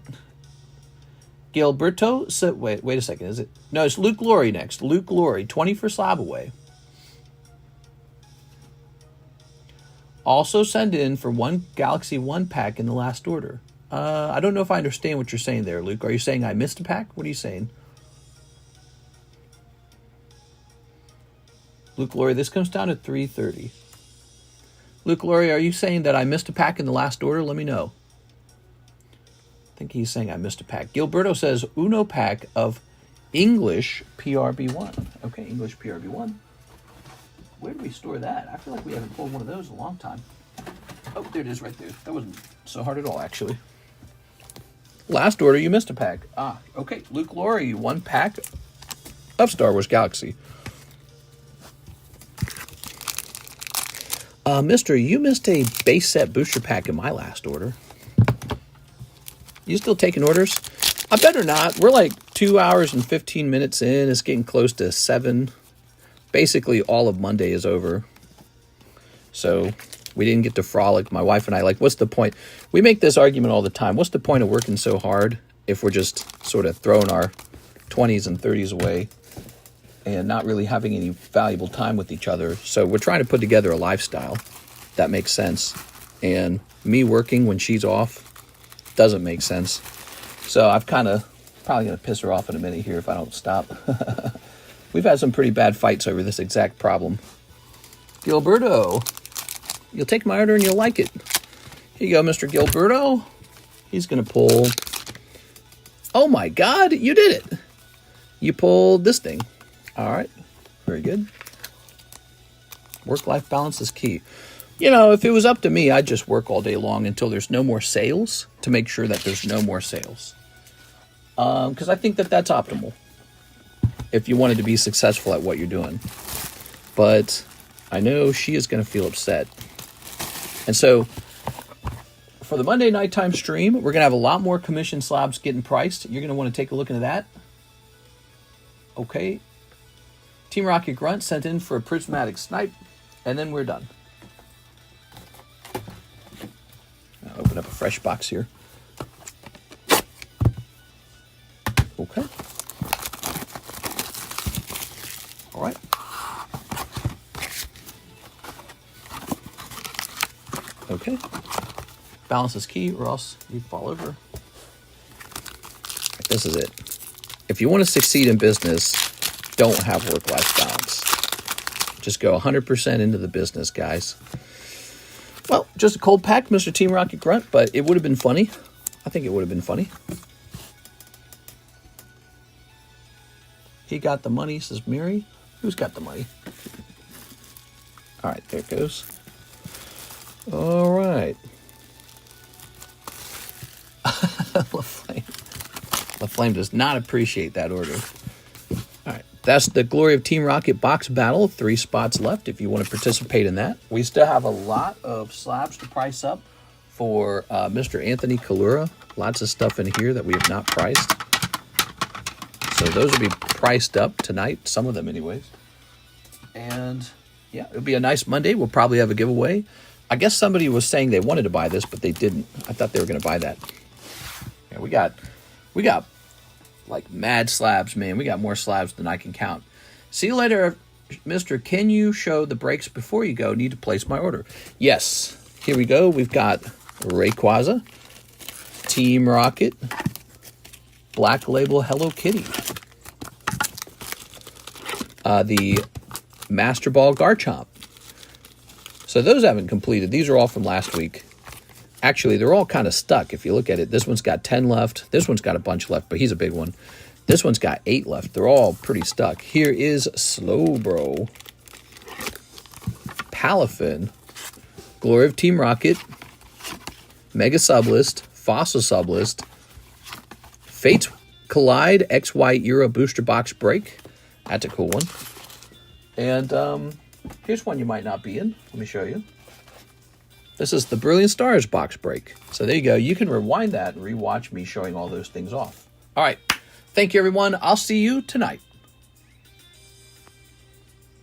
Gilberto, so wait a second, is it? No, it's Luke Glory next. Luke Glory, 20 for slab away. Also send in for one Galaxy 1 pack in the last order. I don't know if I understand what you're saying there, Luke. Are you saying I missed a pack? What are you saying? Luke Glory, this comes down to 330. Luke Glory, are you saying that I missed a pack in the last order? Let me know. I think he's saying I missed a pack. Gilberto says Uno pack of English PRB1. Okay, English PRB1. Where do we store that? I feel like we haven't pulled one of those in a long time. Oh, there it is right there. That wasn't so hard at all, actually. Last order, you missed a pack. Ah, okay. Luke Glory, 1 pack of Star Wars Galaxy. Mister, you missed a base set booster pack in my last order. You still taking orders? I better not. We're like 2 hours and 15 minutes in. It's getting close to 7. Basically, all of Monday is over. So, We didn't get to frolic. My wife and I, like, what's the point? We make this argument all the time. What's the point of working so hard if we're just sort of throwing our 20s and 30s away and not really having any valuable time with each other? So we're trying to put together a lifestyle that makes sense. And me working when she's off doesn't make sense. So I've kind of probably going to piss her off in a minute here if I don't stop. We've had some pretty bad fights over this exact problem. Gilberto, you'll take my order and you'll like it. Here you go, Mr. Gilberto. He's going to pull... Oh my God, you did it. You pulled this thing. All right, very good. Work-life balance is key. You know, if it was up to me, I'd just work all day long until there's no more sales to make sure that there's no more sales. Because I think that that's optimal if you wanted to be successful at what you're doing. But I know she is going to feel upset. And so for the Monday nighttime stream, we're going to have a lot more commission slabs getting priced. You're going to want to take a look into that. Okay. Team Rocket Grunt sent in for a prismatic snipe. And then we're done. I'll open up a fresh box here. Okay. All right. Okay. Balance is key or else you fall over. This is it. If you want to succeed in business, don't have work-life balance. Just go 100% into the business, guys. Well, just a cold pack, Mr. Team Rocket Grunt, but it would have been funny. I think it would have been funny. He got the money, says Mary. Who's got the money? All right, there it goes. All right. LaFlame does not appreciate that order. All right, that's the Glory of Team Rocket box battle. 3 spots left if you want to participate in that. We still have a lot of slabs to price up for Mr. Anthony Kalura. Lots of stuff in here that we have not priced. So those will be priced up tonight, some of them anyways. And yeah, it'll be a nice Monday. We'll probably have a giveaway. I guess somebody was saying they wanted to buy this, but they didn't. I thought they were going to buy that. Yeah, we got like mad slabs, man. We got more slabs than I can count. See you later, Mr. Can you show the breaks before you go? Need to place my order. Yes. Here we go. We've got Rayquaza, Team Rocket, Black Label Hello Kitty, the Master Ball Garchomp. So those haven't completed. These are all from last week. Actually, they're all kind of stuck if you look at it. This one's got 10 left. This one's got a bunch left, but he's a big one. This one's got 8 left. They're all pretty stuck. Here is Slowbro, Palafin, Glory of Team Rocket, Mega Sublist, Fossil Sublist, Fates Collide XY Era Booster Box Break. That's a cool one. And here's one you might not be in. Let me show you. This is the Brilliant Stars box break. So there you go. You can rewind that and rewatch me showing all those things off. All right. Thank you, everyone. I'll see you tonight.